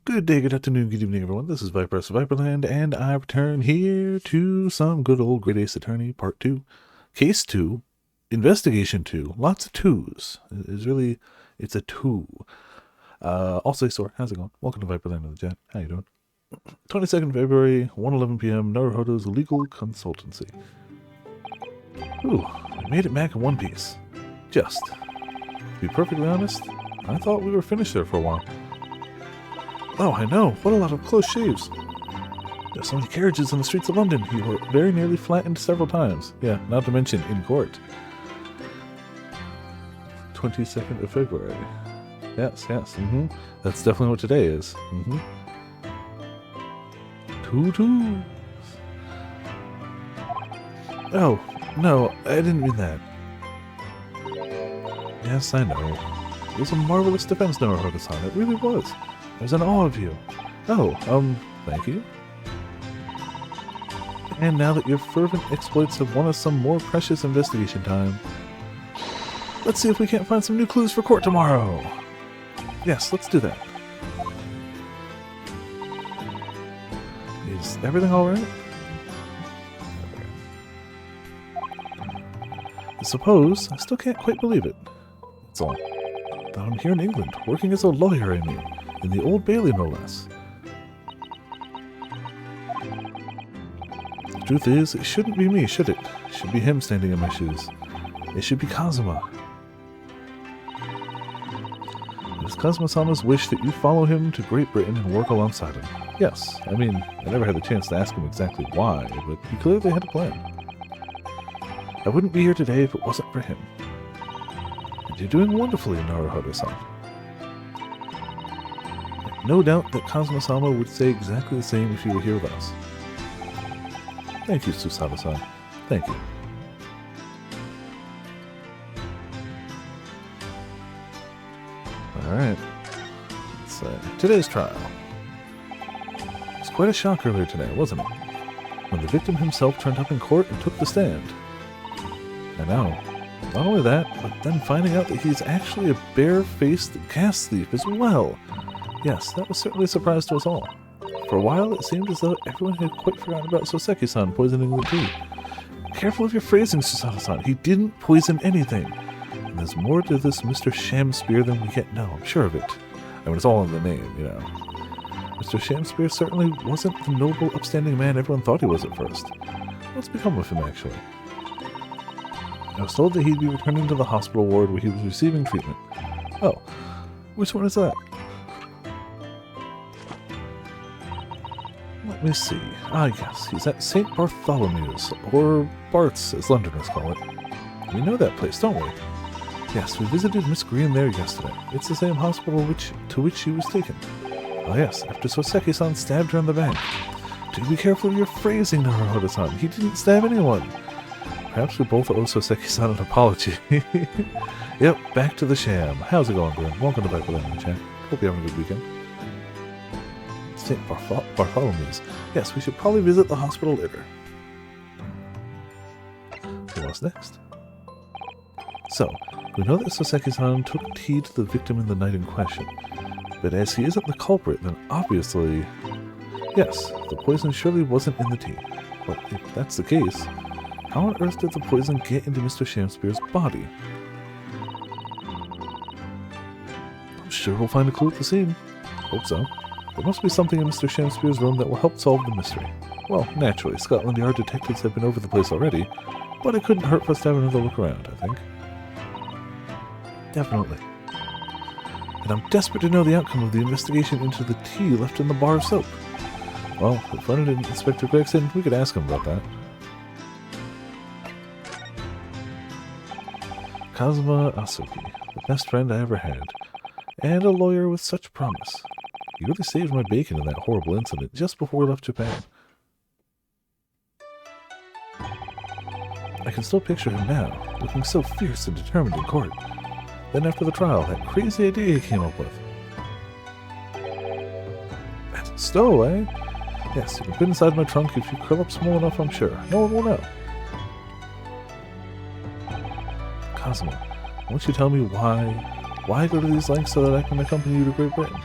Good day, good afternoon, good evening, everyone. This is Viper's Viperland, and I return here to some good old Great Ace Attorney Part 2. Case 2, Investigation 2, lots of twos. It's a two. Also, Sor, how's it going? Welcome to Viperland in the chat. How you doing? 22nd February, 1:11 p.m., Naruhodo's Legal Consultancy. Ooh, I made it back in one piece. Just. To be perfectly honest, I thought we were finished there for a while. Oh, I know. What a lot of close shaves. There's so many carriages in the streets of London. You were very nearly flattened several times. Yeah, not to mention in court. 22nd of February. Yes. That's definitely what today is. Two. Oh, no, I didn't mean that. Yes, I know. It was a marvelous defense, Naruhodo-san. It really was. I was in awe of you. Oh, thank you. And now that your fervent exploits have won us some more precious investigation time, let's see if we can't find some new clues for court tomorrow. Yes, let's do that. Is everything alright? I suppose I still can't quite believe it. That's all. But I'm here in England, working as a lawyer, I mean. In the Old Bailey, no less. The truth is, it shouldn't be me, should it? It should be him standing in my shoes. It should be Kazuma. It is Kazuma-sama's wish that you follow him to Great Britain and work alongside him. Yes, I mean, I never had the chance to ask him exactly why, but he clearly had a plan. I wouldn't be here today if it wasn't for him. And you're doing wonderfully, Naruhodo-san. No doubt that Kazuma-sama would say exactly the same if you were here with us. Thank you, Susato-san. Thank you. Alright. Today's trial. It was quite a shock earlier today, wasn't it? When the victim himself turned up in court and took the stand. I know. Not only that, but then finding out that he's actually a bare-faced gas thief as well. Yes, that was certainly a surprise to us all. For a while, it seemed as though everyone had quite forgotten about Soseki-san poisoning the tea. Careful of your phrasing, Susato-san. He didn't poison anything. And there's more to this Mr. Shamspear than we yet know. I'm sure of it. I mean, it's all in the name, you know. Mr. Shamspear certainly wasn't the noble, upstanding man everyone thought he was at first. What's become of him, actually? I was told that he'd be returning to the hospital ward where he was receiving treatment. Oh, which one is that? Let me see. Ah, yes, he's at St. Bartholomew's, or Bart's, as Londoners call it. We know that place, don't we? Yes, we visited Miss Green there yesterday. It's the same hospital to which she was taken. Oh yes, after Soseki-san stabbed her in the back. Do be careful of your phrasing, Naruhodo-san. He didn't stab anyone. Perhaps we both owe Soseki-san an apology. Yep, back to the sham. How's it going, Grim? Welcome to Viperland, chat. Hope you're having a good weekend. St. Bartholomew's. Yes, we should probably visit the hospital later. So what's next? So, we know that Soseki-san took tea to the victim in the night in question. But as he isn't the culprit, then obviously... Yes, the poison surely wasn't in the tea. But if that's the case, how on earth did the poison get into Mr. Shamspear's body? I'm sure we'll find a clue at the scene. Hope so. There must be something in Mr. Shamspear's room that will help solve the mystery. Well, naturally, Scotland Yard detectives have been over the place already, but it couldn't hurt for us to have another look around, I think. Definitely. And I'm desperate to know the outcome of the investigation into the tea left in the bar of soap. Well, if we found Inspector Gregson, we could ask him about that. Kazuma Asuki, the best friend I ever had, and a lawyer with such promise. He really saved my bacon in that horrible incident just before we left Japan. I can still picture him now, looking so fierce and determined in court. Then after the trial, that crazy idea he came up with. That's a stowaway? Yes, you can fit inside my trunk if you curl up small enough, I'm sure. No one will know. Kazuma, won't you tell me why go to these lengths so that I can accompany you to Great Britain?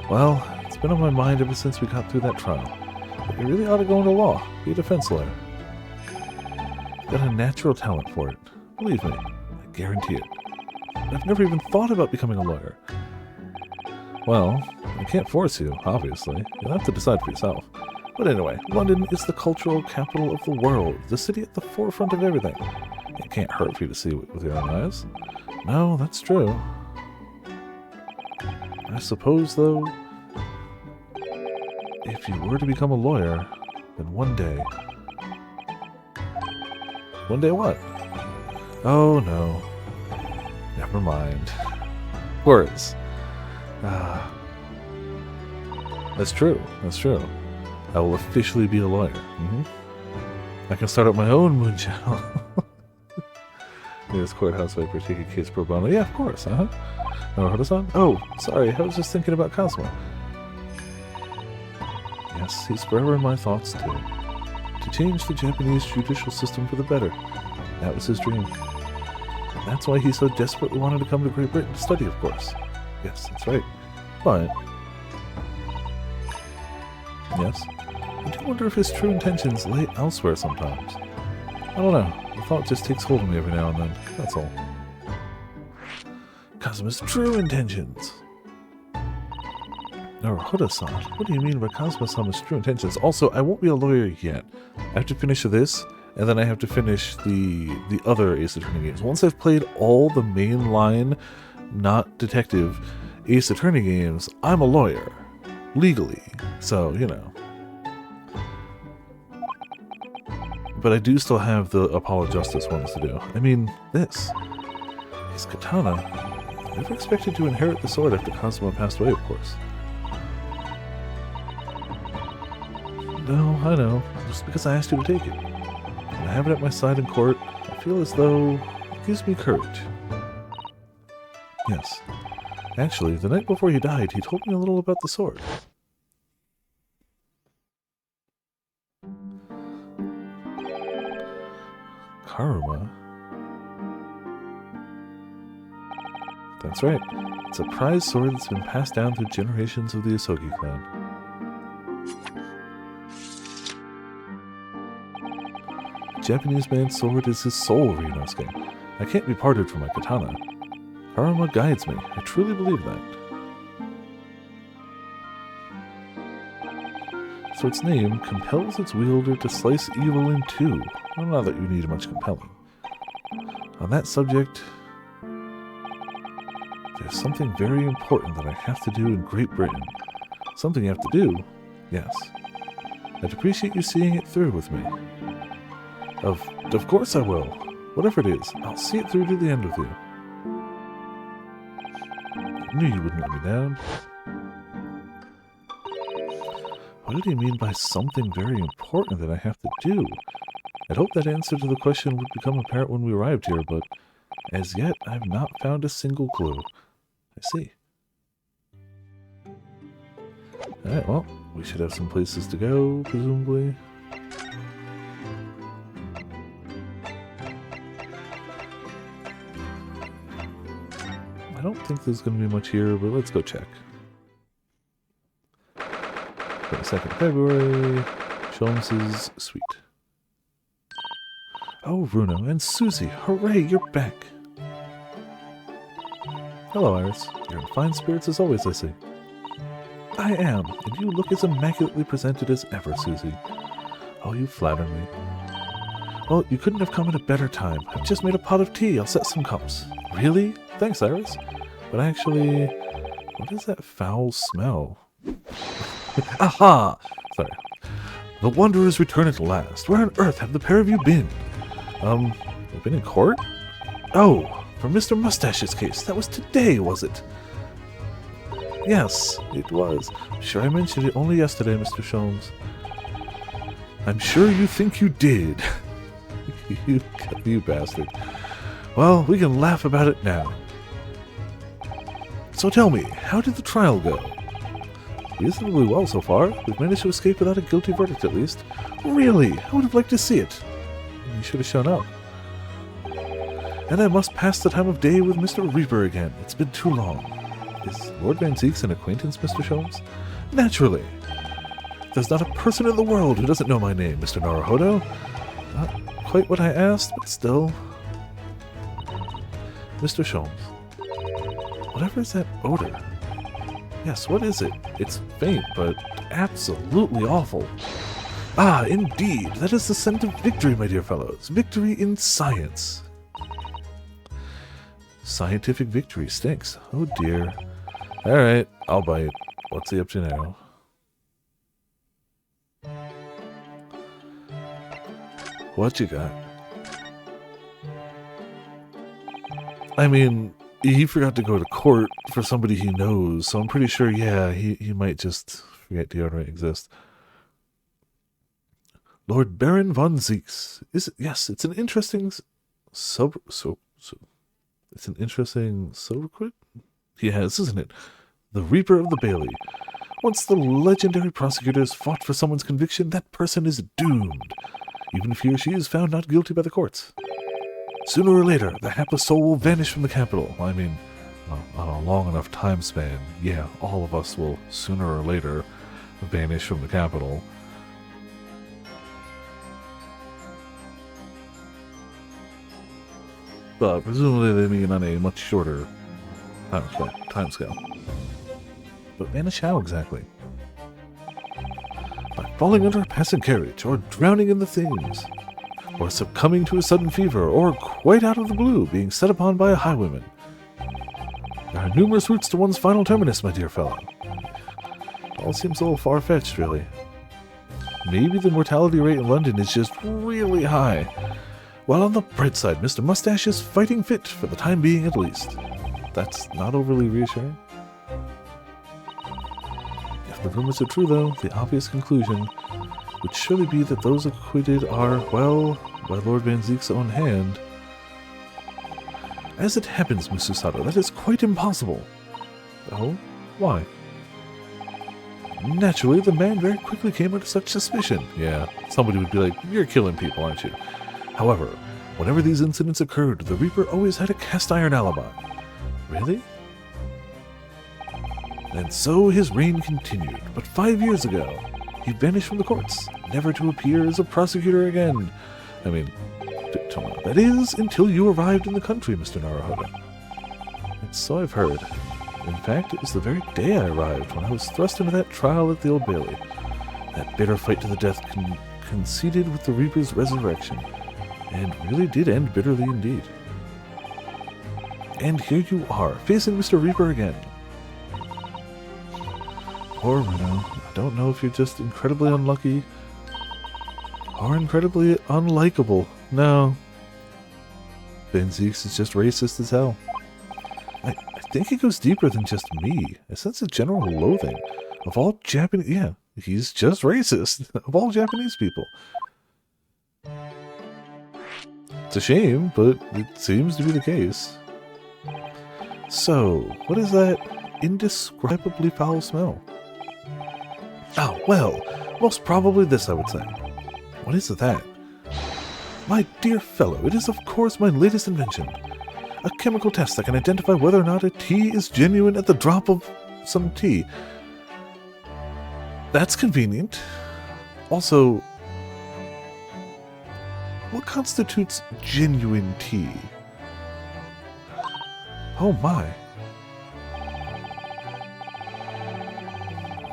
Well, it's been on my mind ever since we got through that trial. But you really ought to go into law. Be a defense lawyer. You've got a natural talent for it. Believe me, I guarantee it. I've never even thought about becoming a lawyer. Well, I can't force you, obviously. You'll have to decide for yourself. But anyway, London is the cultural capital of the world, the city at the forefront of everything. It can't hurt for you to see it with your own eyes. No, that's true. I suppose, though, if you were to become a lawyer, then one day... One day what? Oh, no. Never mind. Words. That's true. That's true. I will officially be a lawyer. I can start up my own moon channel. Yes, courthouse viper, take a case pro bono. Yeah, of course. Naruhodo-san? Oh, sorry. I was just thinking about Kazuma. Yes, he's forever in my thoughts, too. To change the Japanese judicial system for the better. That was his dream. And that's why he so desperately wanted to come to Great Britain to study, of course. Yes, that's right. But... Yes? I do wonder if his true intentions lay elsewhere sometimes. I don't know. The thought just takes hold of me every now and then. That's all. Kazuma's true intentions. Naruhodo-san, what do you mean by Kazuma-sama's true intentions? Also, I won't be a lawyer yet. I have to finish this, and then I have to finish the other Ace Attorney games. Once I've played all the mainline, not detective, Ace Attorney games, I'm a lawyer. Legally. So, you know. But I do still have the Apollo Justice ones to do. I mean, this. His katana. I never expected to inherit the sword after Kazuma passed away, of course. No, I know. Just because I asked you to take it. When I have it at my side in court, I feel as though it gives me courage. Yes. Actually, the night before he died, he told me a little about the sword. Karuma? That's right. It's a prized sword that's been passed down through generations of the Asogi clan. The Japanese man's sword is his soul, Ryunosuke. I can't be parted from my katana. Karuma guides me. I truly believe that. So its name compels its wielder to slice evil in two. Well, not that you need much compelling. On that subject, there's something very important that I have to do in Great Britain. Something you have to do? Yes. I'd appreciate you seeing it through with me. Of course I will. Whatever it is, I'll see it through to the end with you. I knew you wouldn't let me down. What did he mean by something very important that I have to do? I'd hoped that answer to the question would become apparent when we arrived here, but as yet I've not found a single clue. I see. Alright, well, we should have some places to go, presumably. I don't think there's going to be much here, but let's go check. 22nd February, Sholmes' suite. Oh, Runo and Susie, hooray, you're back! Hello, Iris. You're in fine spirits as always, I see. I am, and you look as immaculately presented as ever, Susie. Oh, you flatter me. Well, you couldn't have come at a better time. I've just made a pot of tea. I'll set some cups. Really? Thanks, Iris. But actually, what is that foul smell? Aha! Sorry. The Wanderers return at last. Where on earth have the pair of you been? They've been in court? Oh, for Mr. Mustache's case. That was today, was it? Yes, it was. I'm sure I mentioned it only yesterday, Mr. Sholmes. I'm sure you think you did. you bastard. Well, we can laugh about it now. So tell me, how did the trial go? Reasonably well so far. We've managed to escape without a guilty verdict at least. Really? I would have liked to see it. You should have shown up. And I must pass the time of day with Mr. Reaper again. It's been too long. Is Lord Van Zeeks an acquaintance, Mr. Sholmes? Naturally. There's not a person in the world who doesn't know my name, Mr. Naruhodo. Not quite what I asked, but still. Mr. Sholmes, whatever is that odor? Yes, what is it? It's faint, but absolutely awful. Ah, indeed, that is the scent of victory, my dear fellows. Victory in science. Scientific victory stinks. Oh dear. Alright, I'll bite. What's he up to now? What you got? I mean, he forgot to go to court for somebody he knows, so I'm pretty sure, yeah, he might just forget deodorant exists. Lord Baron von Zeeks. Yes, it's an interesting it's an interesting sobriquet he has, isn't it? The Reaper of the Bailey. Once the legendary prosecutors fought for someone's conviction, that person is doomed, even if he or she is found not guilty by the courts. Sooner or later, the hapless soul will vanish from the capital. I mean, on a long enough time span, yeah, all of us will sooner or later vanish from the capital. But presumably they mean on a much shorter time scale. But vanish how exactly? By falling under a passing carriage, or drowning in the Thames, or succumbing to a sudden fever, or quite out of the blue, being set upon by a highwayman. There are numerous routes to one's final terminus, my dear fellow. It all seems a little far-fetched, really. Maybe the mortality rate in London is just really high. While on the bright side, Mr. Mustache is fighting fit, for the time being at least. That's not overly reassuring. If the rumors are true, though, the obvious conclusion would surely be that those acquitted are, well, by Lord Van Zeek's own hand. As it happens, Miss Susato, that is quite impossible. Oh? Why? Naturally, the man very quickly came under such suspicion. Yeah, somebody would be like, you're killing people, aren't you? However, whenever these incidents occurred, the Reaper always had a cast-iron alibi. Really? And so his reign continued, but 5 years ago, he vanished from the courts, never to appear as a prosecutor again. I mean, that is, until you arrived in the country, Mr. Naruhodo. And so I've heard. In fact, it was the very day I arrived when I was thrust into that trial at the Old Bailey. That bitter fight to the death conceded with the Reaper's resurrection, and really did end bitterly indeed. And here you are, facing Mr. Reaper again. Poor Reno. I don't know if you're just incredibly unlucky or incredibly unlikable. No. Van Zeeks is just racist as hell. I think it goes deeper than just me. I sense a general loathing of all Japanese... Yeah, he's just racist of all Japanese people. It's a shame, but it seems to be the case. So, what is that indescribably foul smell? Oh, well, most probably this, I would say. What is that? My dear fellow, it is of course my latest invention. A chemical test that can identify whether or not a tea is genuine at the drop of some tea. That's convenient. Also, what constitutes genuine tea? Oh my.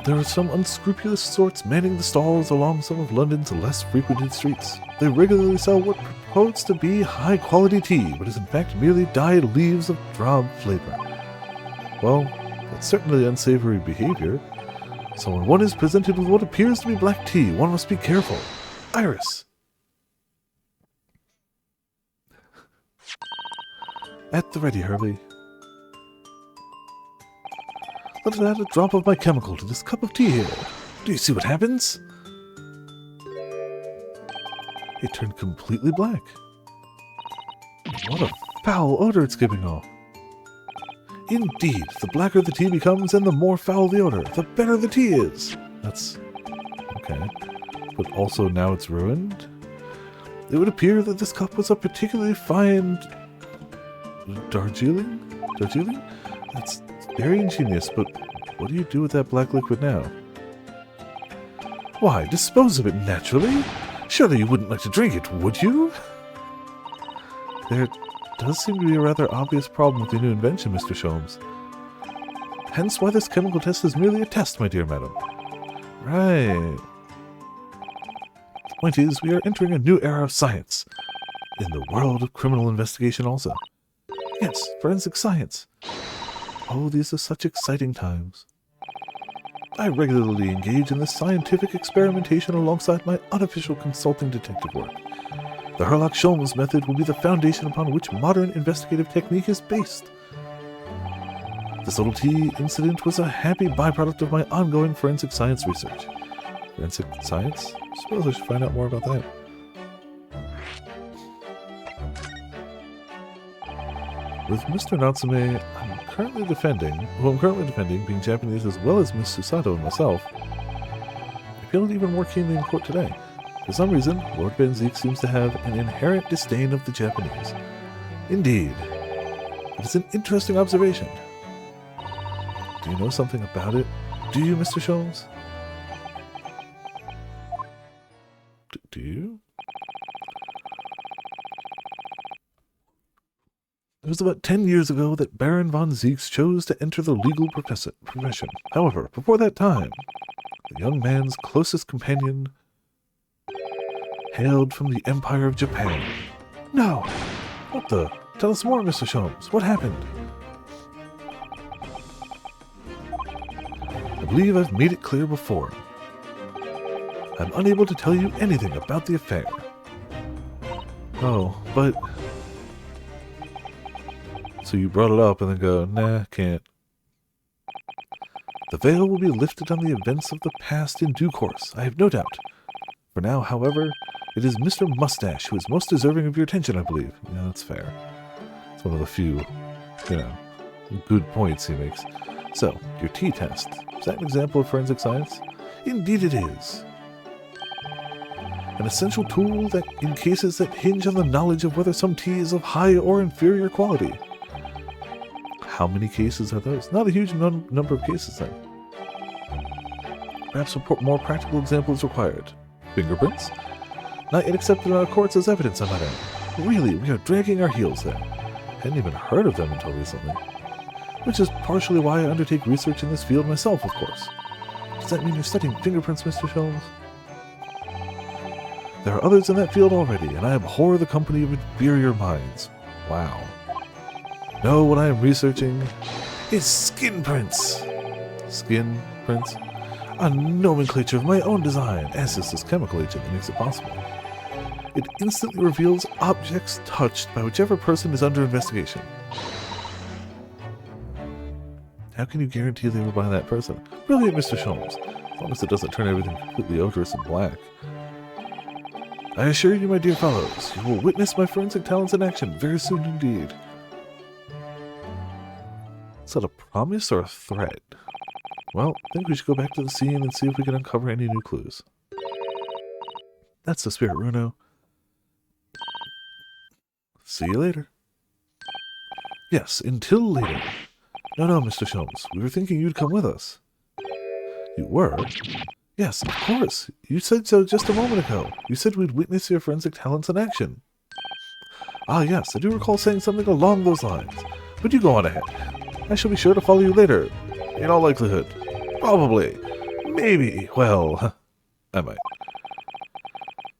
There are some unscrupulous sorts manning the stalls along some of London's less frequented streets. They regularly sell what purports to be high-quality tea, but is in fact merely dyed leaves of drab flavor. Well, that's certainly unsavory behavior. So when one is presented with what appears to be black tea, one must be careful. Iris! At the ready, Hurley. Let us add a drop of my chemical to this cup of tea here. Do you see what happens? It turned completely black. What a foul odor it's giving off. Indeed, the blacker the tea becomes and the more foul the odor, the better the tea is. That's... okay. But also now it's ruined? It would appear that this cup was a particularly fine... Darjeeling? Darjeeling? That's very ingenious, but what do you do with that black liquid now? Why, dispose of it naturally? Surely you wouldn't like to drink it, would you? There does seem to be a rather obvious problem with your new invention, Mr. Sholmes. Hence why this chemical test is merely a test, my dear madam. Right. The point is, we are entering a new era of science. In the world of criminal investigation also. Yes, forensic science. Oh, these are such exciting times. I regularly engage in this scientific experimentation alongside my unofficial consulting detective work. The Herlock-Sholmes method will be the foundation upon which modern investigative technique is based. The subtlety incident was a happy byproduct of my ongoing forensic science research. Forensic science? I suppose I should find out more about that. With Mr. Natsume, who I'm currently defending, being Japanese as well as Miss Susato and myself, I feel it even more keenly in court today. For some reason, Lord Benzik seems to have an inherent disdain of the Japanese. Indeed. It is an interesting observation. Do you know something about it? Do you, Mr. Sholmes? Do you? It was about 10 years ago that Baron von Zieks chose to enter the legal profession. However, before that time, the young man's closest companion hailed from the Empire of Japan. No! What the? Tell us more, Mr. Sholmes. What happened? I believe I've made it clear before. I'm unable to tell you anything about the affair. Oh, but... So you brought it up and then go, nah, can't. The veil will be lifted on the events of the past in due course, I have no doubt. For now, however, it is Mr. Mustache who is most deserving of your attention, I believe. Yeah, that's fair. It's one of the few, good points he makes. So, your t-test. Is that an example of forensic science? Indeed it is. An essential tool that in cases that hinge on the knowledge of whether some tea is of high or inferior quality. How many cases are those? Not a huge number of cases, then. Perhaps a more practical example is required. Fingerprints? Not yet accepted in our courts as evidence, I might add. Really, we are dragging our heels there. Hadn't even heard of them until recently. Which is partially why I undertake research in this field myself, of course. Does that mean you're studying fingerprints, Mr. Sholmes? There are others in that field already, and I abhor the company of inferior minds. Wow. No, what I am researching is skin prints. Skin prints? A nomenclature of my own design, as is this chemical agent that makes it possible. It instantly reveals objects touched by whichever person is under investigation. How can you guarantee they were by that person? Brilliant, Mr. Sholmes, as long as it doesn't turn everything completely odorous and black. I assure you, my dear fellows, you will witness my forensic talents in action very soon indeed. Is that a promise or a threat? Well, I think we should go back to the scene and see if we can uncover any new clues. That's the spirit, Runo. See you later. Yes, until later. No, Mr. Sholmes. We were thinking you'd come with us. You were? Yes, of course. You said so just a moment ago. You said we'd witness your forensic talents in action. Ah, yes, I do recall saying something along those lines. But you go on ahead. I shall be sure to follow you later. In all likelihood. Probably. Maybe. Well, I might.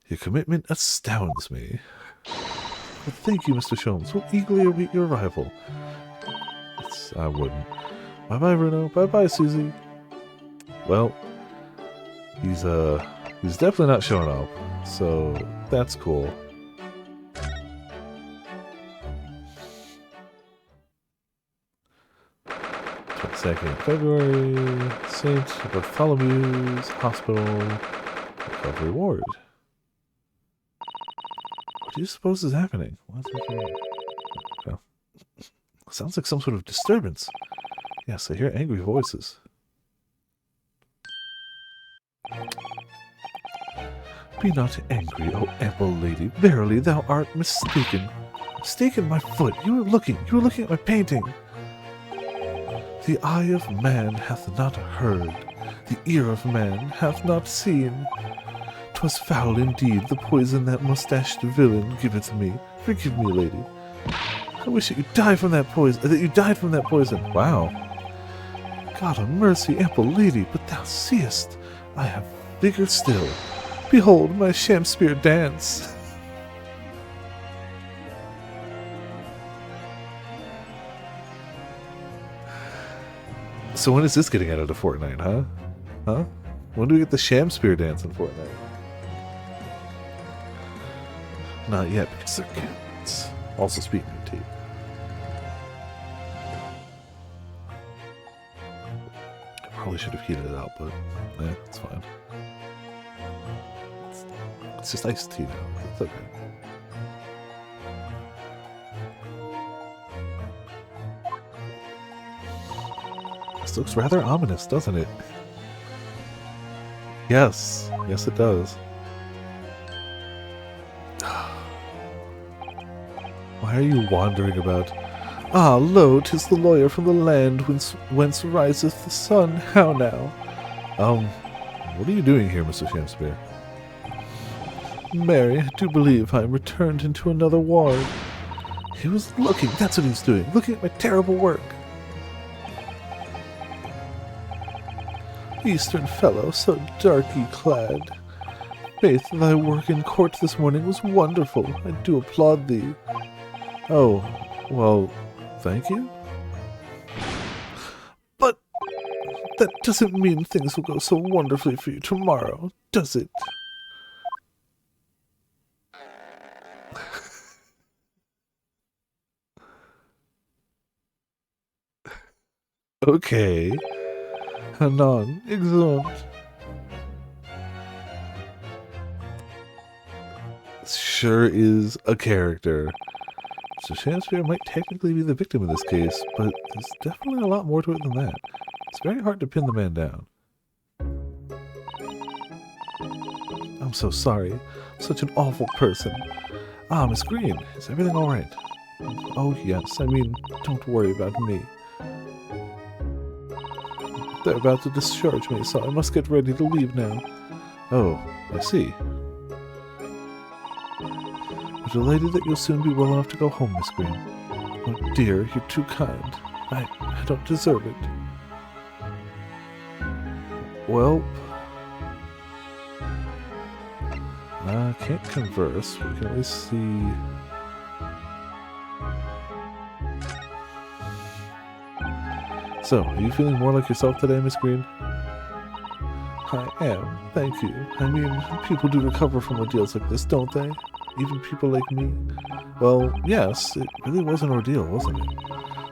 Your commitment astounds me. But thank you, Mr. Sholmes. We'll eagerly await your arrival. I wouldn't. Bye-bye, Runo. Bye-bye, Susie. Well, he's definitely not showing up, so that's cool. Second February, St. Bartholomew's Hospital Recovery Ward. What do you suppose is happening? Okay. Sounds like some sort of disturbance. Yes, I hear angry voices. Be not angry, O ample lady. Verily, thou art mistaken. Mistaken, my foot. You were looking at my painting. The eye of man hath not heard, the ear of man hath not seen. 'Twas foul indeed, the poison that mustached villain giveth me. Forgive me, lady. I wish that you died from that poison. Wow. God of mercy, ample lady, but thou seest, I have vigor still. Behold my sham spear dance. So when is this getting added to Fortnite, huh? Huh? When do we get the sham spear dance in Fortnite? Not yet, because they're kids. Also speaking of teeth. I probably should have heated it out, but it's fine. It's just iced tea now. It's okay. This looks rather ominous, doesn't it? Yes. Yes, it does. Why are you wandering about? Ah, lo, 'tis the lawyer from the land whence riseth the sun. How now? What are you doing here, Mr. Shamspeare? Mary, I do believe I am returned into another ward. He was looking, that's what he was doing, looking at my terrible work. Eastern fellow, so darky clad. Faith, thy work in court this morning was wonderful. I do applaud thee. Oh, well, thank you? But that doesn't mean things will go so wonderfully for you tomorrow, does it? Okay. Anon, exeunt. Sure is a character. So Shamspeare might technically be the victim in this case, but there's definitely a lot more to it than that. It's very hard to pin the man down. I'm so sorry. I'm such an awful person. Ah, Miss Green, is everything alright? Oh yes, I mean, don't worry about me. They're about to discharge me, so I must get ready to leave now. Oh, I see. We're delighted that you'll soon be well enough to go home, Miss Green. Oh dear, you're too kind. I don't deserve it. Well, I can't converse. We can at least see. So, are you feeling more like yourself today, Miss Green? I am, thank you. I mean, people do recover from ordeals like this, don't they? Even people like me? Well, yes, it really was an ordeal, wasn't it?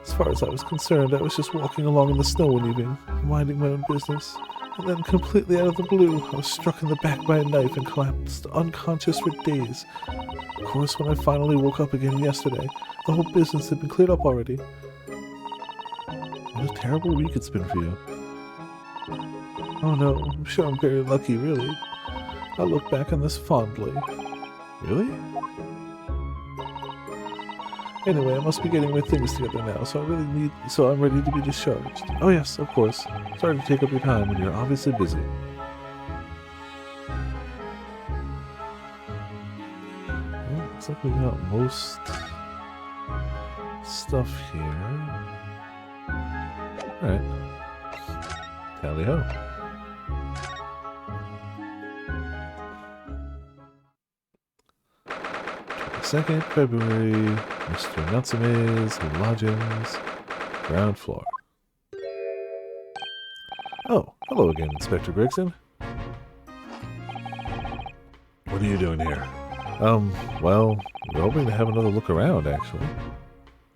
As far as I was concerned, I was just walking along in the snow one evening, minding my own business. And then, completely out of the blue, I was struck in the back by a knife and collapsed unconscious for days. Of course, when I finally woke up again yesterday, the whole business had been cleared up already. What a terrible week it's been for you. Oh no, I'm sure I'm very lucky, really. I look back on this fondly. Really? Anyway, I must be getting my things together now, so I'm ready to be discharged. Oh yes, of course. Sorry to take up your time when you're obviously busy. Well, looks like we got most stuff here. Alright. Tally ho. Second February, Mr. Natsume's lodgings, ground floor. Oh, hello again, Inspector Gregson. What are you doing here? Well, we're hoping to have another look around, actually.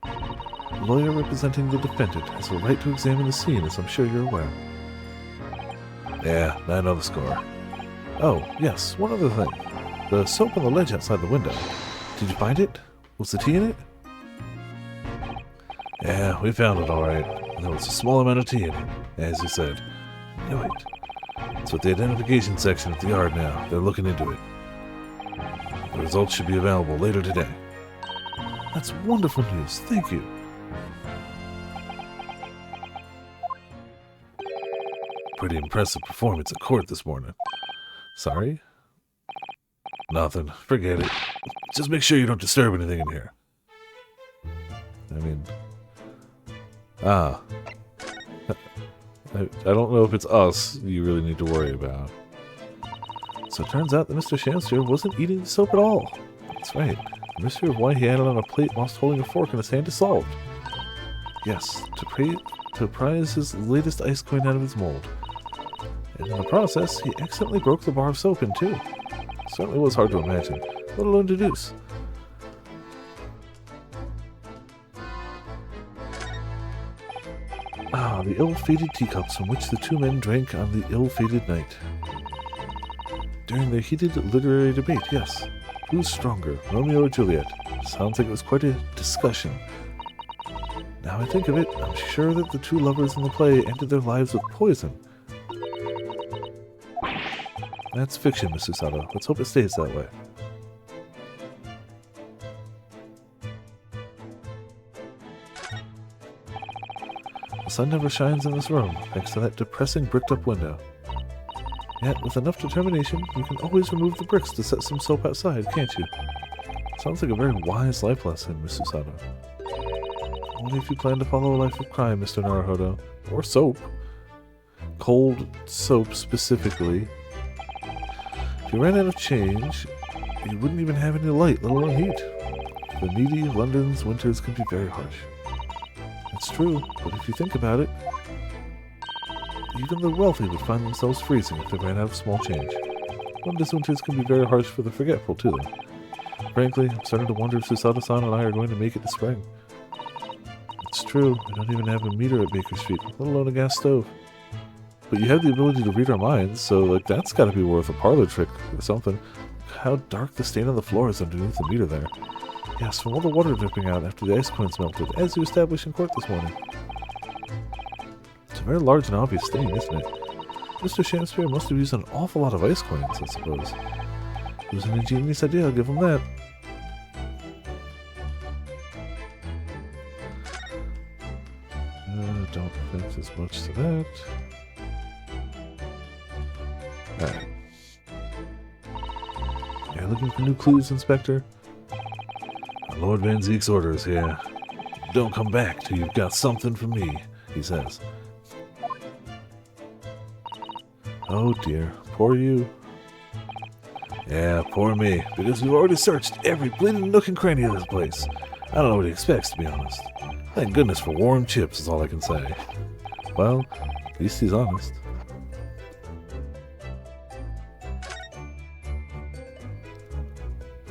The lawyer representing the defendant has a right to examine the scene, as I'm sure you're aware. Yeah, I know the score. Oh, yes, one other thing. The soap on the ledge outside the window. Did you find it? Was the tea in it? Yeah, we found it alright. There was a small amount of tea in it, as you said. Knew it. It's with the identification section at the yard now. They're looking into it. The results should be available later today. That's wonderful news. Thank you. pretty impressive performance at court this morning. Sorry? Nothing. Forget it. Just make sure you don't disturb anything in here. I mean... I don't know if it's us you really need to worry about. So it turns out that Mr. Shamsphere wasn't eating the soap at all. That's right. The mystery of why he had it on a plate whilst holding a fork in his hand is solved. Yes, to prize his latest ice coin out of his mold. And in the process, he accidentally broke the bar of soap in two. Certainly was hard to imagine, let alone deduce. Ah, the ill-fated teacups from which the two men drank on the ill-fated night. During their heated literary debate, yes. Who's stronger, Romeo or Juliet? Sounds like it was quite a discussion. Now I think of it, I'm sure that the two lovers in the play ended their lives with poison. That's fiction, Miss Susato. Let's hope it stays that way. The sun never shines in this room, thanks to that depressing bricked-up window. Yet, with enough determination, you can always remove the bricks to set some soap outside, can't you? Sounds like a very wise life lesson, Miss Susato. Only if you plan to follow a life of crime, Mr. Naruhodo. Or soap. Cold soap, specifically. If you ran out of change, you wouldn't even have any light, let alone heat. For the needy, London's winters can be very harsh. It's true, but if you think about it, even the wealthy would find themselves freezing if they ran out of small change. London's winters can be very harsh for the forgetful, too. Frankly, I'm starting to wonder if Susato-san and I are going to make it to spring. It's true, we don't even have a meter at Baker Street, let alone a gas stove. But you have the ability to read our minds, so like that's gotta be worth a parlor trick or something. How dark the stain on the floor is underneath the meter there. Yes, from all the water dripping out after the ice coins melted, as you established in court this morning. It's a very large and obvious stain, isn't it? Mr. Shamsphere must have used an awful lot of ice coins, I suppose. It was an ingenious idea, I'll give him that. Don't think there's much to that. Alright. You're looking for new clues, Inspector? Lord Van Zeek's orders here. Don't come back till you've got something for me, he says. Oh dear, poor you. Yeah, poor me, because we've already searched every bleeding nook and cranny of this place. I don't know what he expects, to be honest. Thank goodness for warm chips is all I can say. Well, at least he's honest.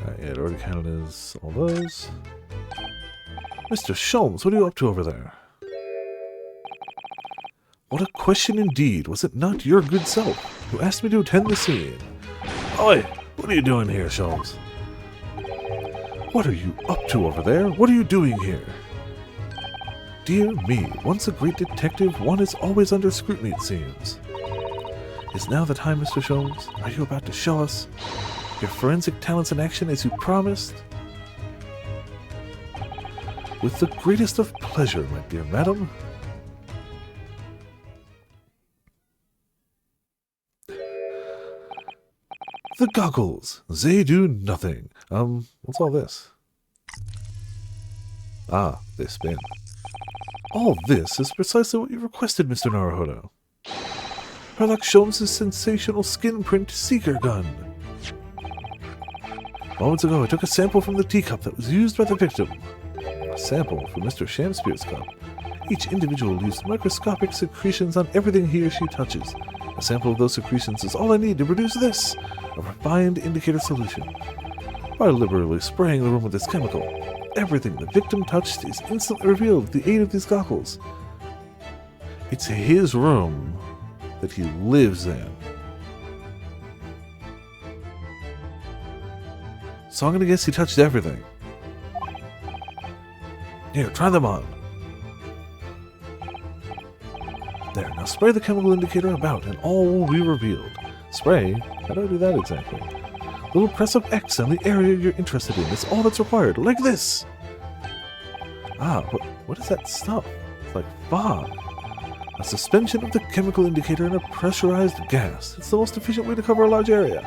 Alright, yeah, it already counted as all those. Mr. Sholmes, what are you up to over there? What a question indeed. Was it not your good self who asked me to attend the scene? Oi! What are you doing here, Sholmes? What are you up to over there? What are you doing here? Dear me, once a great detective, one is always under scrutiny, it seems. Is now the time, Mr. Sholmes? Are you about to show us your forensic talents in action as you promised? With the greatest of pleasure, my dear madam. The goggles! They do nothing. What's all this? Ah, they spin. All this is precisely what you requested, Mr. Naruhodo. Herlock Sholmes' sensational skin print seeker gun. Moments ago, I took a sample from the teacup that was used by the victim. A sample from Mr. Shamsphere's cup. Each individual leaves microscopic secretions on everything he or she touches. A sample of those secretions is all I need to produce this, a refined indicator solution. By liberally spraying the room with this chemical, everything the victim touched is instantly revealed with the aid of these goggles. It's his room that he lives in. So I'm gonna guess he touched everything. Here, try them on. There, now spray the chemical indicator about and all will be revealed. Spray? How do I do that exactly? Little press of X on the area you're interested in. It's all that's required. Like this! Ah, what is that stuff? It's like fog. A suspension of the chemical indicator in a pressurized gas. It's the most efficient way to cover a large area.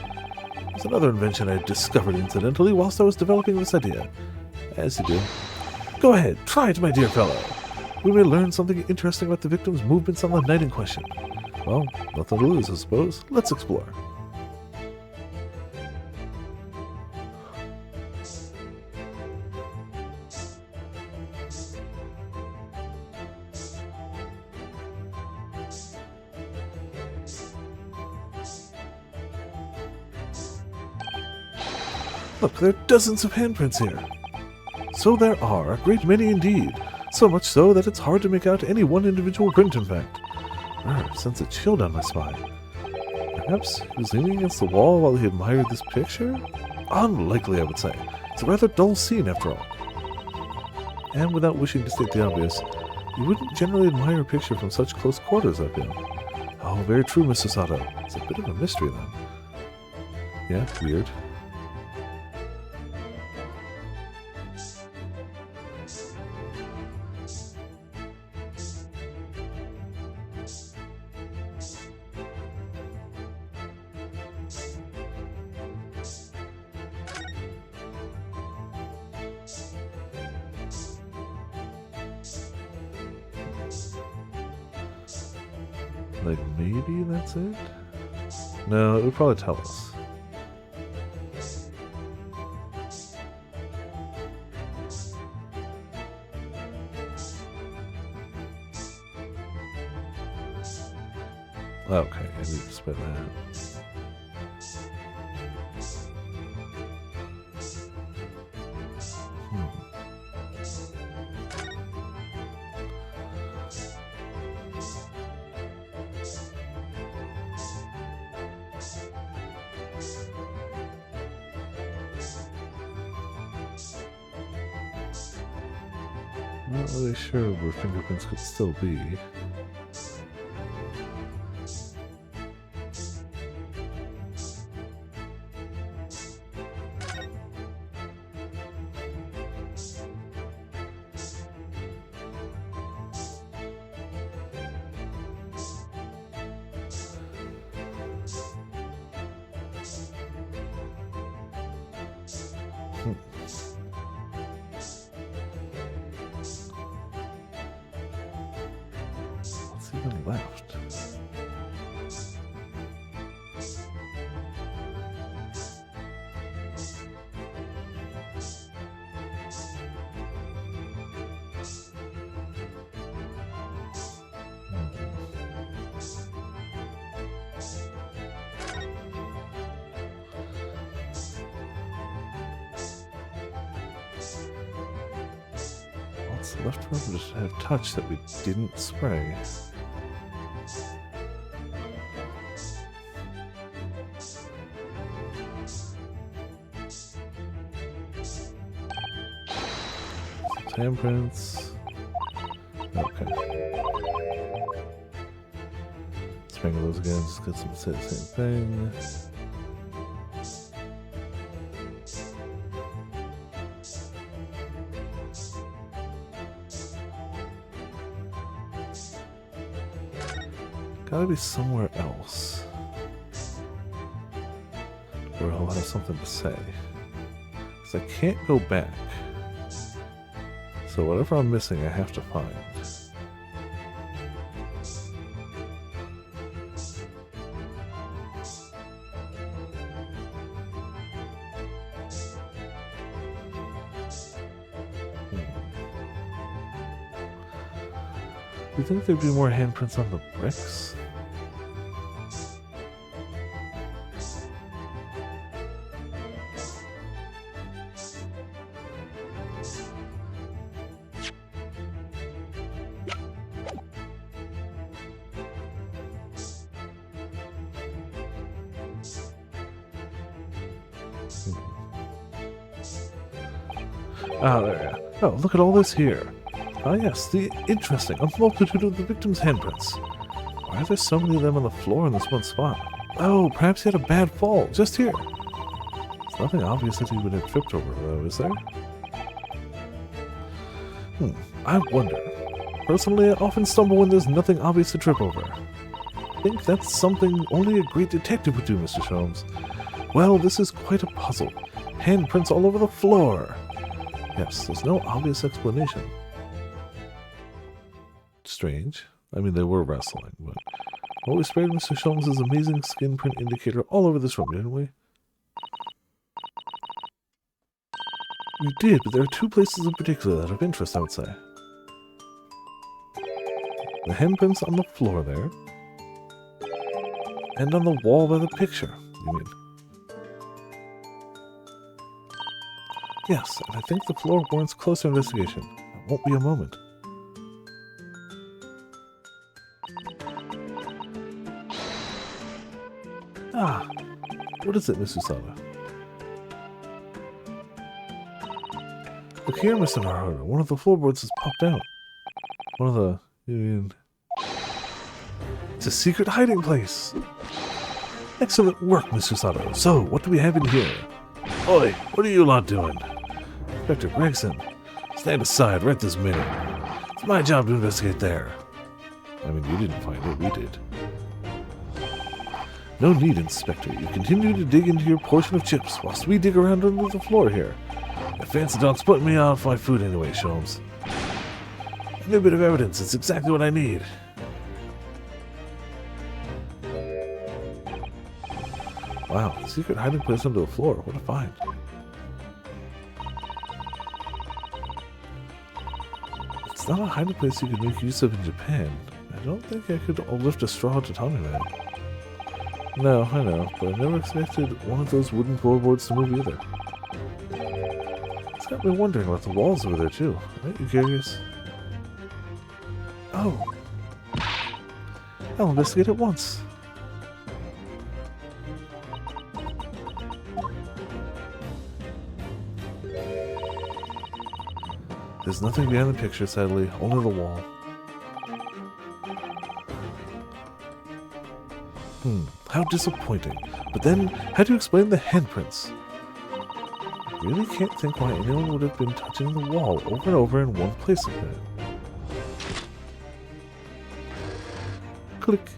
There's another invention I discovered incidentally whilst I was developing this idea. As you do. Go ahead, try it, my dear fellow. We may learn something interesting about the victim's movements on the night in question. Well, nothing to lose, I suppose. Let's explore. Look, there are dozens of handprints here. So there are, a great many indeed. So much so that it's hard to make out any one individual print, in fact. I sense a chill down my spine. Perhaps he was leaning against the wall while he admired this picture? Unlikely, I would say. It's a rather dull scene, after all. And without wishing to state the obvious, you wouldn't generally admire a picture from such close quarters, I feel. Oh, very true, Mr. Sato. It's a bit of a mystery, then. Yeah, weird. Like, maybe that's it? No, it would probably tell us. Okay, I need to split that. Not really sure where fingerprints could still be. What's even left? What's left for him to have touched that we didn't spray? Handprints. Okay. Sprinkle those again, just get some say the same thing. Gotta be somewhere else where he'll have something to say. Because I can't go back. So whatever I'm missing, I have to find. You think there'd be more handprints on the bricks? Ah, there we go. Oh, look at all this here. Ah, yes, the interesting, a multitude of the victim's handprints. Why are there so many of them on the floor in this one spot? Oh, perhaps he had a bad fall, just here. There's nothing obvious that he would have tripped over, though, is there? I wonder. Personally, I often stumble when there's nothing obvious to trip over. I think that's something only a great detective would do, Mr. Sholmes. Well, this is quite a puzzle. Handprints all over the floor. Yes, there's no obvious explanation. Strange. I mean, they were wrestling, but... Well, we sprayed Mr. Sholmes' amazing skin print indicator all over this room, didn't we? We did, but there are two places in particular that are of interest, I would say. The handprints on the floor there. And on the wall by the picture, you mean? Yes, and I think the floor warrants closer investigation. It won't be a moment. Ah, what is it, Miss Usada? Look here, Mr. Naruto. One of the floorboards has popped out. One of the... You mean... It's a secret hiding place! Excellent work, Mr. Sato. So, what do we have in here? Oi, what are you lot doing? Inspector Gregson, stand aside right this minute. It's my job to investigate there. I mean, you didn't find it, we did. No need, Inspector. You continue to dig into your portion of chips whilst we dig around under the floor here. The fancy dog's putting me out for my food anyway, Sholmes. A new bit of evidence. It's exactly what I need. Wow, secret hiding place under the floor. What a find. It's not a hiding place you could make use of in Japan. I don't think I could lift a straw to Tommy Man. No, I know, but I never expected one of those wooden floorboards to move either. It's got me wondering about the walls over there too. Aren't you curious? Oh. I'll investigate at once. There's nothing behind the picture, sadly, only the wall. How disappointing. But then, how do you explain the handprints? I really can't think why anyone would have been touching the wall over and over in one place like that. Click.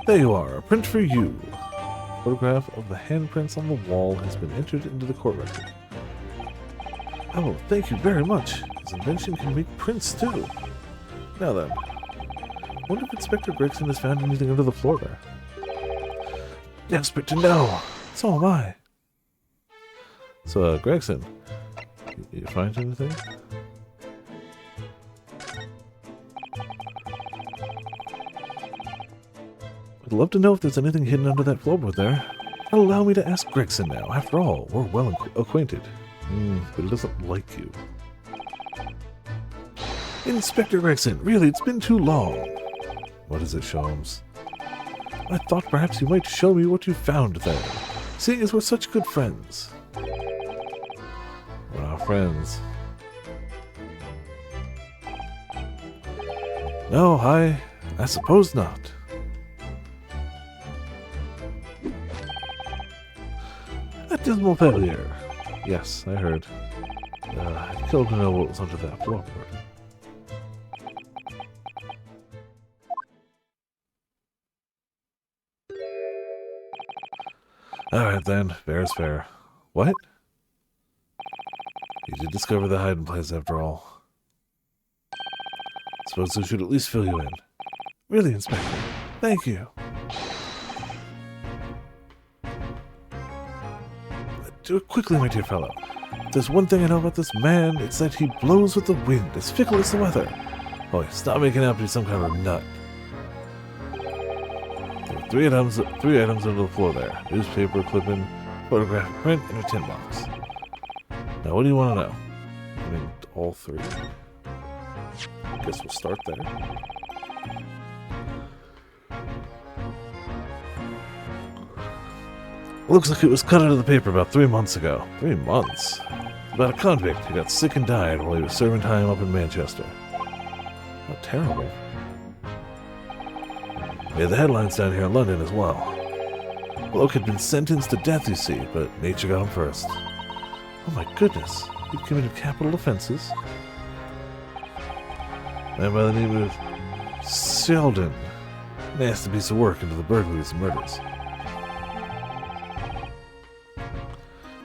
There you are, a print for you. A photograph of the handprints on the wall has been entered into the court record. Oh, thank you very much. His invention can make prints too. Now then, I wonder if Inspector Gregson has found anything under the floor there. Desperate to know. So am I. So, Gregson, you find anything? I'd love to know if there's anything hidden under that floorboard there. Allow me to ask Gregson now. After all, we're well acquainted. But he doesn't like you. Inspector Gregson, really, it's been too long. What is it, Sholmes? I thought perhaps you might show me what you found there, seeing as we're such good friends. Wow, friends. No, I suppose not. A dismal failure. Yes, I heard. I'd kill to know what was under that floorboard. Alright then, fair is fair. What? You did discover the hiding place after all. Suppose I should at least fill you in. Really, Inspector? Thank you. Do it quickly, my dear fellow. If there's one thing I know about this man, it's that he blows with the wind, as fickle as the weather. Oh, stop making out to be some kind of nut. There are three items under the floor there. Newspaper, clipping, photograph, print, and a tin box. Now, what do you want to know? I mean, all three. I guess we'll start there. Looks like it was cut out of the paper about 3 months ago. 3 months? About a convict who got sick and died while he was serving time up in Manchester. How terrible. Yeah, the headline's down here in London as well. Bloke had been sentenced to death, you see, but nature got him first. Oh my goodness, he'd committed capital offenses. A man by the name of Sheldon. Nasty piece of work into the burglaries and murders.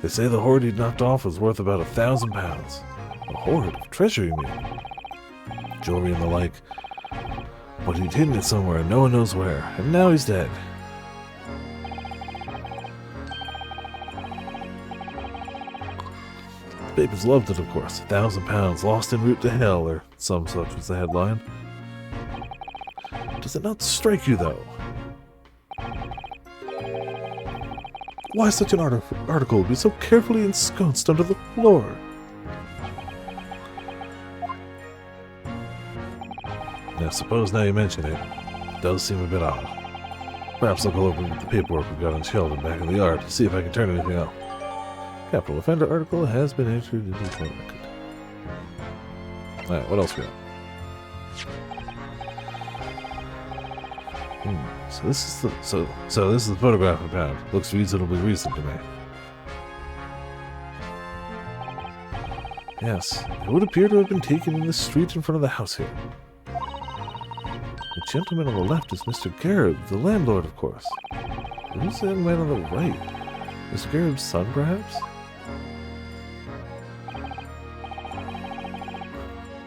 They say the hoard he'd knocked off was worth about £1,000. A hoard of treasure, you mean? Jewelry and the like. But he'd hidden it somewhere and no one knows where. And now he's dead. The papers loved it, of course. £1,000 lost en route to hell, or some such was the headline. Does it not strike you, though? Why such an article would be so carefully ensconced under the floor? I suppose now you mention it, it does seem a bit odd. Perhaps I'll go over the paperwork we got on Sheldon back in the yard to see if I can turn anything up. Capital offender article has been entered into the court record. Alright, what else we got? So this is the so this is the photograph I found. Looks reasonably recent to me. Yes, it would appear to have been taken in the street in front of the house here. The gentleman on the left is Mr. Garib, the landlord, of course. Who's the young man on the right? Mr. Garib's son, perhaps?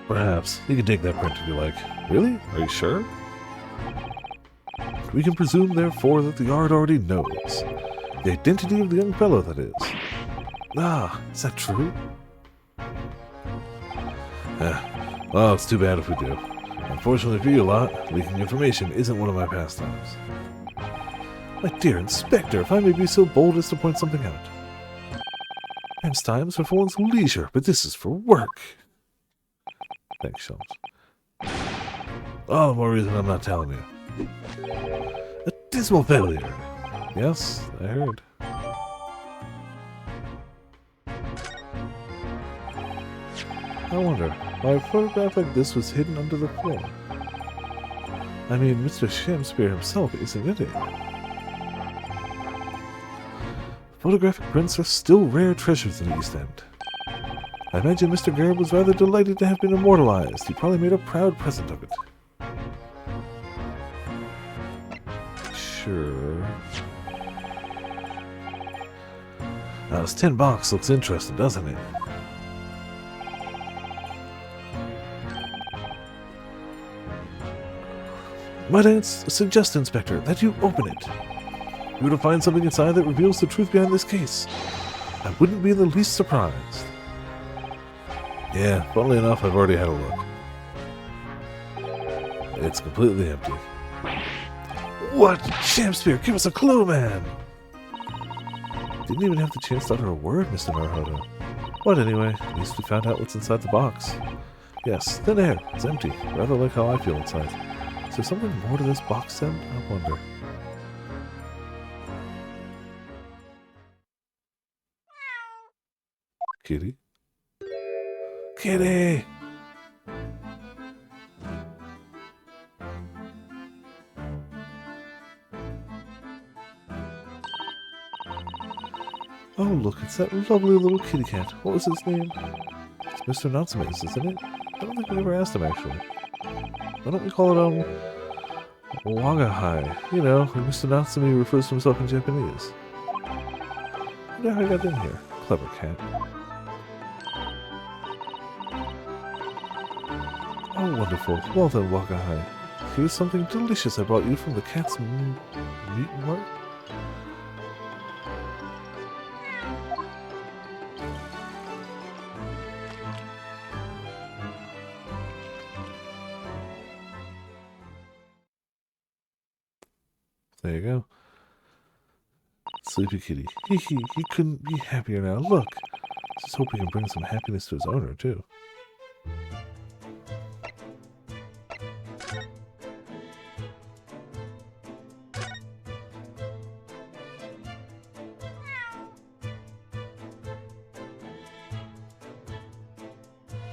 Perhaps. You can take that print if you like. Really? Are you sure? We can presume, therefore, that the yard already knows. The identity of the young fellow, that is. Ah, is that true? Well, it's too bad if we do. Unfortunately for you lot, leaking information isn't one of my pastimes. My dear Inspector, if I may be so bold as to point something out. Man's time is for one's leisure, but this is for work. Thanks, Shelms. All the more reason I'm not telling you. A dismal failure. Yes, I heard. I wonder why a photograph like this was hidden under the floor. I mean, Mr. Shamspeare himself isn't in it. Photographic prints are still rare treasures in the East End. I imagine Mr. Garib was rather delighted to have been immortalized. He probably made a proud present of it. Sure. Now, this tin box looks interesting, doesn't it? Might I suggest, Inspector, that you open it? You will find something inside that reveals the truth behind this case. I wouldn't be in the least surprised. Yeah, funnily enough, I've already had a look. It's completely empty. What? Shamspeare, give us a clue, man! Didn't even have the chance to utter a word, Mr. Naruhodo. But anyway, at least we found out what's inside the box. Yes, thin air. It's empty. Rather like how I feel inside. Is there something more to this box then? I wonder. Kitty? Kitty! Oh, look, it's that lovely little kitty cat. What was his name? It's Mr. Natsume's, isn't it? I don't think we ever asked him, actually. Why don't we call it, Wagahai? You know, Mr. Natsume refers to himself in Japanese. I wonder how I got in here. Clever cat. Oh, wonderful. Well then, Wagahai. Here's something delicious I brought you from the cat's meat mart. There you go. Sleepy kitty. He couldn't be happier now. Look. Just hope he can bring some happiness to his owner, too.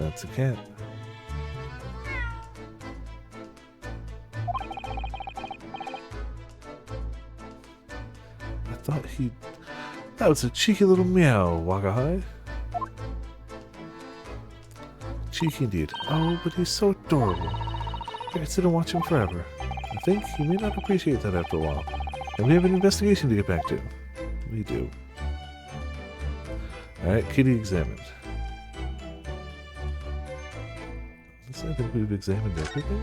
That's a cat. I thought he... That was a cheeky little meow, Wagahai. cheeky indeed. Oh, but he's so adorable. I could sit and watch him forever. I think he may not appreciate that after a while. And we have an investigation to get back to. We do. Alright, kitty examined. I think we've examined everything.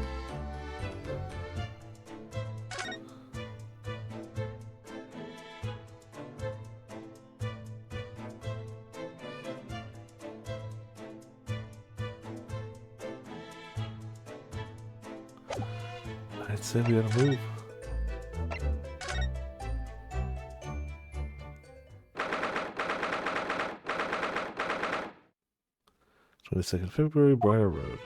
I'd say we gotta move. February, Briar Road.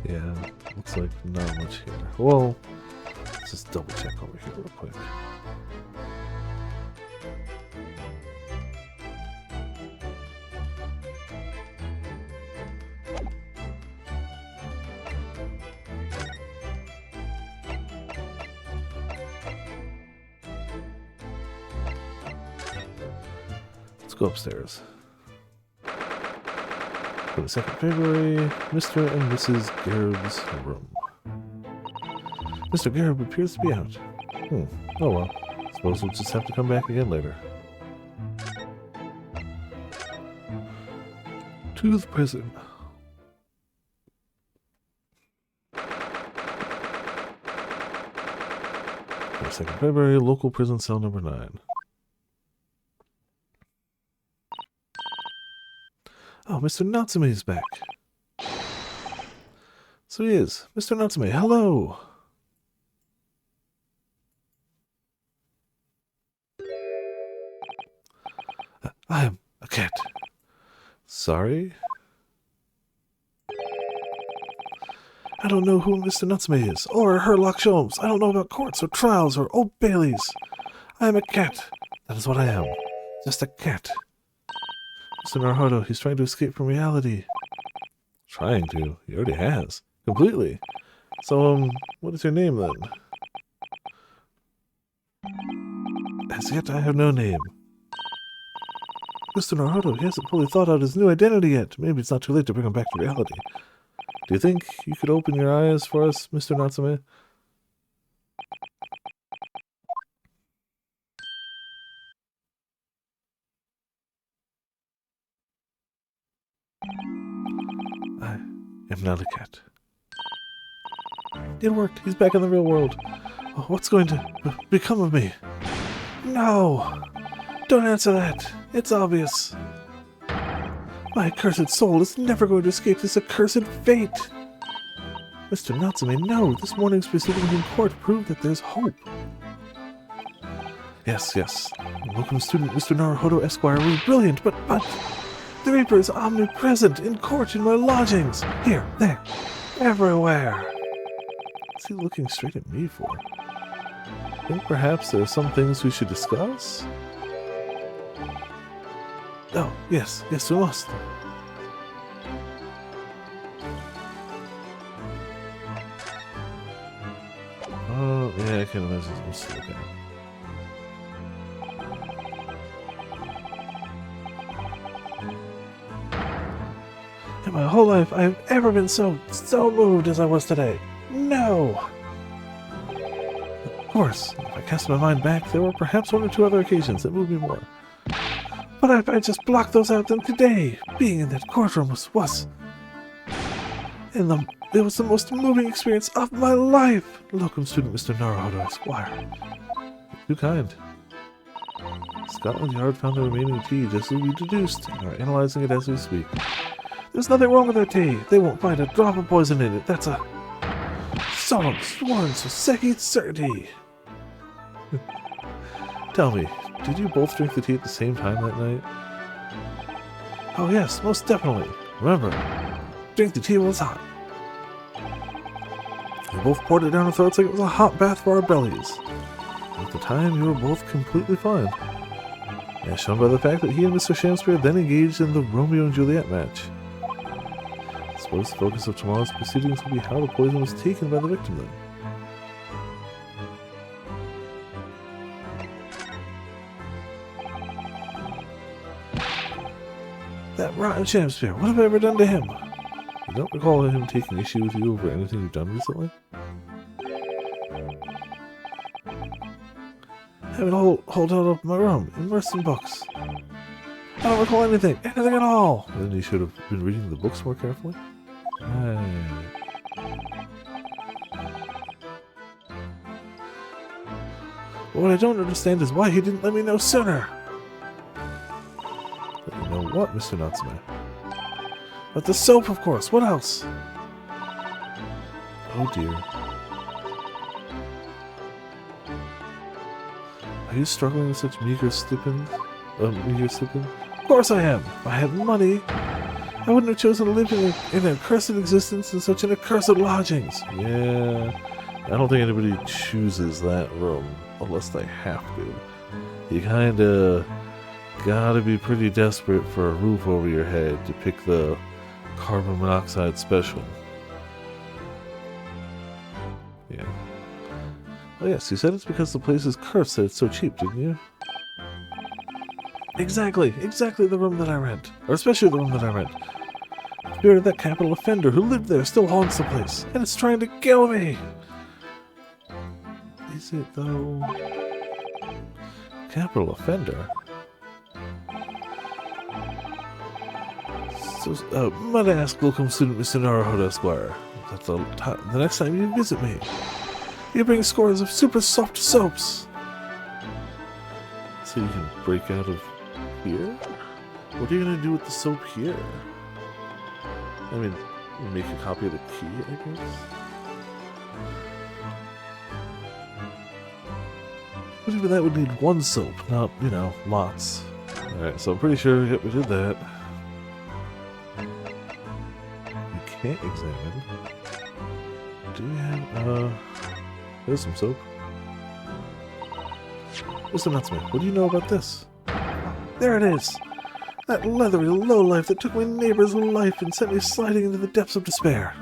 Yeah, looks like not much here. Well, let's just double check over here real quick. Let's go upstairs. For the 2nd February, Mr. and Mrs. Garib's room. Mr. Garib appears to be out. Oh well. Suppose we'll just have to come back again later. To the prison. For the 2nd February, local prison cell number 9. Oh, Mr. Natsume is back. So he is. Mr. Natsume, hello! I am a cat. Sorry? I don't know who Mr. Natsume is, or Herlock Sholmes. I don't know about courts or trials or Old Baileys. I am a cat. That is what I am. Just a cat. Mr. Naruhodo, he's trying to escape from reality. Trying to? He already has. Completely. So, what is your name then? As yet, I have no name. Mr. Naruhodo, he hasn't fully thought out his new identity yet. Maybe it's not too late to bring him back to reality. Do you think you could open your eyes for us, Mr. Natsume? I am not a cat. It worked. He's back in the real world. Oh, what's going to become of me? No! Don't answer that. It's obvious. My accursed soul is never going to escape this accursed fate. Mr. Natsume, no. This morning's proceedings in court prove that there's hope. Yes, yes. Welcome, student Mr. Naruhodo Esquire. We're brilliant, but... The Reaper is omnipresent, in court, in my lodgings. Here, there, everywhere. What's he looking straight at me for? I think perhaps there are some things we should discuss? Oh, yes, yes, we must. Oh, yeah, I can imagine some stuff. Okay. In my whole life, I've ever been so moved as I was today. No! Of course, if I cast my mind back, there were perhaps 1 or 2 other occasions that moved me more. But I just blocked those out, and today, being in that courtroom was it was the most moving experience of my life. Welcome, student Mr. Naruhodo Esquire. Too kind. Scotland Yard found the remaining tea just as we deduced, and are analyzing it as we speak. There's nothing wrong with their tea. They won't find a drop of poison in it. That's a solemn, sworn, Soseki certainty. Tell me, did you both drink the tea at the same time that night? Oh yes, most definitely. Remember, drink the tea while it's hot. They both poured it down our throats like it was a hot bath for our bellies. At the time, we were both completely fine. As shown by the fact that he and Mr. Shamspeare then engaged in the Romeo and Juliet match. I suppose the focus of tomorrow's proceedings will be how the poison was taken by the victim then. That rotten Shamspeare, what have I ever done to him? You don't recall him taking issue with you over anything you've done recently? Having hold out of my room, immersed in books. I don't recall anything at all! Then you should have been reading the books more carefully. Right. What I don't understand is why he didn't let me know sooner! Let you know what, Mr. Natsume? But the soap, of course. What else? Oh dear. Are you struggling with such meager stipend? Of course I am. If I had money, I wouldn't have chosen to live in an accursed existence in such an accursed lodgings. Yeah, I don't think anybody chooses that room unless they have to. You kinda gotta be pretty desperate for a roof over your head to pick the carbon monoxide special. Yeah. Oh yes, you said it's because the place is cursed that it's so cheap, didn't you? Exactly the room that I rent. Or especially the room that I rent. The spirit of that capital offender who lived there still haunts the place, and it's trying to kill me! Is it though? Capital offender? So, might I ask welcome student Mr. Naruhodo Esquire, that the next time you visit me, you bring scores of super soft soaps. So you can break out of here? What are you going to do with the soap here? I mean, make a copy of the key, I guess? But even that would need one soap, not, you know, lots. Alright, so I'm pretty sure we did that. We can't examine. Do we have, there's some soap. Mr. Natsume, what do you know about this? There it is! That leathery lowlife that took my neighbor's life and sent me sliding into the depths of despair.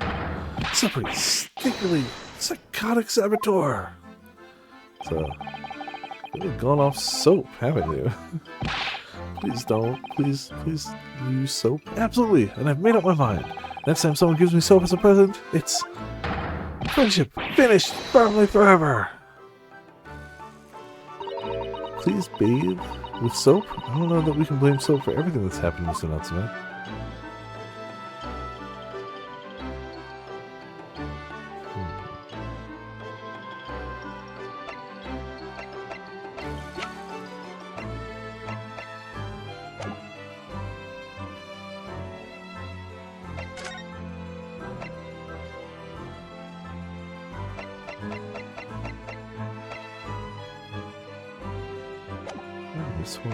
Slippery, stinkily, psychotic saboteur! So, you've gone off soap, haven't you? Please don't. Please use soap. Absolutely, and I've made up my mind. Next time someone gives me soap as a present, it's friendship finished firmly forever. Please bathe with soap? I don't know that we can blame soap for everything that's happened, Mr. Natsume. This one.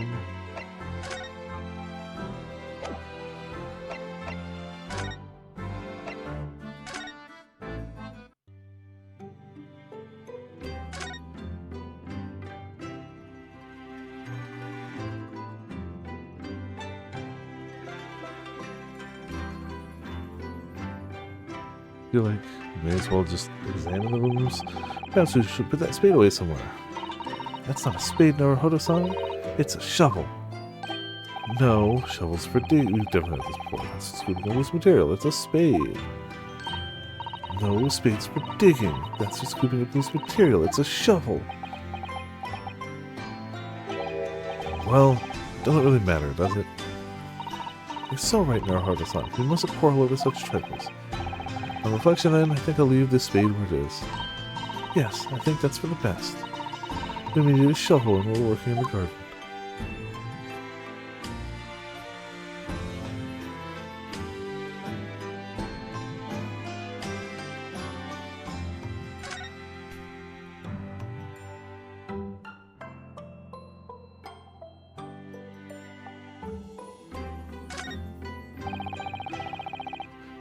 I feel like we may as well just examine the rooms. Perhaps we should put that spade away somewhere. That's not a spade, Naruhodo-san. It's a shovel. No, shovels for digging. We've definitely had this before. That's scooping up loose material. It's a spade. No, spades for digging. That's for scooping up loose material. It's a shovel. Well, doesn't really matter, does it? You're so right, Naruhodo-san. We mustn't quarrel over such trifles. On reflection, then, I think I'll leave this spade where it is. Yes, I think that's for the best. Then we need a shovel and we're working in the garden.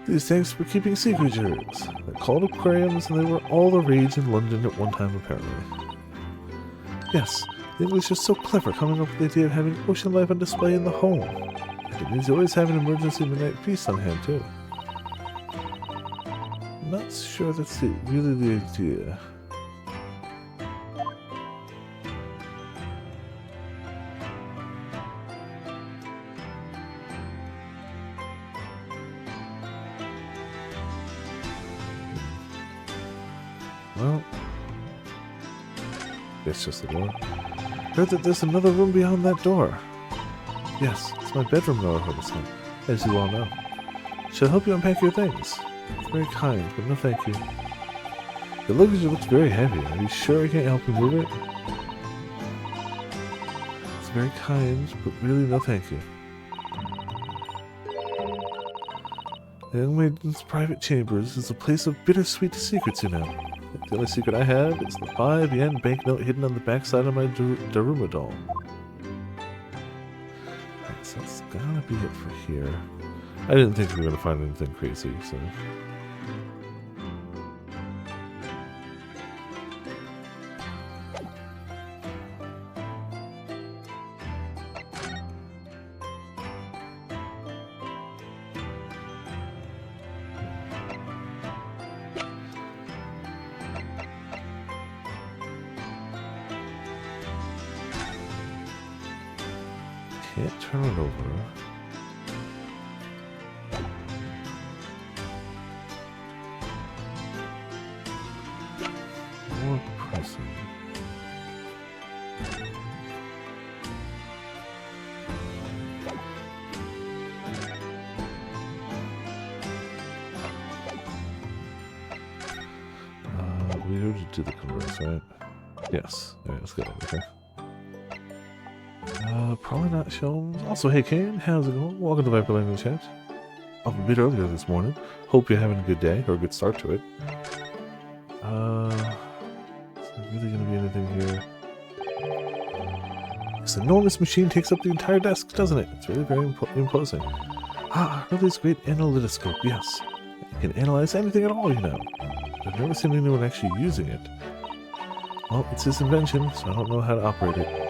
These tanks for keeping sea creatures. That called aquariums, and they were all the rage in London at one time, apparently. Yes, the English are so clever coming up with the idea of having ocean life on display in the home. And it means you always have an emergency midnight feast on hand, too. I'm not sure that's really the idea. Well, it's just the door. Heard that there's another room beyond that door. Yes, it's my bedroom, Naruhodo-san, as you all know. Shall I help you unpack your things? It's very kind, but no thank you. Your luggage looks very heavy. Are you sure I can't help you move it? It's very kind, but really no thank you. The young maiden's private chambers is a place of bittersweet secrets, you know. The only secret I have is the 5-yen banknote hidden on the backside of my Daruma doll. Alright, so that's gotta be it for here. I didn't think we were gonna find anything crazy, so... Can't turn it over. More pressing. We already did the converse, right? Yes. Alright, let's go. Okay. Probably not Sholmes. Also, hey Kane, how's it going? Welcome to Viper Language Chat. Up a bit earlier this morning. Hope you're having a good day, or a good start to it. Is there really gonna be anything here? This enormous machine takes up the entire desk, doesn't it? It's really very imposing. Ah, Ridley's great analytoscope, yes. It can analyze anything at all, you know. I've never seen anyone actually using it. Well, it's his invention, so I don't know how to operate it.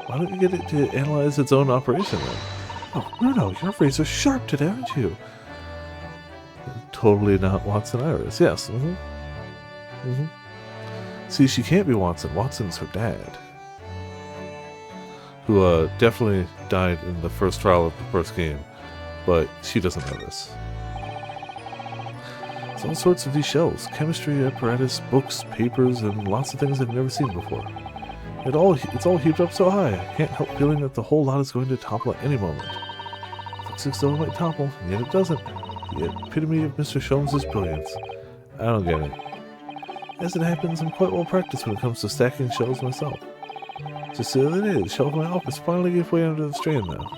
Why don't you get it to analyze its own operation then? Oh, no, your razor sharp today, aren't you? Totally not Watson Iris, yes. See, she can't be Watson. Watson's her dad. Who definitely died in the first trial of the first game. But she doesn't know this. It's all sorts of these shelves. Chemistry, apparatus, books, papers, and lots of things I've never seen before. It's all heaped up so high, I can't help feeling that the whole lot is going to topple at any moment. Looks as though it might topple, and yet it doesn't. The epitome of Mr. Sholmes' brilliance. I don't get it. As it happens, I'm quite well practiced when it comes to stacking shelves myself. Just the other day, the shelf in my office finally gave way under the strain now.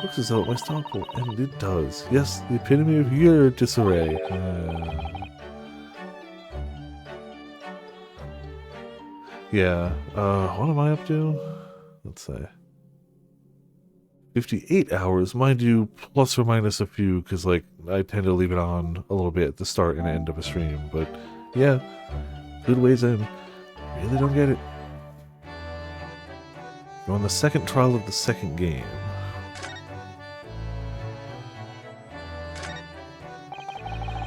Looks as though it might topple, and it does. Yes, the epitome of your disarray. Yeah, what am I up to? Let's say 58 hours, mind you, plus or minus a few, because like I tend to leave it on a little bit at the start and end of a stream. But yeah, good ways in. Really don't get it. You're on the second trial of the second game.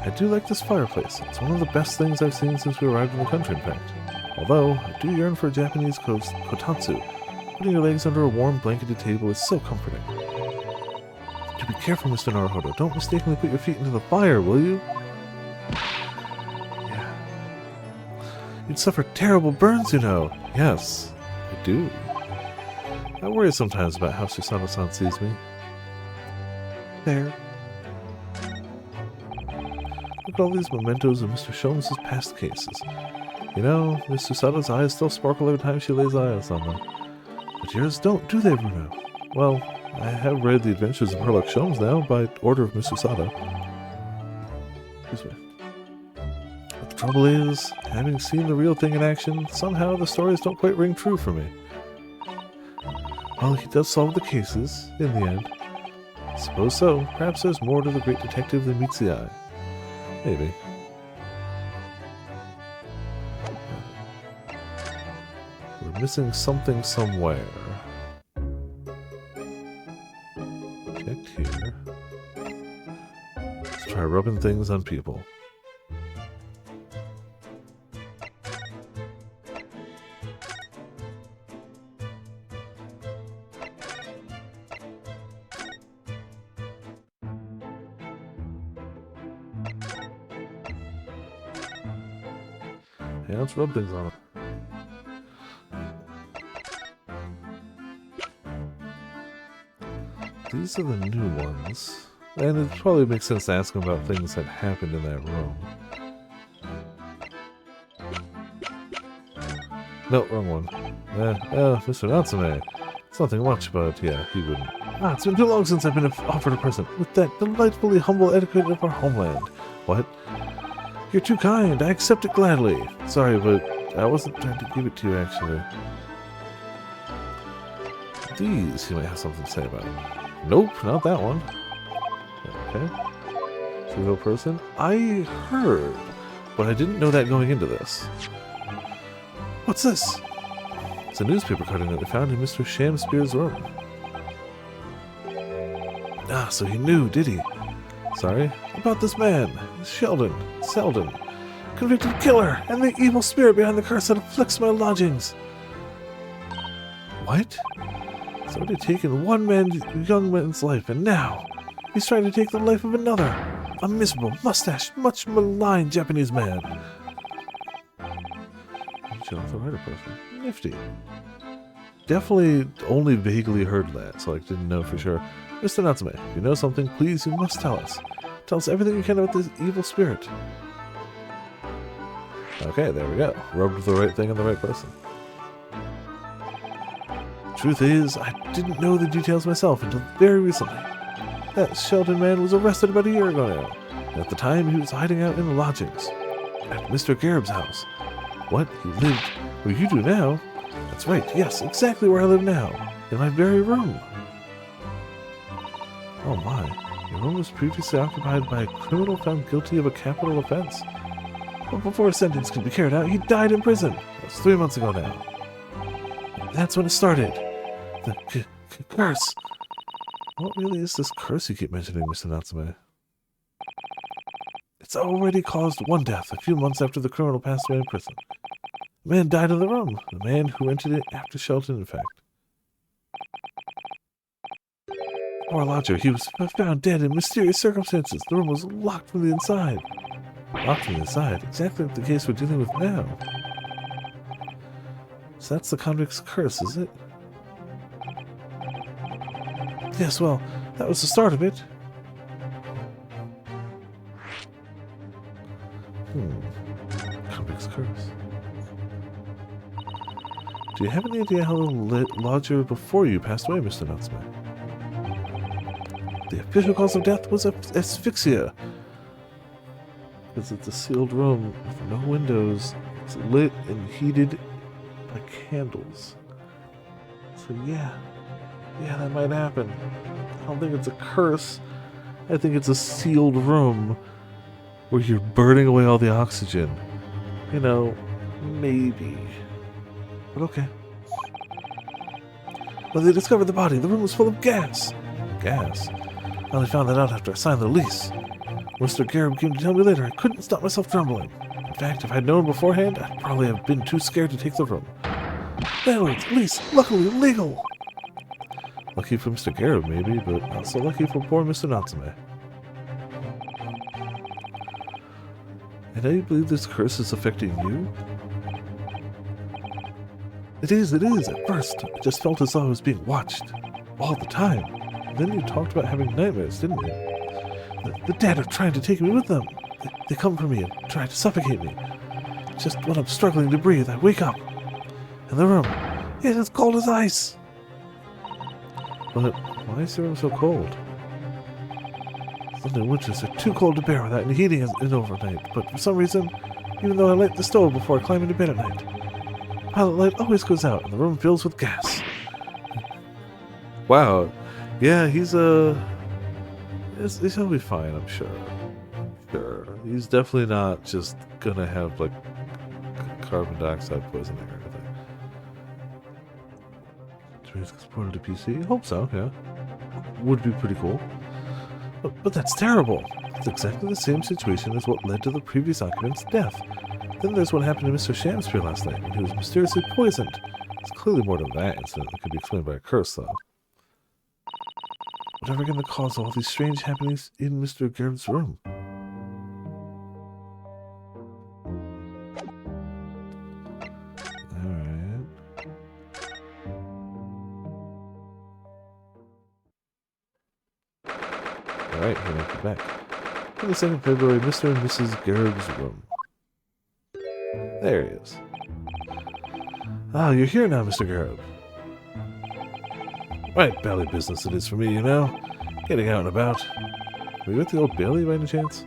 I do like this fireplace. It's one of the best things I've seen since we arrived in the country, in fact. Although, I do yearn for a Japanese kotatsu. Putting your legs under a warm blanketed table is so comforting. Do be careful, Mr. Naruhodo. Don't mistakenly put your feet into the fire, will you? Yeah. You'd suffer terrible burns, you know. Yes, I do. I worry sometimes about how Susanoo-san sees me. There. Look at all these mementos of Mr. Sholmes' past cases. You know, Miss Susanoo's eyes still sparkle every time she lays eyes on them. But yours don't, do they, Bruno? Well, I have read The Adventures of Herlock Sholmes now, by order of Miss Susanoo. Excuse me. But the trouble is, having seen the real thing in action, somehow the stories don't quite ring true for me. Well, he does solve the cases, in the end. I suppose so. Perhaps there's more to the great detective than meets the eye. Maybe. We're missing something somewhere. Checked here. Let's try rubbing things on people. Yeah, let's rub things on them. These are the new ones. And it probably makes sense to ask them about things that happened in that room. No, wrong one. Mr. Natsume. It's nothing much, but yeah, he wouldn't. Ah, it's been too long since I've been offered a present with that delightfully humble etiquette of our homeland. What? You're too kind. I accept it gladly. Sorry, but I wasn't trying to give it to you, actually. These, you might have something to say about. Nope, not that one. Okay. Is a real person? I heard, but I didn't know that going into this. What's this? It's a newspaper cutting that we found in Mr. Shamspeare's room. Ah, so he knew, did he? Sorry? About this man, Selden. Convicted killer, and the evil spirit behind the curse that afflicts my lodgings. What? He's already taken one young man's life, and now he's trying to take the life of another. A miserable, mustached, much maligned Japanese man. Jonathan Ryder person. Nifty. Definitely only vaguely heard that, so I didn't know for sure. Mr. Natsume, if you know something, please, you must tell us. Tell us everything you can about this evil spirit. Okay, there we go. Rubbed the right thing on the right person. Truth is, I didn't know the details myself until very recently. That Selden man was arrested about a year ago now. And at the time, he was hiding out in the lodgings. At Mr. Garib's house. What? He lived where you do now? That's right, yes, exactly where I live now. In my very room. Oh my. Your room was previously occupied by a criminal found guilty of a capital offense. But before a sentence could be carried out, he died in prison. That was 3 months ago now. And that's when it started. The curse. What really is this curse you keep mentioning, Mr. Natsume? It's already caused one death a few months after the criminal passed away in prison. The man died in the room. The man who entered it after Selden, in fact. Poor lodger, he was found dead in mysterious circumstances. The room was locked from the inside. Locked from the inside? Exactly like the case we're dealing with now. So that's the convict's curse, is it? Yes, well, that was the start of it. Convict's curse. Do you have any idea how the lodger before you passed away, Mr. Natsume? The official cause of death was asphyxia. Because it's a sealed room with no windows. It's lit and heated by candles. So yeah, that might happen. I don't think it's a curse. I think it's a sealed room where you're burning away all the oxygen. You know, maybe. But okay. When they discovered the body, the room was full of gas. Gas? I only found that out after I signed the lease. Mr. Garib came to tell me later. I couldn't stop myself trembling. In fact, if I'd known beforehand, I'd probably have been too scared to take the room. Landlord's lease, luckily legal. Lucky for Mr. Garib, maybe, but not so lucky for poor Mr. Natsume. And I believe this curse is affecting you? It is. At first, I just felt as though I was being watched. All the time. And then you talked about having nightmares, didn't you? The dead are trying to take me with them. They come for me and try to suffocate me. Just when I'm struggling to breathe, I wake up. And the room, it is cold as ice. But why is the room so cold? London winters are too cold to bear without any heating in overnight, but for some reason, even though I light the stove before I climb into bed at night, pilot light always goes out and the room fills with gas. Wow. Yeah, he'll be fine, I'm sure. Sure. He's definitely not just gonna have, like, carbon dioxide poisoning or anything. Transported to PC? Hope so, yeah. Would be pretty cool. But that's terrible. It's exactly the same situation as what led to the previous occupant's death. Then there's what happened to Mr. Shamspeare last night when he was mysteriously poisoned. It's clearly more to that incident that could be explained by a curse, though. Whatever can the cause of all these strange happenings in Mr. Gerb's room? Alright. Alright, we're going to back. 22nd February, Mr. and Mrs. Gerb's room. There he is. Ah, you're here now, Mr. Gerb. Right, bally business it is for me, you know. Getting out and about. Were you at the Old Bailey by any chance?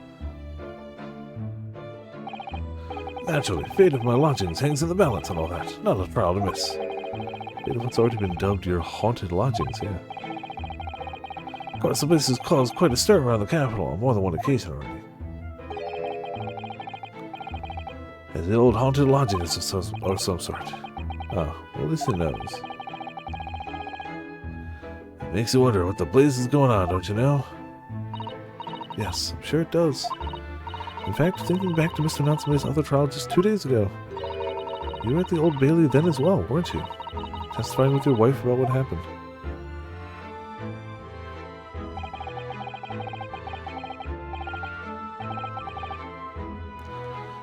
Naturally, fate of my lodgings hangs in the balance and all that. Not a trial to miss. Fate of what's already been dubbed your haunted lodgings, yeah. Of course, the place has caused quite a stir around the capital on more than one occasion already. As the old haunted lodgings of some sort. Ah, well, at least he knows. It makes you wonder what the blaze is going on, don't you know? Yes, I'm sure it does. In fact, thinking back to Mr. Natsume's other trial just 2 days ago, you were at the Old Bailey then as well, weren't you? Testifying with your wife about what happened.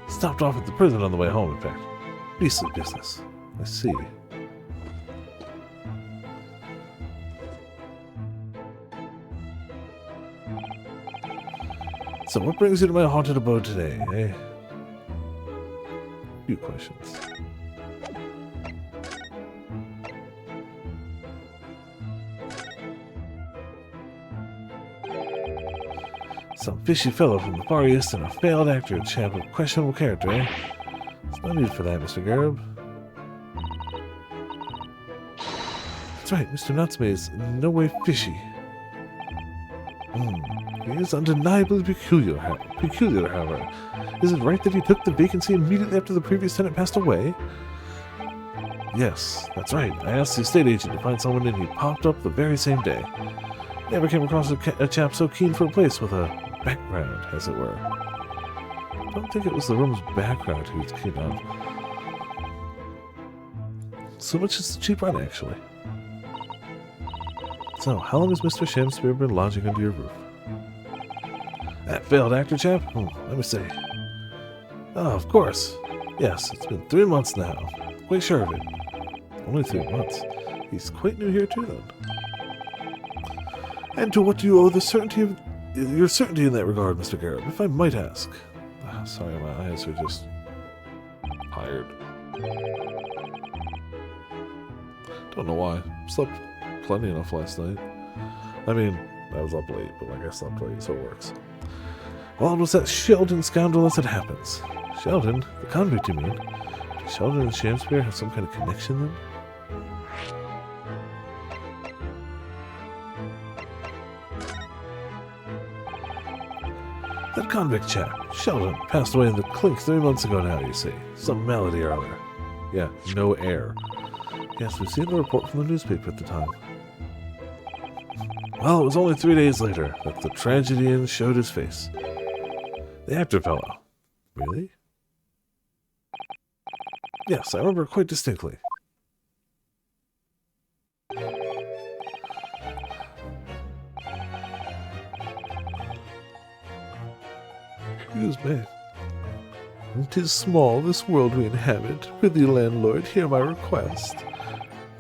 Stopped off at the prison on the way home, in fact. Beastly business. I see. So what brings you to my haunted abode today, eh? Few questions. Some fishy fellow from the Far East and a failed actor, a chap of questionable character, eh? There's no need for that, Mr. Gerb. That's right, Mr. Natsume is in no way fishy. He is undeniably peculiar, however. Is it right that he took the vacancy immediately after the previous tenant passed away? Yes, that's right. I asked the estate agent to find someone and he popped up the very same day. Never came across a chap so keen for a place with a background, as it were. I don't think it was the room's background he was keen on. So much as the cheap rent, actually. So, how long has Mr. Shamspeare been lodging under your roof? That failed actor chap? Let me see. Oh, of course. Yes, it's been 3 months now. Quite sure of it. Only 3 months. He's quite new here too, then. And to what do you owe the certainty of your certainty in that regard, Mr. Gerb, if I might ask? Sorry, my eyes are just tired. Don't know why. Slept plenty enough last night. I mean, I was up late, but like I slept late, so it works. Well, it was that Sheldon scoundrel as it happens. Sheldon? The convict, you mean? Did Sheldon and Shamspeare have some kind of connection then? That convict chap, Sheldon, passed away in the clink 3 months ago now, you see. Some malady or other. Yeah, no air. Yes, we've seen the report from the newspaper at the time. Well, it was only 3 days later that the tragedian showed his face. The actor fellow. Really? Yes, I remember quite distinctly. Excuse me. 'Tis small, this world we inhabit. Prithee, landlord, hear my request.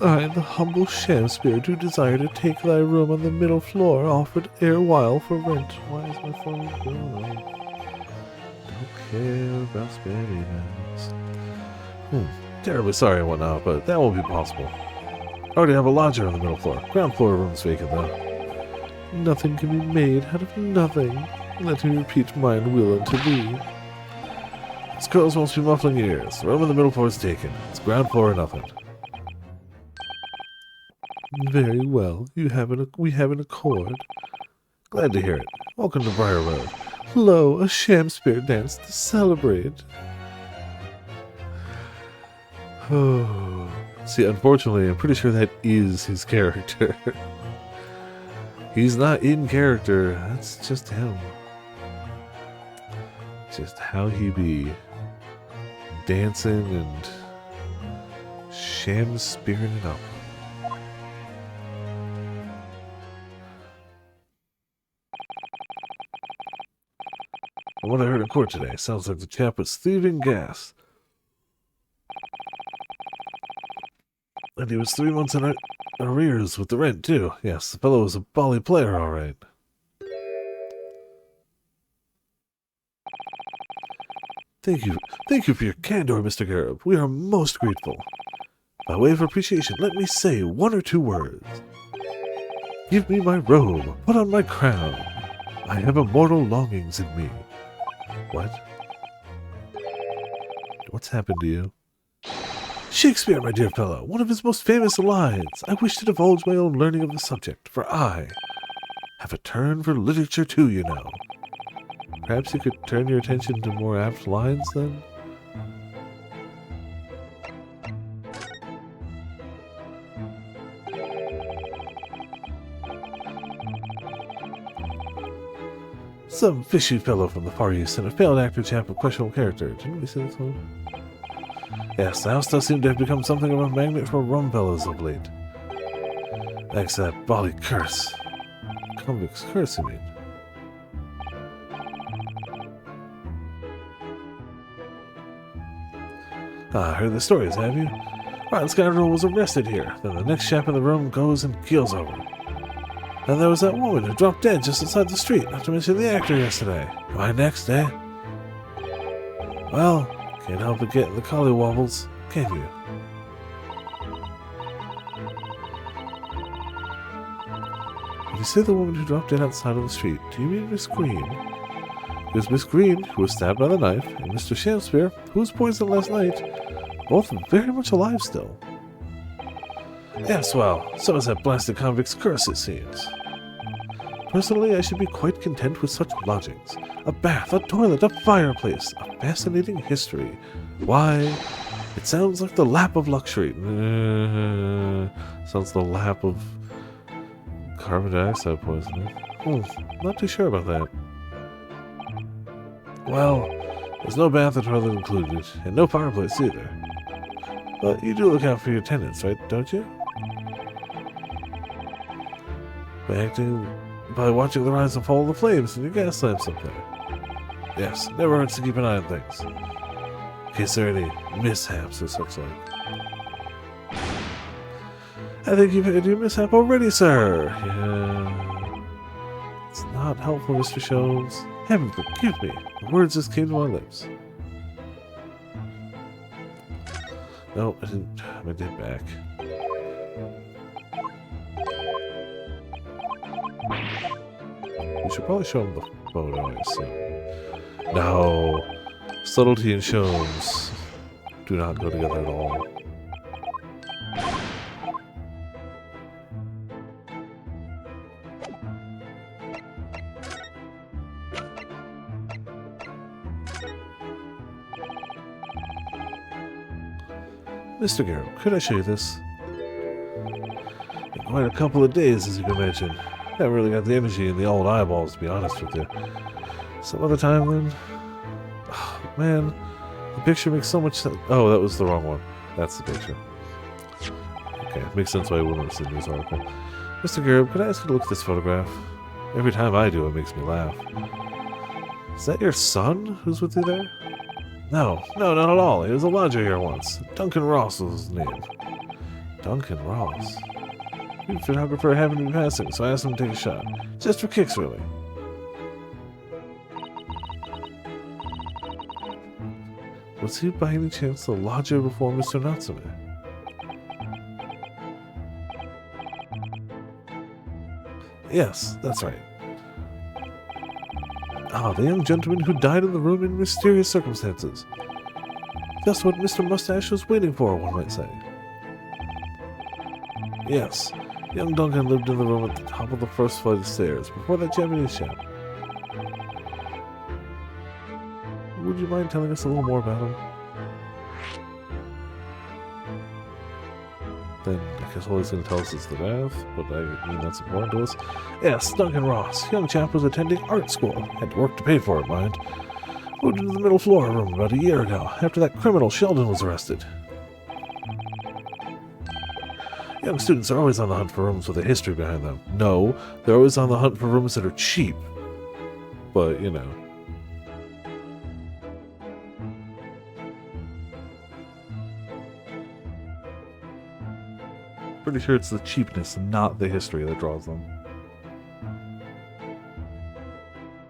I, the humble Shamspeare, do desire to take thy room on the middle floor, offered erewhile for rent. Why is my phone going on? Don't care about spending nights. Terribly sorry and whatnot, but that won't be possible. I already have a lodger on the middle floor. Ground floor room's vacant, though. Nothing can be made out of nothing. Let me repeat mine will unto thee. This girl's must be muffling ears. The room on the middle floor is taken. It's ground floor or nothing. Very well. We have an accord. Glad to hear it. Welcome to Briar Road. Lo, a sham spirit dance to celebrate. Oh. See, unfortunately, I'm pretty sure that is his character. He's not in character. That's just him. Just how he be. Dancing and sham spiriting up. What I heard in court today sounds like the chap was thieving gas. And he was 3 months in arrears with the rent, too. Yes, the fellow was a bally player, all right. Thank you for your candor, Mr. Garib. We are most grateful. By way of appreciation, let me say 1 or 2 words. Give me my robe, put on my crown. I have immortal longings in me. What? What's happened to you? Shakespeare, my dear fellow, one of his most famous lines. I wish to divulge my own learning of the subject, for I have a turn for literature too, you know. Perhaps you could turn your attention to more apt lines, then? Some fishy fellow from the Far East and a failed actor chap of questionable character. Didn't we see this one? Yes, the house does seem to have become something of a magnet for rum fellows of late. Thanks to that bally curse. Convict's curse, you mean? Ah, heard the stories, have you? Right, the scoundrel was arrested here. Then the next chap in the room goes and keels over him. And there was that woman who dropped dead just outside the street, not to mention the actor yesterday. Am I next, eh? Well, can't help but get the collywobbles, can you? When you say the woman who dropped dead outside of the street, do you mean Miss Green? It was Miss Green, who was stabbed by the knife, and Mr. Shakespeare, who was poisoned last night, both very much alive still. Yes, well, so is that blasted convict's curse, it seems. Personally, I should be quite content with such lodgings. A bath, a toilet, a fireplace, a fascinating history. Why, it sounds like the lap of luxury. Sounds the lap of carbon dioxide poisoning. Not too sure about that. Well, there's no bath or toilet included, and no fireplace either. But you do look out for your tenants, right, don't you? By watching the rise and fall of the flames in your gas lamps up there. Yes, never hurts to keep an eye on things. In case there are any mishaps or such like. I think you've had your mishap already, sir. Yeah. It's not helpful, Mr. Sholmes. Heaven forgive me. The words just came to my lips. No, I didn't have my dip back. We should probably show him the photo, I assume. No. Subtlety and Sholmes do not go together at all. Mr. Garib, could I show you this? In quite a couple of days, as you can imagine. I haven't really got the energy in the old eyeballs, to be honest with you. Some other time, then? Oh, man, the picture makes so much sense. Oh, that was the wrong one. That's the picture. Okay, it makes sense why I wouldn't have seen this article. Mr. Garib, could I ask you to look at this photograph? Every time I do, it makes me laugh. Is that your son who's with you there? No, not at all. He was a lodger here once. Duncan Ross was his name. Duncan Ross? The photographer happened to be passing, so I asked him to take a shot. Just for kicks, really. Was he by any chance the lodger before Mr. Natsume? Yes, that's right. Ah, the young gentleman who died in the room in mysterious circumstances. Just what Mr. Mustache was waiting for, one might say. Yes, Young Duncan lived in the room at the top of the first flight of stairs, before that Japanese shop. Would you mind telling us a little more about him? Then I guess all he's going to tell us is the bath, but I mean that's important to us. Yes, Duncan Ross. Young chap was attending art school. Had to work to pay for it, mind. Moved into the middle floor room about a year ago, after that criminal Sheldon was arrested. Young students are always on the hunt for rooms with a history behind them. No, they're always on the hunt for rooms that are cheap. But, you know. Pretty sure it's the cheapness, not the history, that draws them.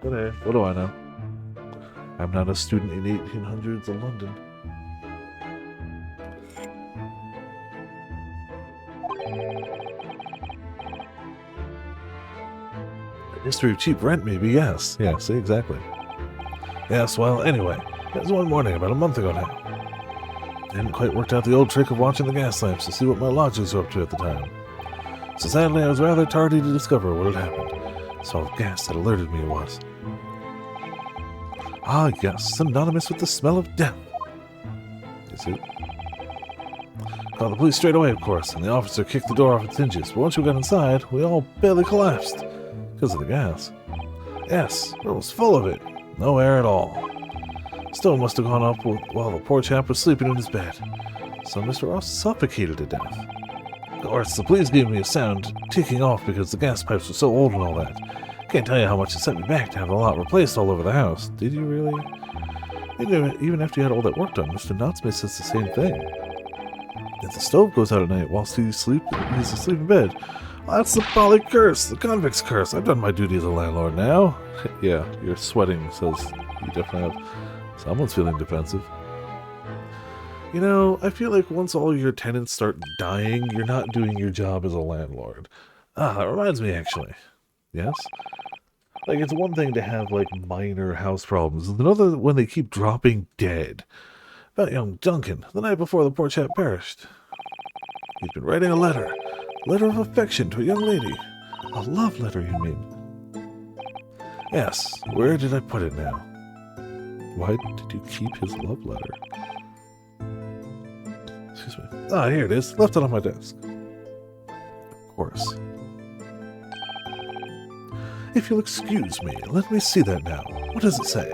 But hey, what do I know? I'm not a student in 1800s of London. The history of cheap rent, maybe, yes. Yeah, see, exactly. Yes, well, anyway, it was one morning about a month ago now. I hadn't quite worked out the old trick of watching the gas lamps to see what my lodgers were up to at the time. So sadly, I was rather tardy to discover what had happened. So the gas had alerted me it was. Ah, yes, synonymous with the smell of death. Is it? Called the police straight away, of course, and the officer kicked the door off its hinges. But once we got inside, we all barely collapsed. Because of the gas. Yes, the room was full of it. No air at all. Stove must have gone up while the poor chap was sleeping in his bed. So Mr. Ross suffocated to death. Of course, the police gave me a sound ticking off because the gas pipes were so old and all that. Can't tell you how much it set me back to have the lot replaced all over the house. Did you really? Even after you had all that work done, Mr. Knottsmith says the same thing. If the stove goes out at night whilst he's asleep in bed, well, that's the Bali curse, the convict's curse. I've done my duty as a landlord now. Yeah, you're sweating, says you definitely have. Someone's feeling defensive. You know, I feel like once all your tenants start dying, you're not doing your job as a landlord. Ah, that reminds me, actually. Yes? Like, it's one thing to have, like, minor house problems. It's another when they keep dropping dead. About young Duncan, the night before the poor chap perished. He's been writing a letter. A letter of affection to a young lady. A love letter, you mean? Yes. Where did I put it now? Why did you keep his love letter? Excuse me. Ah, here it is. Left it on my desk. Of course. If you'll excuse me, let me see that now. What does it say?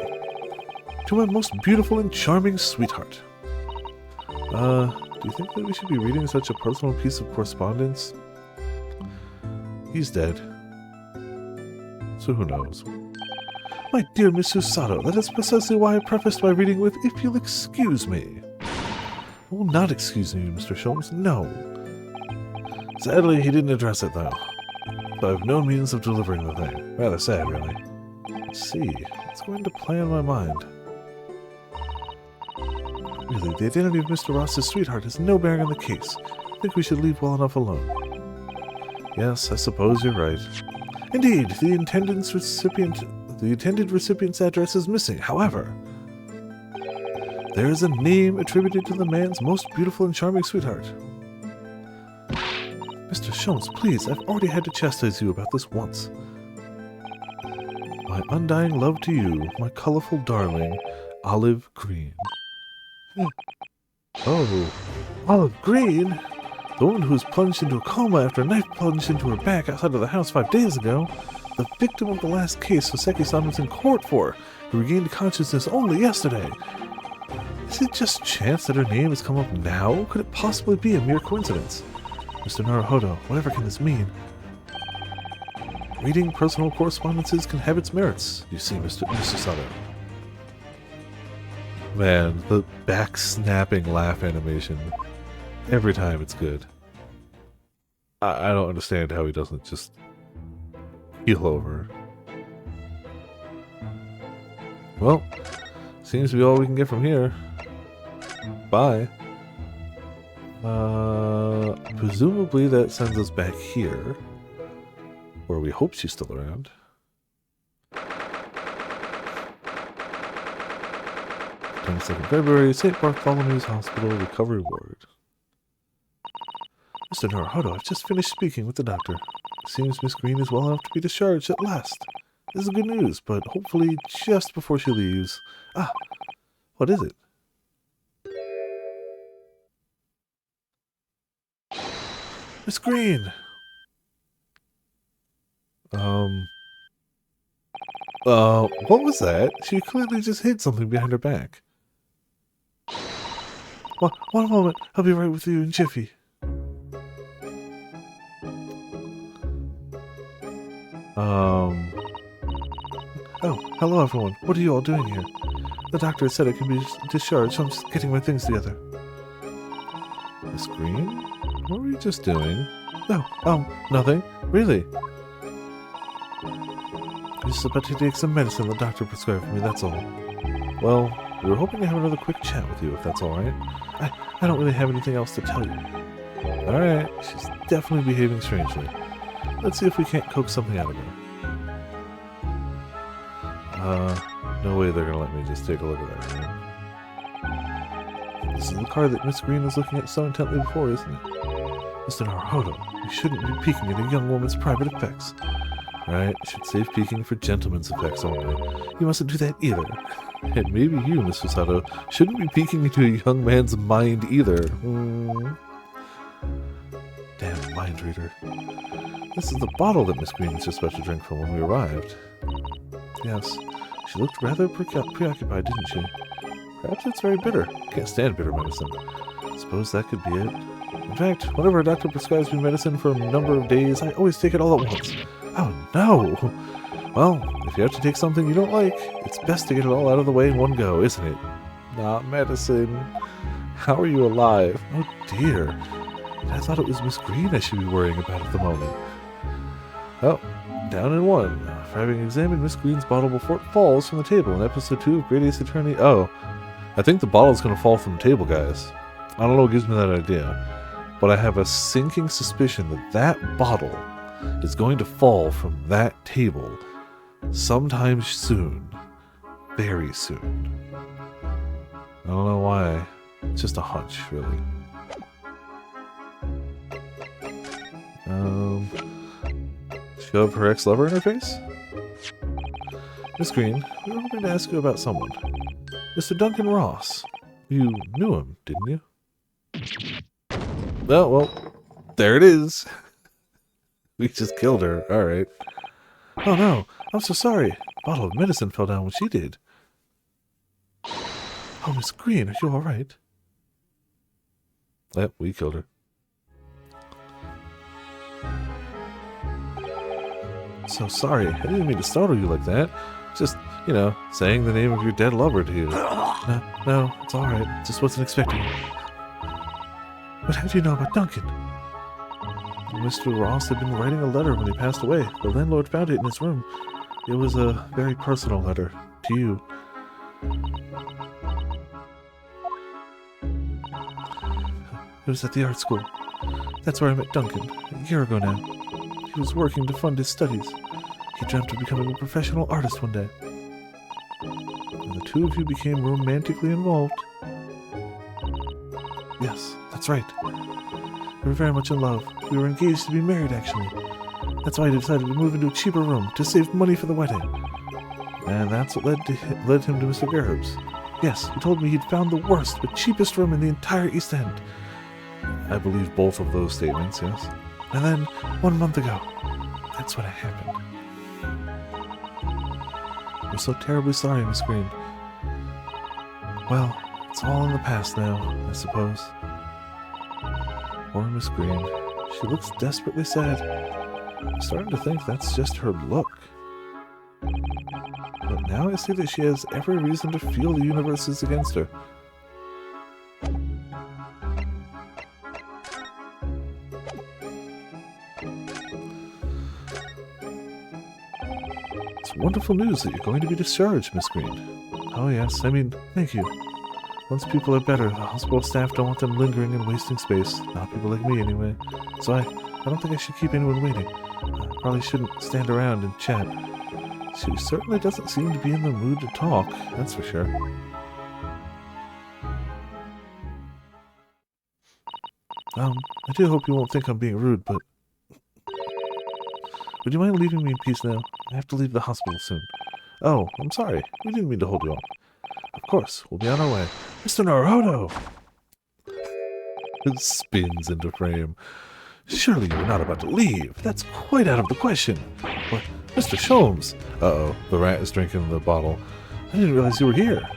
To my most beautiful and charming sweetheart. Do you think that we should be reading such a personal piece of correspondence? He's dead. So who knows? My dear Miss Susato, that is precisely why I prefaced my reading with, if you'll excuse me. I will not excuse me, Mr. Sholmes, no. Sadly, he didn't address it, though. So I have no means of delivering the thing. Rather sad, really. Let's see. It's going to play on my mind. Really, the identity of Mr. Ross's sweetheart has no bearing on the case. I think we should leave well enough alone. Yes, I suppose you're right. Indeed, the intended recipient's address is missing. However, there is a name attributed to the man's most beautiful and charming sweetheart. Mr. Sholmes, please, I've already had to chastise you about this once. My undying love to you, my colorful darling, Olive Green. Oh, Olive Green? The woman who was plunged into a coma after a knife plunged into her back outside of the house 5 days ago. The victim of the last case Soseki-san was in court for, who regained consciousness only yesterday. Is it just chance that her name has come up now? Could it possibly be a mere coincidence? Mr. Naruhodo, whatever can this mean? Reading personal correspondences can have its merits, you see, Mr. Sato. Man, the back-snapping laugh animation. Every time it's good. I don't understand how he doesn't just keel over. Well, seems to be all we can get from here. Bye. Presumably that sends us back here, where we hope she's still around. 22nd February, St. Bartholomew's Hospital Recovery Ward. Mr. Naruhodo, I've just finished speaking with the doctor. It seems Miss Green is well enough to be discharged at last. This is good news, but hopefully just before she leaves. Ah, what is it? Miss Green! What was that? She clearly just hid something behind her back. One moment, I'll be right with you in jiffy. Oh, hello everyone. What are you all doing here? The doctor said I can be discharged, so I'm just getting my things together. Miss Green? What were you just doing? No, nothing. Really? I'm just about to take some medicine the doctor prescribed for me, that's all. Well, we were hoping to have another quick chat with you, if that's alright. I don't really have anything else to tell you. Alright, she's definitely behaving strangely. Let's see if we can't coax something out of her. No way they're gonna let me just take a look at that, right? This is the card that Miss Green was looking at so intently before, isn't it? Mr. Naruhodo, you shouldn't be peeking at a young woman's private effects. Right, should save peeking for gentlemen's effects only. You mustn't do that either. And maybe you, Mr. Sato, shouldn't be peeking into a young man's mind either. Damn mind reader. This is the bottle that Miss Green was just about to drink from when we arrived. Yes, she looked rather preoccupied, didn't she? Perhaps it's very bitter. Can't stand bitter medicine. Suppose that could be it. In fact, whenever a doctor prescribes me medicine for a number of days, I always take it all at once. Oh no! Well, if you have to take something you don't like, it's best to get it all out of the way in one go, isn't it? Not medicine. How are you alive? Oh dear. I thought it was Miss Green I should be worrying about at the moment. Oh, down in one. For having examined Miss Green's bottle before it falls from the table in episode 2 of Great Ace Attorney. Oh, I think the bottle's going to fall from the table, guys. I don't know what gives me that idea. But I have a sinking suspicion that that bottle is going to fall from that table sometime soon. Very soon. I don't know why. It's just a hunch, really. Shove her ex-lover in her face? Miss Green, we were hoping to ask you about someone. Mr. Duncan Ross. You knew him, didn't you? Oh, well, there it is. We just killed her. Alright. Oh no, I'm so sorry. A bottle of medicine fell down when she did. Oh, Miss Green, are you alright? Yep, we killed her. So sorry, I didn't mean to startle you like that. Just, you know, saying the name of your dead lover to you. No, it's alright. Just wasn't expecting it. But how do you know about Duncan? Mr. Ross had been writing a letter when he passed away. The landlord found it in his room. It was a very personal letter to you. It was at the art school. That's where I met Duncan, a year ago now. He was working to fund his studies. He dreamt of becoming a professional artist one day. And the two of you became romantically involved. Yes, that's right. We were very much in love. We were engaged to be married, actually. That's why I decided to move into a cheaper room to save money for the wedding. And that's what led him to Mr. Gerbs. Yes, he told me he'd found the worst but cheapest room in the entire East End. I believe both of those statements, yes. And then, 1 month ago, that's when it happened. We're so terribly sorry, Miss Green. Well, it's all in the past now, I suppose. Poor Miss Green. She looks desperately sad. I'm starting to think that's just her look. But now I see that she has every reason to feel the universe is against her. It's wonderful news that you're going to be discharged, Miss Green. Oh yes, I mean, thank you. Once people are better, the hospital staff don't want them lingering and wasting space. Not people like me, anyway. So I don't think I should keep anyone waiting. I probably shouldn't stand around and chat. She certainly doesn't seem to be in the mood to talk, that's for sure. I do hope you won't think I'm being rude, but would you mind leaving me in peace now? I have to leave the hospital soon. Oh, I'm sorry. We didn't mean to hold you up. Of course, we'll be on our way. Mr. Naruhodo! It spins into frame. Surely you're not about to leave. That's quite out of the question. What? Mr. Sholmes! Uh-oh, the rat is drinking the bottle. I didn't realize you were here.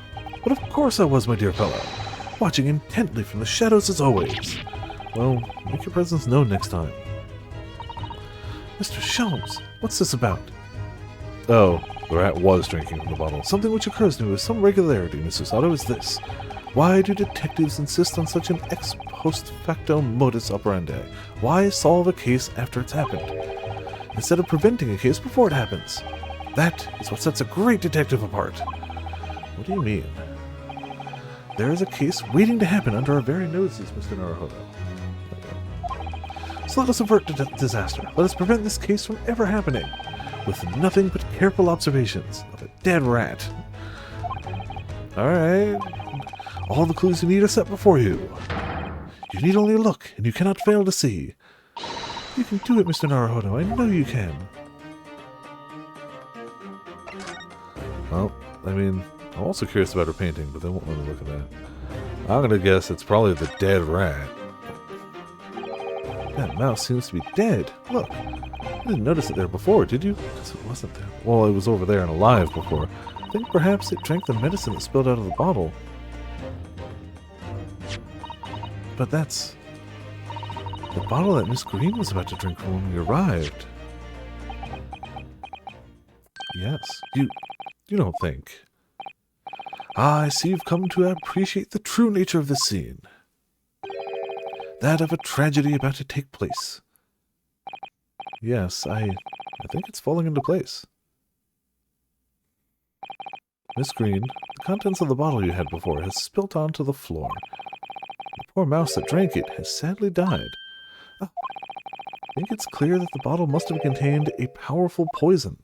But of course I was, my dear fellow. Watching intently from the shadows as always. Well, make your presence known next time. Mr. Sholmes, what's this about? Oh, the rat was drinking from the bottle. Something which occurs to me with some regularity, Mr. Sato, is this. Why do detectives insist on such an ex post facto modus operandi? Why solve a case after it's happened, instead of preventing a case before it happens? That is what sets a great detective apart. What do you mean? There is a case waiting to happen under our very noses, Mr. Naruhodo. So let us avert disaster. Let us prevent this case from ever happening, with nothing but careful observations of a dead rat. Alright. All the clues you need are set before you. You need only look, and you cannot fail to see. You can do it, Mr. Naruhodo. I know you can. Well, I mean, I'm also curious about her painting, but they won't let me look at that. I'm gonna guess it's probably the dead rat. That mouse seems to be dead. Look, I didn't notice it there before, did you? Because it wasn't there. Well, it was over there and alive before. I think perhaps it drank the medicine that spilled out of the bottle. But that's the bottle that Miss Green was about to drink from when we arrived. Yes, you don't think. Ah, I see you've come to appreciate the true nature of this scene. That of a tragedy about to take place. Yes, I think it's falling into place. Miss Green, the contents of the bottle you had before has spilt onto the floor. The poor mouse that drank it has sadly died. I think it's clear that the bottle must have contained a powerful poison.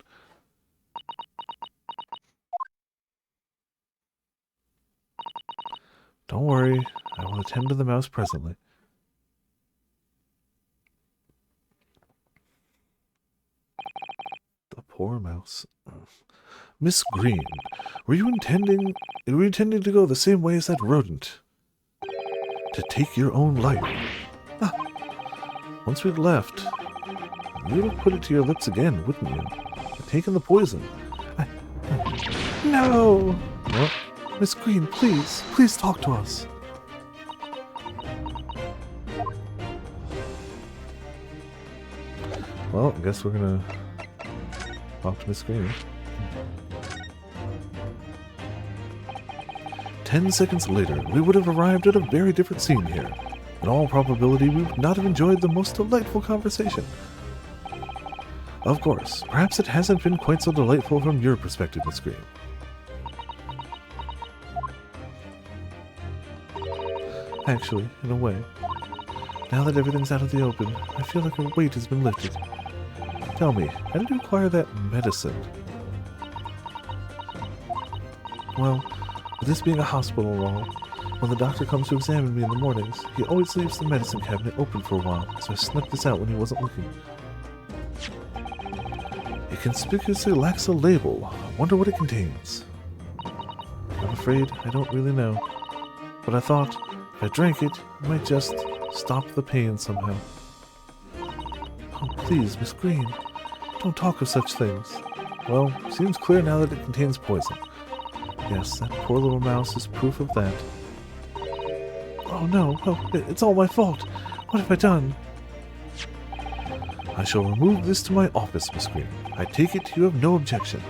Don't worry, I will attend to the mouse presently. The poor mouse. Miss Green, were you intending to go the same way as that rodent? To take your own life? Ah, once we'd left, you would have put it to your lips again, wouldn't you? Taken the poison. No! What? Miss Green, please talk to us. Well, I guess we're gonna talk to Miss Green. 10 seconds later, we would have arrived at a very different scene here. In all probability, we would not have enjoyed the most delightful conversation. Of course, perhaps it hasn't been quite so delightful from your perspective, Miss Green. Actually, in a way. Now that everything's out of the open, I feel like a weight has been lifted. Tell me, how did you acquire that medicine? Well, with this being a hospital and all, when the doctor comes to examine me in the mornings, he always leaves the medicine cabinet open for a while, so I snuck this out when he wasn't looking. It conspicuously lacks a label. I wonder what it contains. I'm afraid I don't really know, but I thought if I drank it, it might just stop the pain somehow. Oh, please, Miss Green, don't talk of such things. Well, seems clear now that it contains poison. Yes, that poor little mouse is proof of that. Oh no, it's all my fault. What have I done? I shall remove this to my office, Miss Green. I take it you have no objection.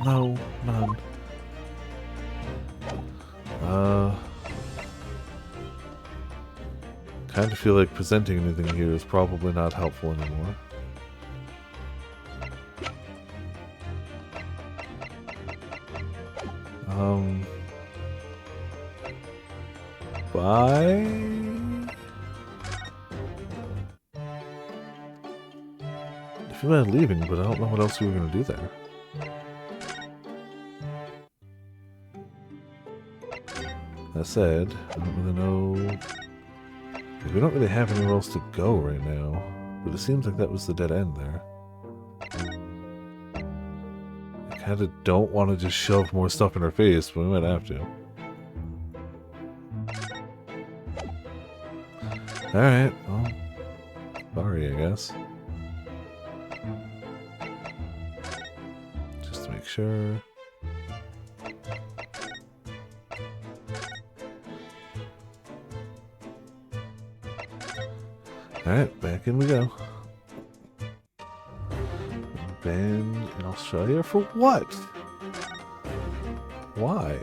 No, none. Kind of feel like presenting anything here is probably not helpful anymore. Bye? I feel bad leaving, but I don't know what else we were going to do there. That said, I don't really know We don't really have anywhere else to go right now, but it seems like that was the dead end there. I kind of don't want to just shove more stuff in her face, but we might have to. Alright, well, sorry, I guess. Just to make sure. Alright, back in we go. Banned in Australia? For what? Why?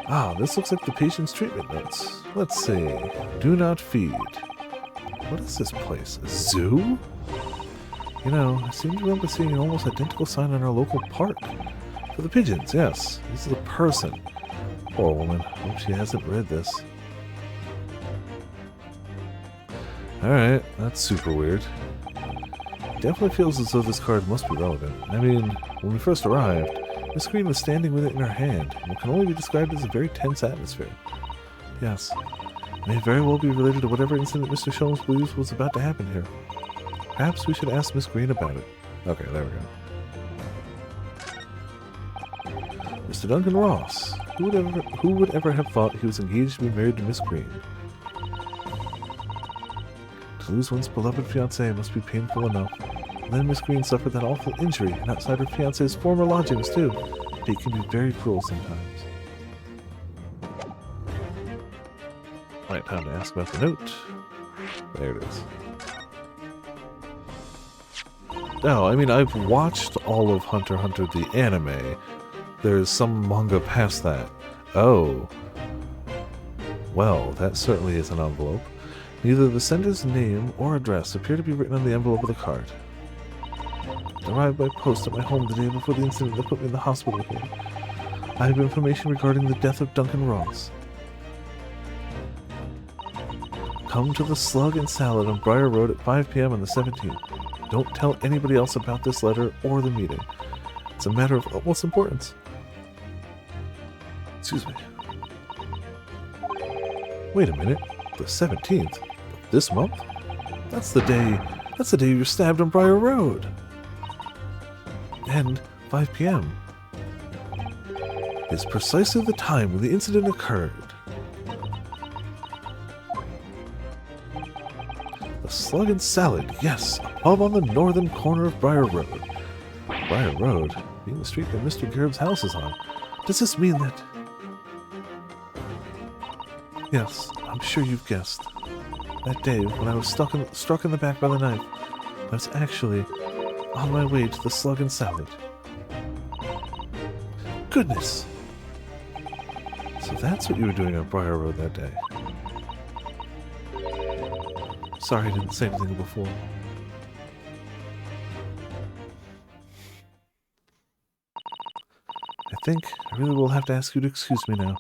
Ah, this looks like the patient's treatment notes. Let's see. Do not feed. What is this place? A zoo? You know, I seem to remember seeing an almost identical sign on our local park. For the pigeons, yes. This is a person. Poor woman. Hope she hasn't read this. Alright, that's super weird. Definitely feels as though this card must be relevant. I mean, when we first arrived, Miss Green was standing with it in her hand, and what can only be described as a very tense atmosphere. Yes, it may very well be related to whatever incident Mr. Sholmes believes was about to happen here. Perhaps we should ask Miss Green about it. Okay, there we go. Mr. Duncan Ross. Who would ever have thought he was engaged to be married to Miss Green? To lose one's beloved fiancée must be painful enough. And then Miss Green suffered that awful injury, and outside her fiancé's former lodgings, too. Fate can be very cruel sometimes. Right, time to ask about the note. There it is. No, I mean, I've watched all of Hunter x Hunter, the anime. There's some manga past that. Oh. Well, that certainly is an envelope. Neither the sender's name or address appear to be written on the envelope of the card. It arrived by post at my home the day before the incident that put me in the hospital here. I have information regarding the death of Duncan Ross. Come to the Slug and Salad on Briar Road at 5 p.m. on the 17th. Don't tell anybody else about this letter or the meeting. It's a matter of utmost importance. Excuse me. Wait a minute. The 17th? This month? That's the day you're stabbed on Briar Road. And 5 p.m. is precisely the time when the incident occurred. The Slug and Salad, yes, a pub on the northern corner of Briar Road. Briar Road being the street that Mr. Gerb's house is on. Does this mean that... Yes, I'm sure you've guessed. That day, when I was struck in the back by the knife, I was actually on my way to the Slug and Salad. Goodness! So that's what you were doing on Briar Road that day. Sorry I didn't say anything before. I think I really will have to ask you to excuse me now.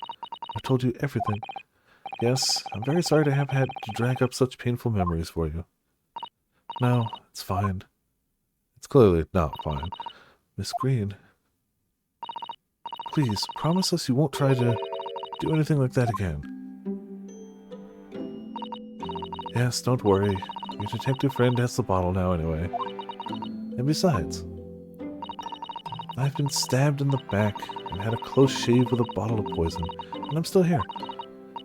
I told you everything. Yes, I'm very sorry to have had to drag up such painful memories for you. No, it's fine. It's clearly not fine. Miss Green, please, promise us you won't try to do anything like that again. Yes, don't worry. Your detective friend has the bottle now anyway. And besides, I've been stabbed in the back and had a close shave with a bottle of poison, and I'm still here.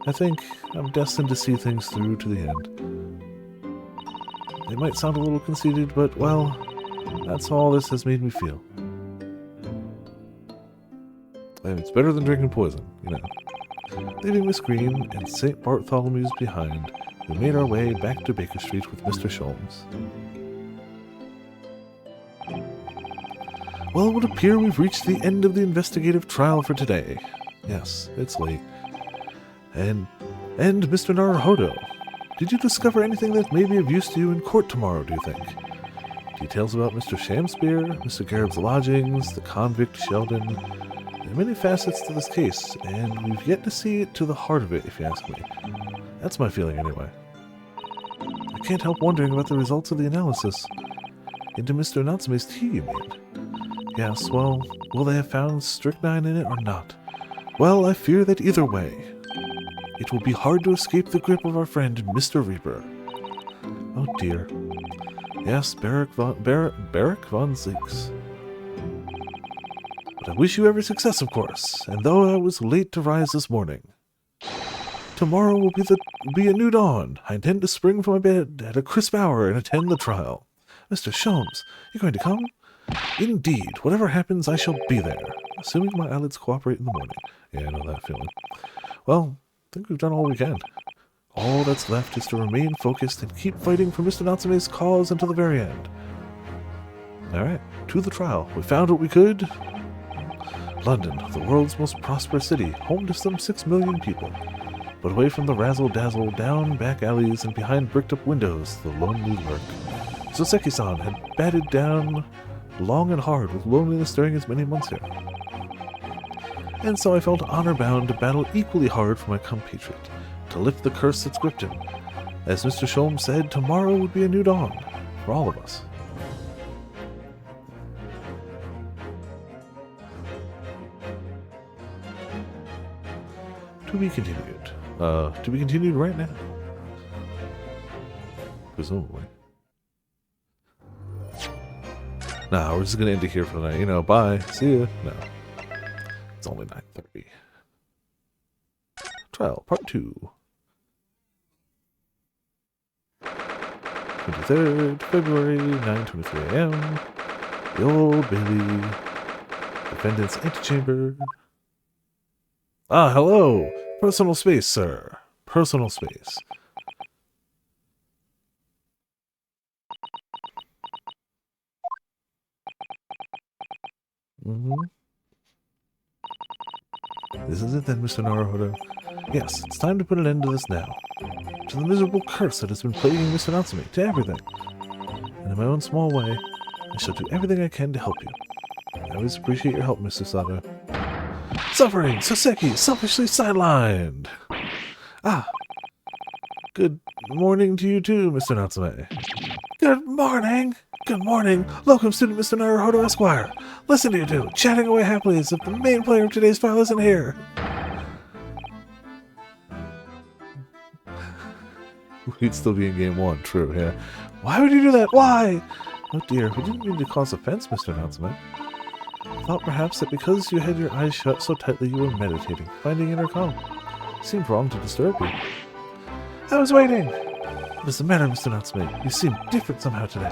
I think I'm destined to see things through to the end. It might sound a little conceited, but, well, that's all this has made me feel. And it's better than drinking poison, you know. Leaving Miss Green and St. Bartholomew's behind, we made our way back to Baker Street with Mr. Sholmes. Well, it would appear we've reached the end of the investigative trial for today. Yes, it's late. And Mr. Naruhodo, did you discover anything that may be of use to you in court tomorrow, do you think? Details about Mr. Shamspeare, Mr. Gerb's lodgings, the convict Sheldon. There are many facets to this case, and we've yet to see it to the heart of it, if you ask me. That's my feeling anyway. I can't help wondering about the results of the analysis. Into Mr. Natsume's tea, you mean? Yes, well, will they have found strychnine in it or not? Well, I fear that either way. it will be hard to escape the grip of our friend Mr. Reaper. Oh dear. Yes, Barrack von Zeeks. But I wish you every success, of course, and though I was late to rise this morning, tomorrow will be a new dawn. I intend to spring from my bed at a crisp hour and attend the trial. Mr. Sholmes, you're going to come? Indeed. Whatever happens, I shall be there. Assuming my eyelids cooperate in the morning. Yeah, I know that feeling. Well, I think we've done all we can. All that's left is to remain focused and keep fighting for Mr. Natsume's cause until the very end. Alright, to the trial. We found what we could. London, the world's most prosperous city, home to some 6 million people. But away from the razzle-dazzle, down back alleys and behind bricked-up windows, the lonely lurk. Soseki-san had batted down long and hard with loneliness during his many months here. And so I felt honor-bound to battle equally hard for my compatriot, to lift the curse that's gripped him. As Mr. Sholmes said, tomorrow would be a new dawn for all of us. To be continued. To be continued right now. Presumably. Nah, we're just gonna end it here for the night. You know, bye. See ya. No. It's only 9:30. Trial, part 2. 23rd February, 9:23 a.m. The Old Bailey. Defendant's antechamber. Ah, hello! Personal space, sir. Personal space. This is it then, Mr. Naruhodo. Yes, it's time to put an end to this now. To the miserable curse that has been plaguing Mr. Natsume, to everything. And in my own small way, I shall do everything I can to help you. I always appreciate your help, Mr. Saga. Suffering! Soseki! Selfishly sidelined! Ah! Good morning to you too, Mr. Natsume. Good morning! Good morning! Welcome, student Mr. Naruhodo Esquire! Listen to you two, chatting away happily as if the main player of today's file isn't here! We'd still be in game 1, true, yeah. Why would you do that? Why? Oh dear, we didn't mean to cause offense, Mr. Natsume. I thought perhaps that because you had your eyes shut so tightly you were meditating, finding inner calm. It seemed wrong to disturb you. I was waiting! What is the matter, Mr. Natsume? You seem different somehow today.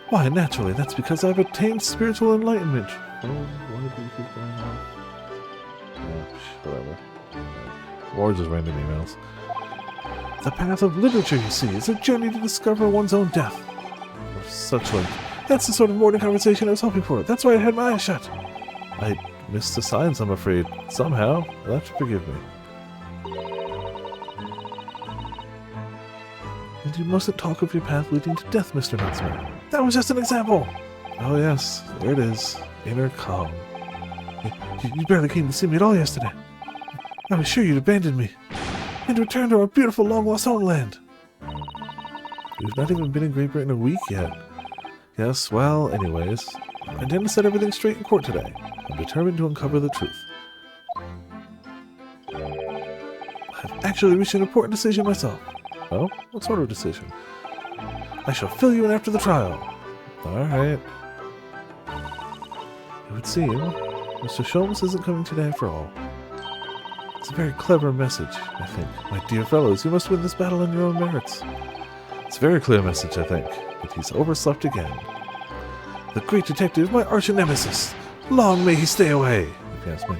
Why, naturally, that's because I've attained spiritual enlightenment. Oh, why do you keep going on? Yeah, whatever. Or just random emails. The path of literature, you see, is a journey to discover one's own death. Or such like. That's the sort of morning conversation I was hoping for. That's why I had my eyes shut. I missed the signs, I'm afraid. Somehow. You'll have to forgive me. And you mustn't talk of your path leading to death, Mr. Natsume. That was just an example. Oh yes, there it is. Inner calm. You barely came to see me at all yesterday. I was sure you'd abandoned me and return to our beautiful long-lost homeland. We've not even been in Great Britain a week yet. Yes, well, anyways, I intend to set everything straight in court today. I'm determined to uncover the truth. I've actually reached an important decision myself. Oh? What sort of decision? I shall fill you in after the trial. Alright. It would seem Mr. Sholmes isn't coming today after all. It's a very clever message, I think. My dear fellows, you must win this battle on your own merits. It's a very clear message, I think, but he's overslept again. The great detective, my arch nemesis. Long may he stay away, if you ask me.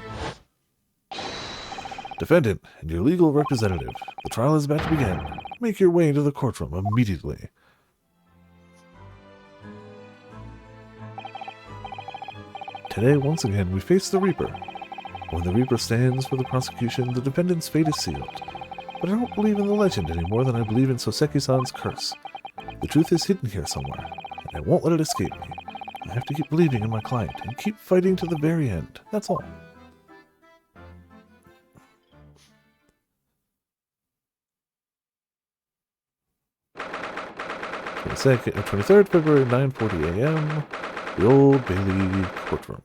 Defendant and your legal representative. The trial is about to begin. Make your way into the courtroom immediately. Today, once again, we face the Reaper. When the Reaper stands for the prosecution, the defendant's fate is sealed. But I don't believe in the legend any more than I believe in Soseki-san's curse. The truth is hidden here somewhere, and I won't let it escape me. I have to keep believing in my client, and keep fighting to the very end. That's all. For the 23rd February, 9:40 a.m., the Old Bailey courtroom.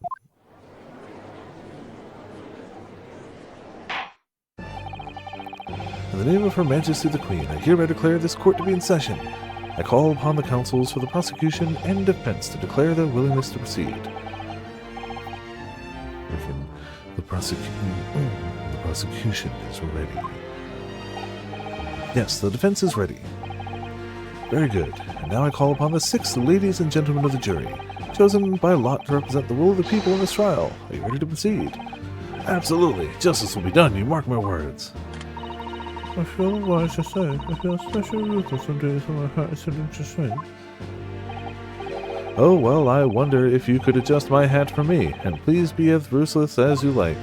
In the name of Her Majesty the Queen, I hereby declare this court to be in session. I call upon the counsels for the prosecution and defense to declare their willingness to proceed. The prosecution is ready. Yes, the defense is ready. Very good. And now I call upon the 6 ladies and gentlemen of the jury, chosen by lot to represent the will of the people in this trial. Are you ready to proceed? Absolutely. Justice will be done, you mark my words. I feel obliged to say, I feel especially ruthless some days when my heart is starting to swing. Oh, well, I wonder if you could adjust my hat for me, and please be as ruthless as you like.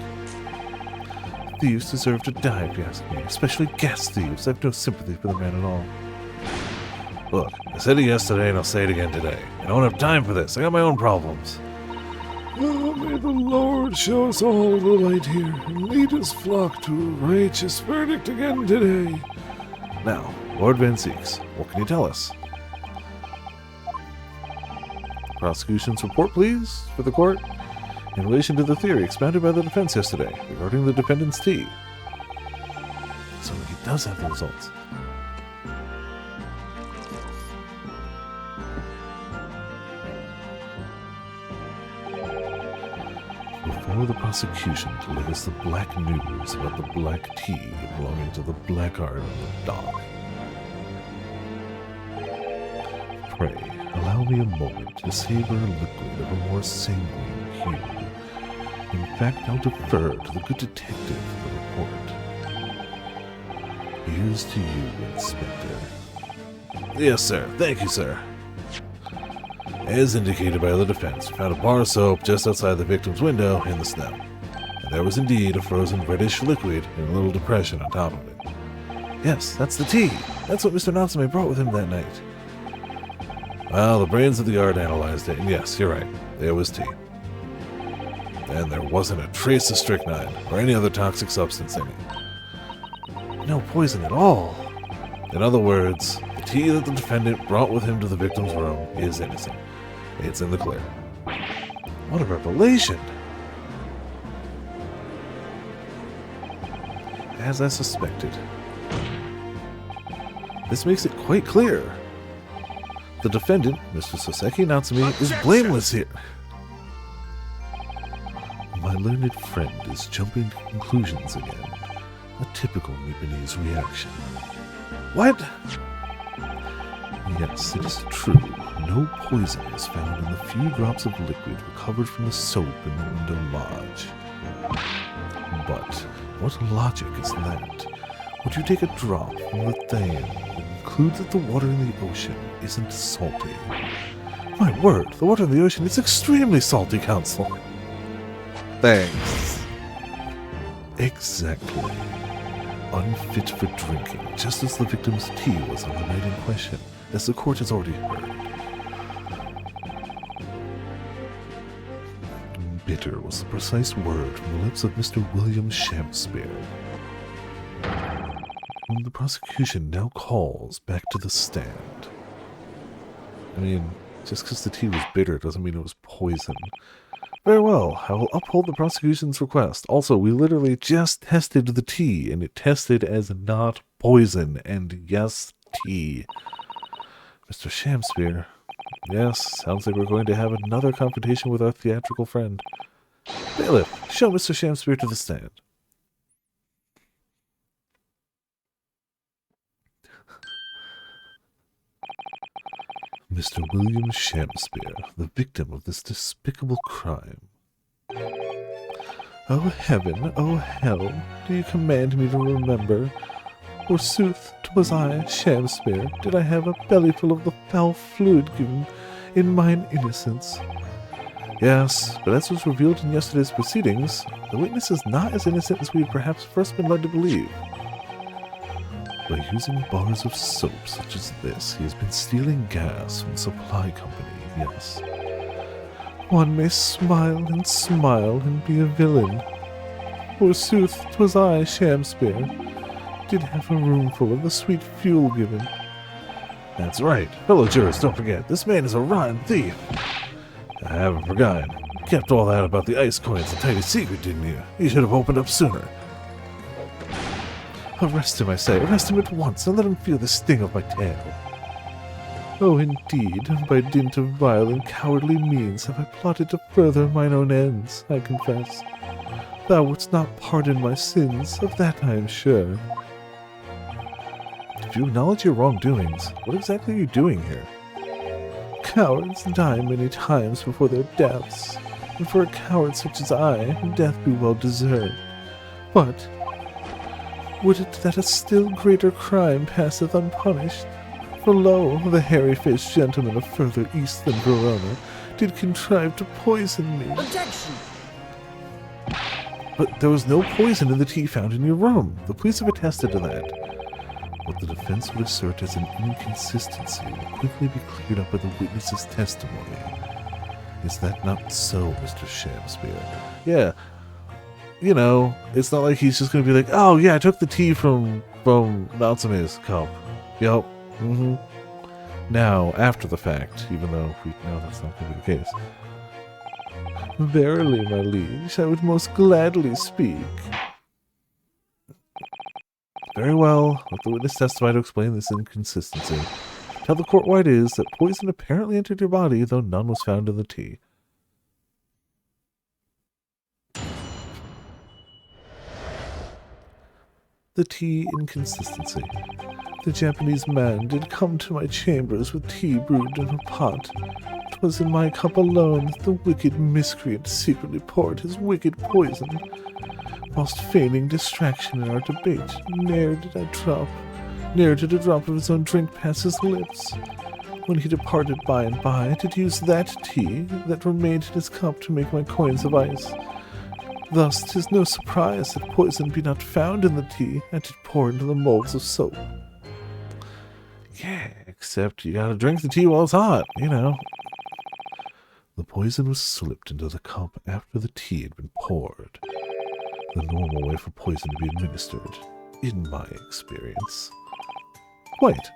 Thieves deserve to die, if you ask me, especially gas thieves. I have no sympathy for the man at all. Look, I said it yesterday and I'll say it again today. I don't have time for this. I got my own problems. Oh, may the Lord show us all the light here and lead his flock to a righteous verdict again today. Now, Lord Van Seeks, what can you tell us? Prosecution's report, please, for the court, in relation to the theory expounded by the defense yesterday regarding the defendant's tea. So he does have the results. Before the prosecution delivers the black news about the black tea belonging to the black art of the dog. Pray, allow me a moment to savor a liquid of a more sanguine hue. In fact, I'll defer to the good detective for the report. Here's to you, Inspector. Yes, sir. Thank you, sir. As indicated by the defense, we found a bar of soap just outside the victim's window in the snow. And there was indeed a frozen reddish liquid in a little depression on top of it. Yes, that's the tea. That's what Mr. Natsume brought with him that night. Well, the brains of the yard analyzed it, and yes, you're right. There was tea. And there wasn't a trace of strychnine or any other toxic substance in it. No poison at all. In other words, the tea that the defendant brought with him to the victim's room is innocent. It's in the clear. What a revelation! As I suspected. This makes it quite clear. The defendant, Mr. Soseki Natsume, is blameless here. My learned friend is jumping to conclusions again. A typical Nipponese reaction. What? Yes, it is true. No poison was found in the few drops of liquid recovered from the soap in the window lodge. But what logic is that? Would you take a drop from the Thayan and conclude that the water in the ocean isn't salty? My word, the water in the ocean is extremely salty, Counsel. Thanks. Exactly. Unfit for drinking, just as the victim's tea was on the night in question, as the court has already heard. Bitter was the precise word from the lips of Mr. William Shakespeare, whom the prosecution now calls back to the stand. I mean, just because the tea was bitter doesn't mean it was poison. Very well, I will uphold the prosecution's request. Also, we literally just tested the tea, and it tested as not poison, and yes, tea. Mr. Shakespeare. Yes, sounds like we're going to have another confrontation with our theatrical friend. Bailiff, show Mr. Shakespeare to the stand. Mr. William Shakespeare, the victim of this despicable crime. Oh heaven, oh hell, do you command me to remember? Forsooth, 'twas I, Shakespeare, did I have a bellyful of the foul fluid given in mine innocence. Yes, but as was revealed in yesterday's proceedings, the witness is not as innocent as we had perhaps first been led to believe. By using bars of soap such as this, he has been stealing gas from the supply company, yes. One may smile and be a villain. Forsooth, 'twas I, Shakespeare, did have a roomful of the sweet fuel given. That's right. Fellow jurors, don't forget, this man is a rotten thief. I haven't forgotten. You kept all that about the ice coins a tidy secret, didn't you? You should have opened up sooner. Arrest him, I say. Arrest him at once, and let him feel the sting of my tail. Oh, indeed, by dint of vile and cowardly means have I plotted to further mine own ends, I confess. Thou wouldst not pardon my sins, of that I am sure. If you acknowledge your wrongdoings, what exactly are you doing here? Cowards die many times before their deaths, and for a coward such as I, death be well deserved. But would it that a still greater crime passeth unpunished? For lo, the hairy-faced gentleman of further east than Verona did contrive to poison me. Objection! But there was no poison in the tea found in your room. The police have attested to that. What the defense would assert as an inconsistency will quickly be cleared up by the witness's testimony. Is that not so, Mr. Shamspeare? Yeah. You know, it's not like he's just going to be like, oh yeah, I took the tea from Natsume's cup. Yup. Mm-hmm. Now, after the fact, even though we know that's not going to be the case. Verily, my liege, I would most gladly speak. Very well, let the witness testify to explain this inconsistency. Tell the court why it is that poison apparently entered your body, though none was found in the tea. The tea inconsistency. The Japanese man did come to my chambers with tea brewed in a pot. 'Twas in my cup alone that the wicked miscreant secretly poured his wicked poison. Whilst feigning distraction in our debate, ne'er did a drop of his own drink pass his lips. When he departed by and by, I did use that tea that remained in his cup to make my coins of ice. Thus 'tis no surprise that poison be not found in the tea, and did pour into the molds of soap. Yeah, except you gotta drink the tea while it's hot, you know. The poison was slipped into the cup after the tea had been poured. The normal way for poison to be administered, in my experience. Quite.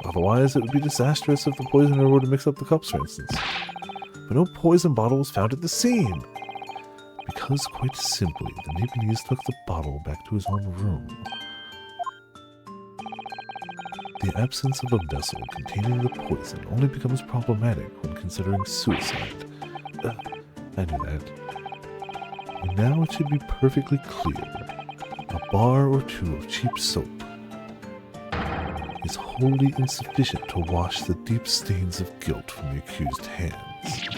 Otherwise, it would be disastrous if the poisoner were to mix up the cups, for instance. But no poison bottle was found at the scene. Because, quite simply, the Nepalese took the bottle back to his own room. The absence of a vessel containing the poison only becomes problematic when considering suicide. I knew that. And now it should be perfectly clear. A bar or two of cheap soap is wholly insufficient to wash the deep stains of guilt from the accused hands.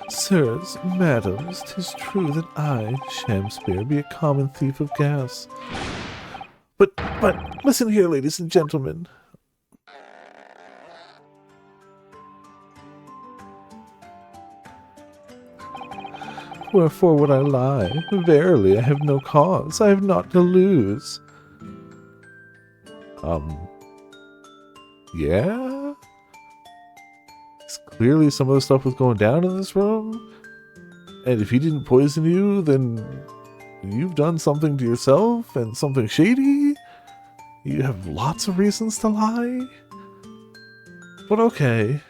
Sirs, madams, 'tis true that I, Shamspeare, be a common thief of gas. But, listen here, ladies and gentlemen. Wherefore would I lie? Verily, I have no cause. I have naught to lose. Yeah? Clearly some of the stuff was going down in this room. And if he didn't poison you, then you've done something to yourself and something shady. You have lots of reasons to lie. But okay.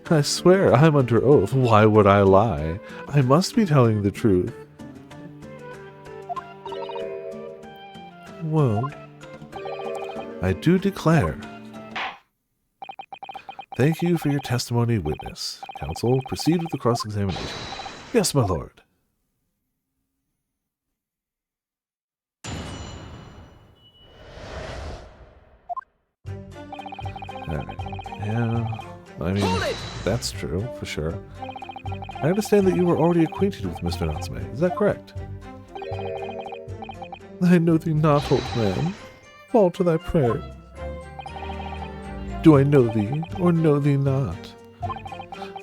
I swear I'm under oath. Why would I lie? I must be telling the truth. Well, I do declare. Thank you for your testimony, witness. Counsel, proceed with the cross-examination. Yes, my lord. Alright. Yeah, I mean, that's true, for sure. I understand that you were already acquainted with Mr. Natsume. Is that correct? I know thee not, old man. Fall to thy prayer. Do I know thee, or know thee not?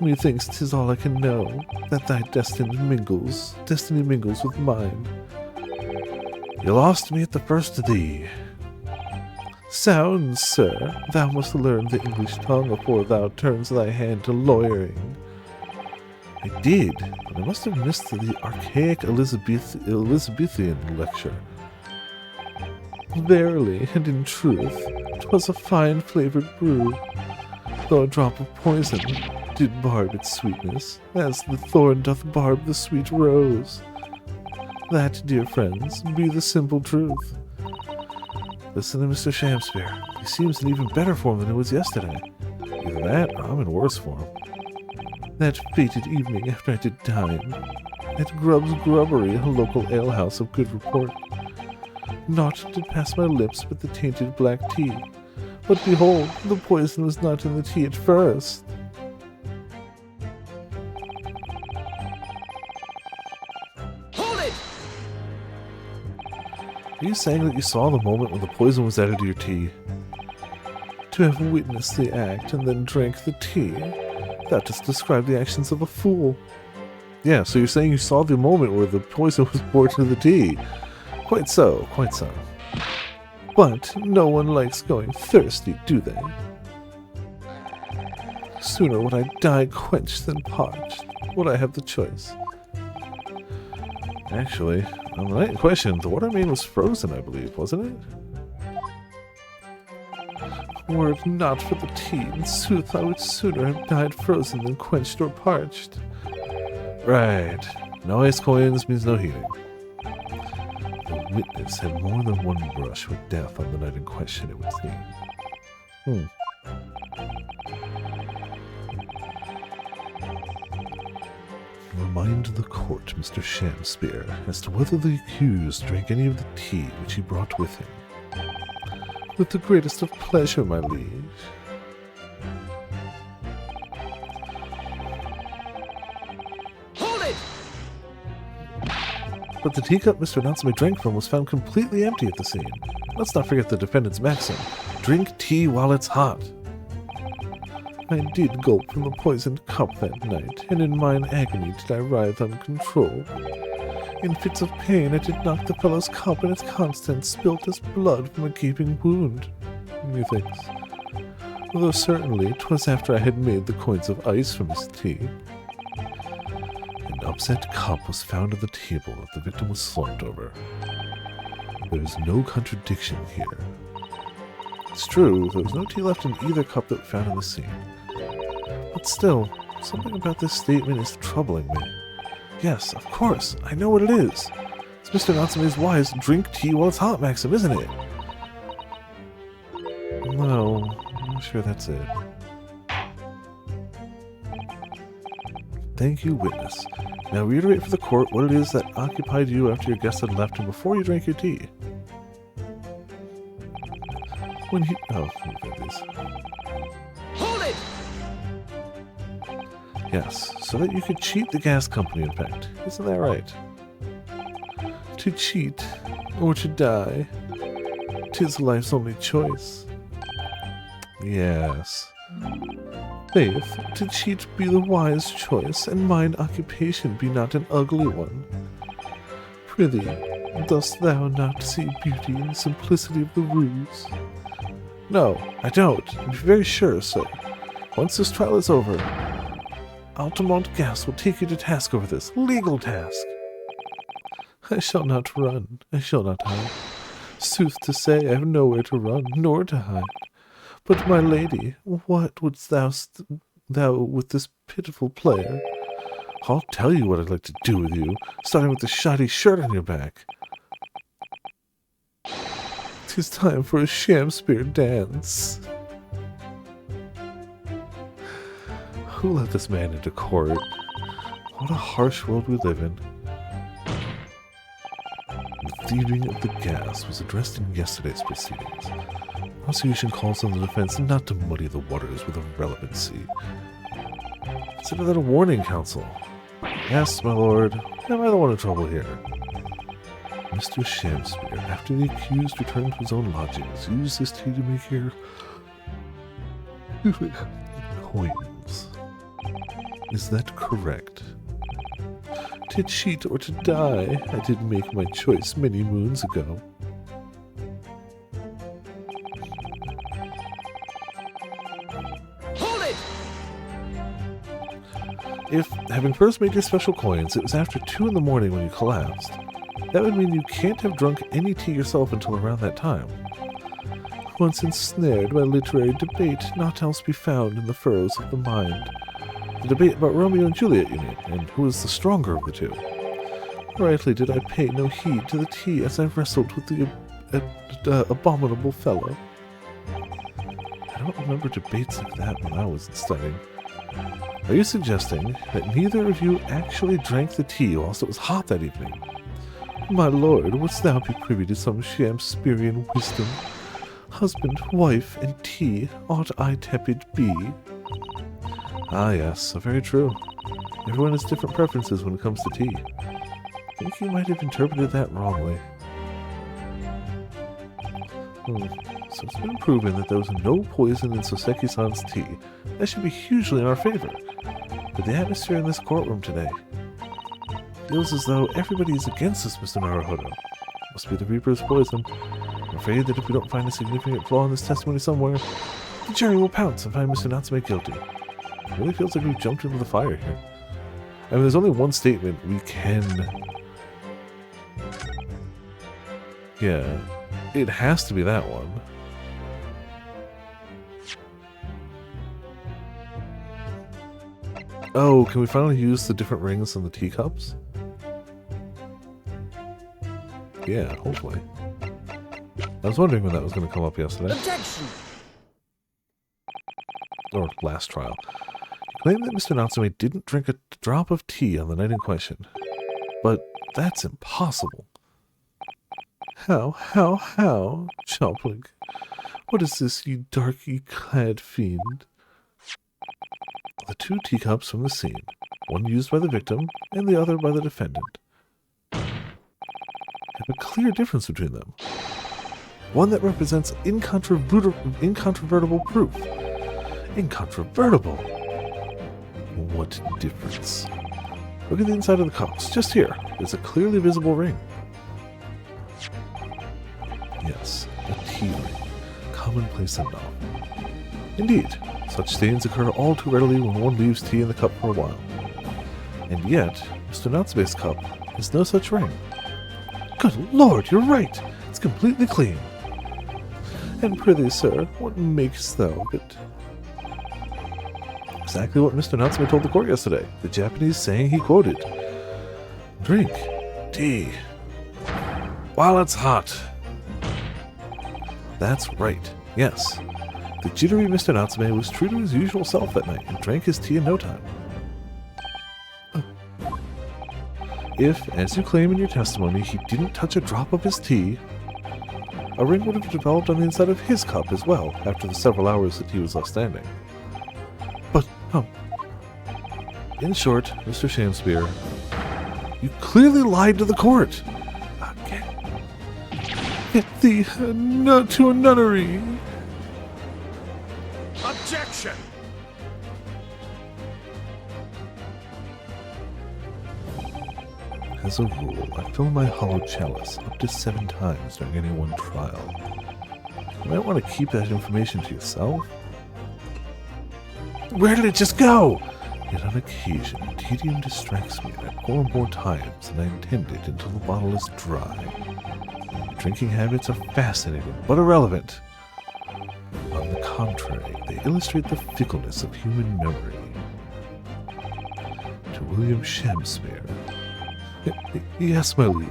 Methinks 'tis all I can know, that thy destiny mingles with mine. You lost me at the first of thee. Sounds, sir, thou must learn the English tongue afore thou turns thy hand to lawyering. I did, but I must have missed the archaic Elizabethan lecture. Verily, and in truth, 'twas a fine-flavored brew, though a drop of poison did barb its sweetness, as the thorn doth barb the sweet rose. That, dear friends, be the simple truth. Listen to Mr. Shamspear. He seems in even better form than he was yesterday. Either that, or I'm in worse form. That fated evening after I did dine, at Grubb's Grubbery, a local alehouse of good report, naught did pass my lips but the tainted black tea. But behold, the poison was not in the tea at first. Hold it! Are you saying that you saw the moment when the poison was added to your tea? To have witnessed the act and then drank the tea, that does describe the actions of a fool. Yeah, so you're saying you saw the moment where the poison was poured into the tea. Quite so, quite so. But no one likes going thirsty, do they? Sooner would I die quenched than parched. Would I have the choice? Actually, on the night in question, the water main was frozen, I believe, wasn't it? Were it not for the tea, in sooth I would sooner have died frozen than quenched or parched. Right. No ice coins means no heating. The witness had more than one brush with death on the night in question, it would seem. Remind the court, Mr. Shamspear, as to whether the accused drank any of the tea which he brought with him. With the greatest of pleasure, my liege. Hold it! But the teacup Mr. Natsume drank from was found completely empty at the scene. Let's not forget the defendant's maxim. Drink tea while it's hot. I did gulp from the poisoned cup that night, and in mine agony did I writhe uncontrolled. In fits of pain I did knock the fellow's cup, and its contents spilt as blood from a gaping wound, methinks. Though certainly 'twas after I had made the coins of ice from his tea. An upset cup was found at the table that the victim was slumped over. There is no contradiction here. It's true, there was no tea left in either cup that we found in the scene. But still, something about this statement is troubling me. Yes, of course, I know what it is. It's Mr. Natsume's wise drink tea while it's hot maxim, isn't it? No, I'm not sure that's it. Thank you, witness. Now reiterate for the court what it is that occupied you after your guest had left and before you drank your tea. When he... Oh, we've got these. Hold it! Yes, so that you could cheat the gas company, in fact. Isn't that right? To cheat, or to die, 'tis life's only choice. Yes. Faith, to cheat be the wise choice, and mine occupation be not an ugly one. Prithee, dost thou not see beauty in the simplicity of the ruse? No, I don't. Be very sure, sir. Once this trial is over, Altamont Gas will take you to task over this legal task. I shall not run. I shall not hide. Sooth to say, I have nowhere to run, nor to hide. But, my lady, what wouldst thou with this pitiful player? I'll tell you what I'd like to do with you, starting with the shoddy shirt on your back. 'Tis time for a Shamspear dance. Who let this man into court? What a harsh world we live in. The thieving of the gas was addressed in yesterday's proceedings. Prosecution calls on the defense not to muddy the waters with irrelevancy. Consider that a warning, counsel. Yes, my lord. Am I the one in trouble here? Mr. Shamspear, after the accused returned to his own lodgings, used this tea to make your coins. Is that correct? To cheat or to die, I did make my choice many moons ago. Hold it! If, having first made your special coins, it was after 2 in the morning when you collapsed, that would mean you can't have drunk any tea yourself until around that time. Once ensnared by literary debate, naught else be found in the furrows of the mind. The debate about Romeo and Juliet, you mean, and who is the stronger of the two. Rightly did I pay no heed to the tea as I wrestled with the abominable fellow. I don't remember debates like that when I was studying. Are you suggesting that neither of you actually drank the tea whilst it was hot that evening? My lord, wouldst thou be privy to some Shakespearean wisdom? Husband, wife, and tea, ought I tepid be? Ah yes, so very true. Everyone has different preferences when it comes to tea. I think you might have interpreted that wrongly. So it's been proven that there was no poison in Soseki-san's tea. That should be hugely in our favor. But the atmosphere in this courtroom today feels as though everybody is against us, Mr. Naruhodo. Must be the Reaper's poison. I'm afraid that if we don't find a significant flaw in this testimony somewhere, the jury will pounce and find Mr. Natsume guilty. It really feels like we've jumped into the fire here. I mean, there's only one statement we can... Yeah, it has to be that one. Oh, can we finally use the different rings on the teacups? Yeah, hopefully. I was wondering when that was going to come up yesterday. Objection! Or last trial. He claimed that Mr. Natsume didn't drink a drop of tea on the night in question. But that's impossible. How? Chopling. What is this, you darky-clad fiend? The two teacups from the scene, one used by the victim and the other by the defendant, have a clear difference between them. One that represents incontrovertible proof. Incontrovertible? What difference? Look at the inside of the cups. Just here, there's a clearly visible ring. Yes, a tea ring. Commonplace enough. Indeed, such stains occur all too readily when one leaves tea in the cup for a while. And yet, Mr. Natsume's cup has no such ring. Good lord, you're right! It's completely clean. And prithee, sir, what makest thou of it? Exactly what Mr. Natsume told the court yesterday, the Japanese saying he quoted. Drink tea while it's hot. That's right, yes. The jittery Mr. Natsume was true to his usual self that night and drank his tea in no time. If, as you claim in your testimony, he didn't touch a drop of his tea, a ring would have developed on the inside of his cup as well after the several hours that he was left standing. But, in short, Mr. Shakespeare, you clearly lied to the court. Get thee to a nunnery. Objection! As a rule, I fill my hollow chalice up to 7 times during any one trial. You might want to keep that information to yourself. Where did it just go? Yet on occasion, tedium distracts me and I pour more times than I intended until the bottle is dry. Drinking habits are fascinating, but irrelevant. On the contrary, they illustrate the fickleness of human memory. To William Shakespeare. Yes, my liege.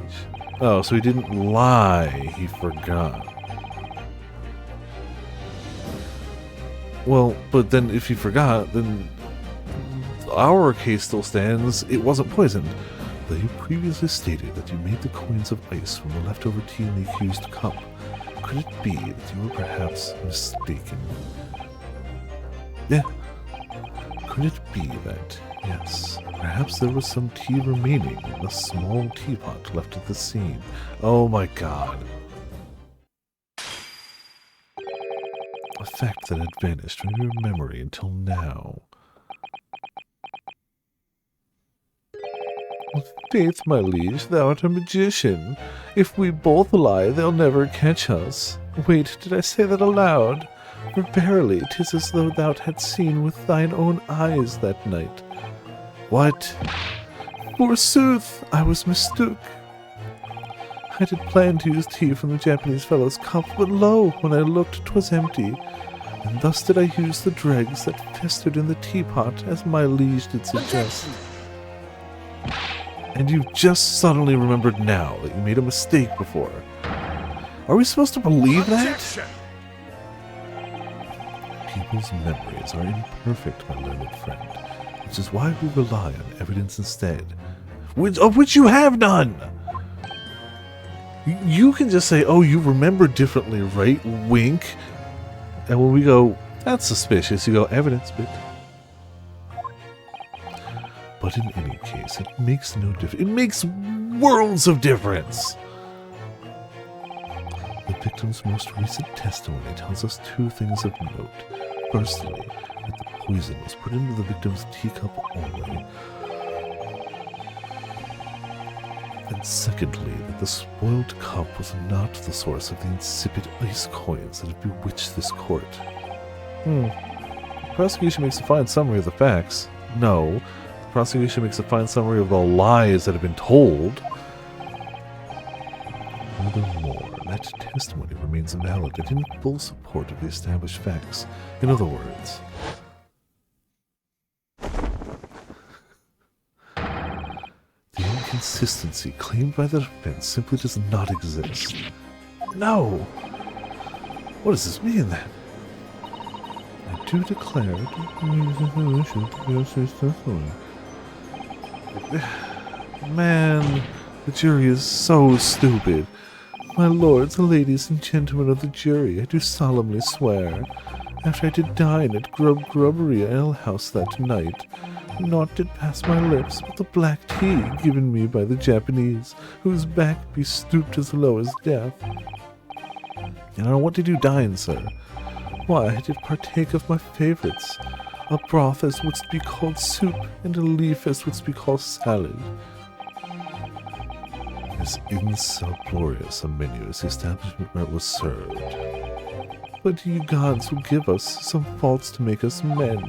Oh, so he didn't lie, he forgot. Well, but then if he forgot, then our case still stands. It wasn't poisoned. Though you previously stated that you made the coins of ice from the leftover tea in the accused cup. Could it be that you were perhaps mistaken? Yeah. Could it be that, yes, perhaps there was some tea remaining in the small teapot left at the scene? Oh my god. A fact that had vanished from your memory until now. Faith, my liege, thou art a magician. If we both lie, they'll never catch us. Wait, did I say that aloud? For verily, 'tis as though thou hadst seen with thine own eyes that night. What? Forsooth, I was mistook. I did plan to use tea from the Japanese fellow's cup, but lo, when I looked, 'twas empty. And thus did I use the dregs that festered in the teapot, as my liege did suggest. And you just suddenly remembered now that you made a mistake before. Are we supposed to believe that? People's memories are imperfect, my learned friend, which is why we rely on evidence instead, of which you have none. You can just say, oh, you remember differently, right? Wink. And when we go, that's suspicious, you go, evidence, bitch. But in any case, it makes no difference. It makes worlds of difference. The victim's most recent testimony tells us two things of note. Firstly, that the poison was put into the victim's teacup only. And secondly, that the spoiled cup was not the source of the insipid ice coins that have bewitched this court. The prosecution makes a fine summary of the facts. No, the prosecution makes a fine summary of the lies that have been told. Furthermore, that testimony remains valid and in full support of the established facts. In other words, the inconsistency claimed by the defense simply does not exist. No! What does this mean then? I do declare Man, the jury is so stupid. My lords, ladies, and gentlemen of the jury, I do solemnly swear, after I did dine at Grubbery Ale House that night, naught did pass my lips but the black tea given me by the Japanese, whose back be stooped as low as death. And on what did you dine, sir? Why, I did partake of my favorites, a broth as wouldst be called soup, and a leaf as wouldst be called salad. As insuperfluous a menu as the establishment where it was served. But ye gods will give us some faults to make us men.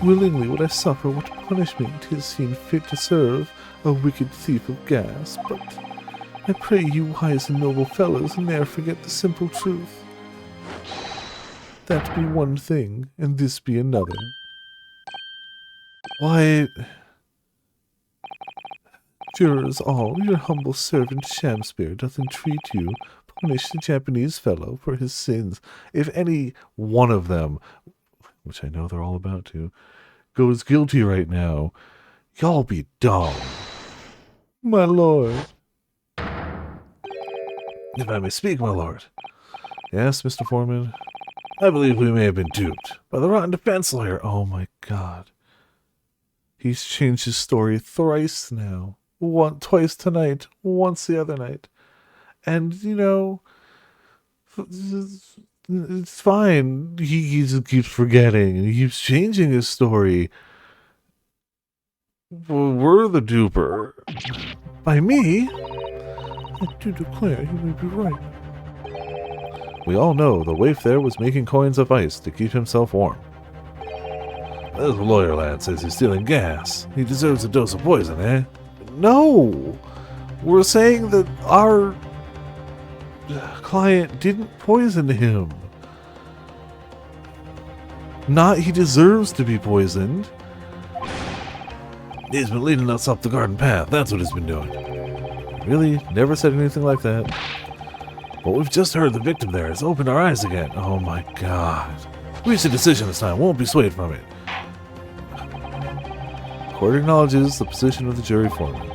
Willingly would I suffer what punishment 'tis seen fit to serve a wicked thief of gas, but I pray you wise and noble fellows ne'er forget the simple truth. That be one thing, and this be another. Why... Jurors all, your humble servant Shamspeare doth entreat you, punish the Japanese fellow for his sins. If any one of them, which I know they're all about to, goes guilty right now, y'all be dumb. My lord. If I may speak, my lord. Yes, Mr. Foreman? I believe we may have been duped by the rotten defense lawyer. Oh my god. He's changed his story thrice now. Twice tonight, once the other night. And, you know, it's fine. He just keeps forgetting, and he keeps changing his story. Well, we're the duper. By me? I do declare you may be right. We all know the waif there was making coins of ice to keep himself warm. This lawyer lad says he's stealing gas. He deserves a dose of poison, eh? No! We're saying that our client didn't poison him. Not he deserves to be poisoned. He's been leading us up the garden path. That's what he's been doing. Really? Never said anything like that? But we've just heard the victim there has opened our eyes again. Oh my god. Reach a decision this time. Won't be swayed from it. Court acknowledges the position of the jury foreman.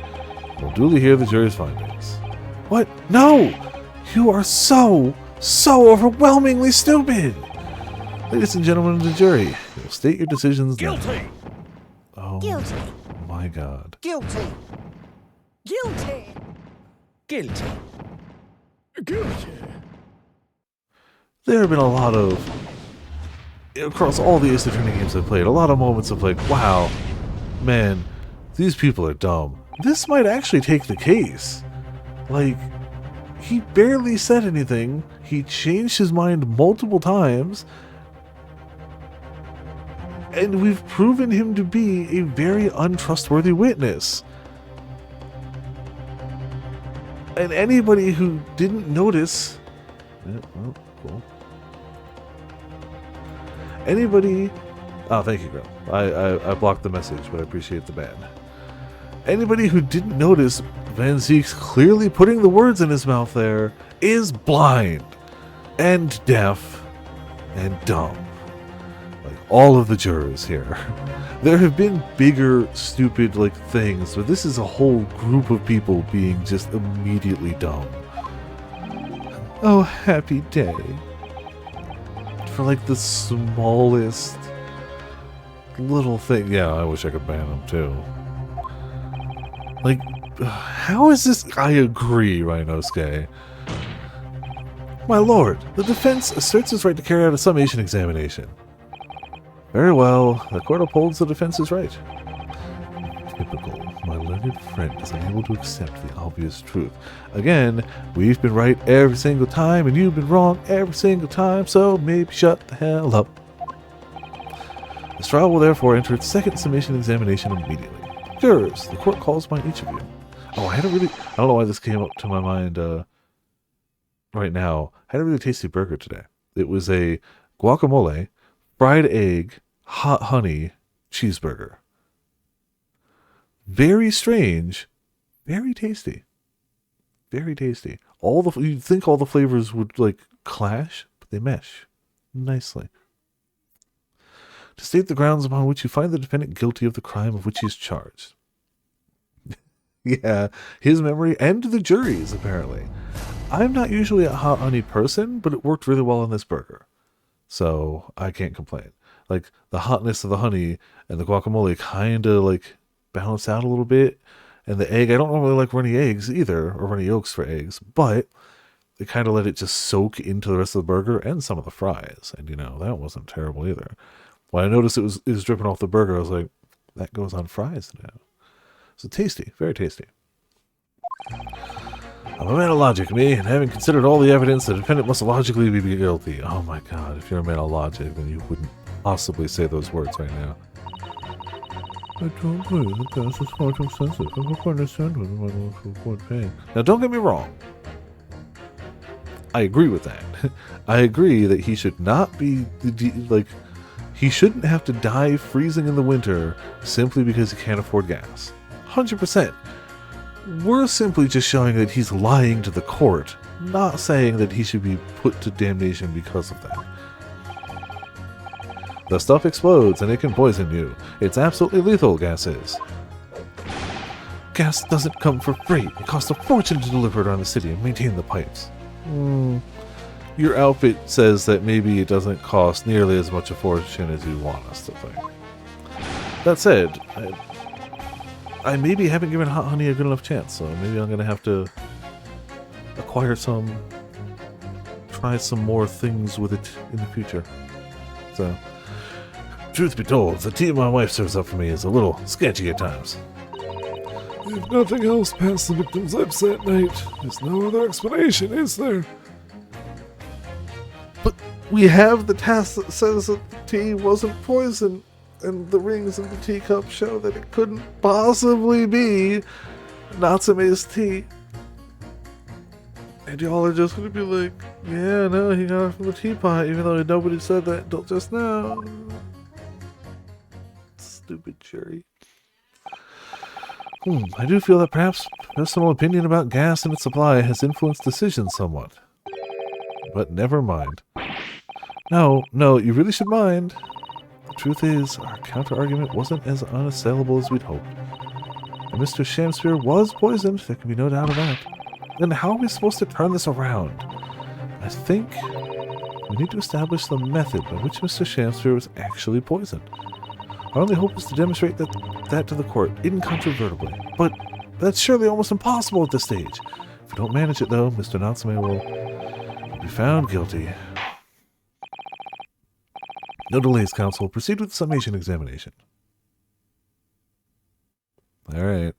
We'll duly hear the jury's findings. What? No! You are so overwhelmingly stupid! Ladies and gentlemen of the jury, you will state your decisions Guilty! now. Oh, Guilty. my god. Guilty. Guilty. Guilty. Guilty. There have been a lot of, across all the Ace Attorney games I've played, a lot of moments of like, wow, man, these people are dumb. This might actually take the case. Like, he barely said anything. He changed his mind multiple times. And we've proven him to be a very untrustworthy witness. And anybody who didn't notice... Yeah, well, cool. Anybody... Oh, thank you, girl. I blocked the message, but I appreciate the ban. Anybody who didn't notice Van Ziek's clearly putting the words in his mouth there is blind and deaf and dumb. Like all of the jurors here. There have been bigger, stupid, things, but this is a whole group of people being just immediately dumb. Oh, happy day. For the smallest little thing. Yeah, I wish I could ban them too. How is this? I agree, Rhinosuke. My lord, the defense asserts its right to carry out a summation examination. Very well, the court upholds the defense's right. Typical. My learned friend is unable to accept the obvious truth. Again, we've been right every single time, and you've been wrong every single time, so maybe shut the hell up. This trial will therefore enter its second summation examination immediately. Jurors, the court calls upon each of you. Oh, I don't know why this came up to my mind right now. I had a really tasty burger today. It was a guacamole, fried egg, hot honey cheeseburger. Very strange, very tasty. Very tasty. You'd think all the flavors would clash, but they mesh nicely. To state the grounds upon which you find the defendant guilty of the crime of which he is charged. Yeah, his memory and the jury's, apparently. I'm not usually a hot honey person, but it worked really well on this burger. So, I can't complain. The hotness of the honey and the guacamole kind of, balance out a little bit. And the egg, I don't normally like runny eggs either, or runny yolks for eggs, but they kind of let it just soak into the rest of the burger and some of the fries. And, that wasn't terrible either. When I noticed it was dripping off the burger, I was like, that goes on fries now. So tasty, very tasty. I'm a man of logic, me, and having considered all the evidence, the defendant must logically be guilty. Oh my god, if you're a man of logic, then you wouldn't possibly say those words right now. I don't believe the past is far too sensitive. I hope I understand what my lord report pain. Now don't get me wrong. I agree with that. I agree that he should not be, he shouldn't have to die freezing in the winter simply because he can't afford gas. 100%. We're simply just showing that he's lying to the court, not saying that he should be put to damnation because of that. The stuff explodes and it can poison you. It's absolutely lethal, gas is. Gas doesn't come for free. It costs a fortune to deliver it around the city and maintain the pipes. Your outfit says that maybe it doesn't cost nearly as much a fortune as you want us to think. That said, I maybe haven't given hot honey a good enough chance, so maybe I'm going to have to acquire some, try some more things with it in the future. So, truth be told, the tea my wife serves up for me is a little sketchy at times. If nothing else past the victim's lips that night, there's no other explanation, is there? But we have the task that says that the tea wasn't poisoned, and the rings in the teacup show that it couldn't possibly be Natsume's tea. And y'all are just gonna be like, yeah, no, he got it from the teapot, even though nobody said that until just now. Stupid jury. I do feel that perhaps personal opinion about gas and its supply has influenced decisions somewhat. But never mind. No, you really should mind. The truth is, our counter-argument wasn't as unassailable as we'd hoped. And Mr. Shamsphere was poisoned, there can be no doubt of that. Then how are we supposed to turn this around? I think we need to establish the method by which Mr. Shamsphere was actually poisoned. Our only hope is to demonstrate that to the court, incontrovertibly. But that's surely almost impossible at this stage. If we don't manage it, though, Mr. Natsume will be found guilty. No delays, counsel. Proceed with the summation examination. Alright.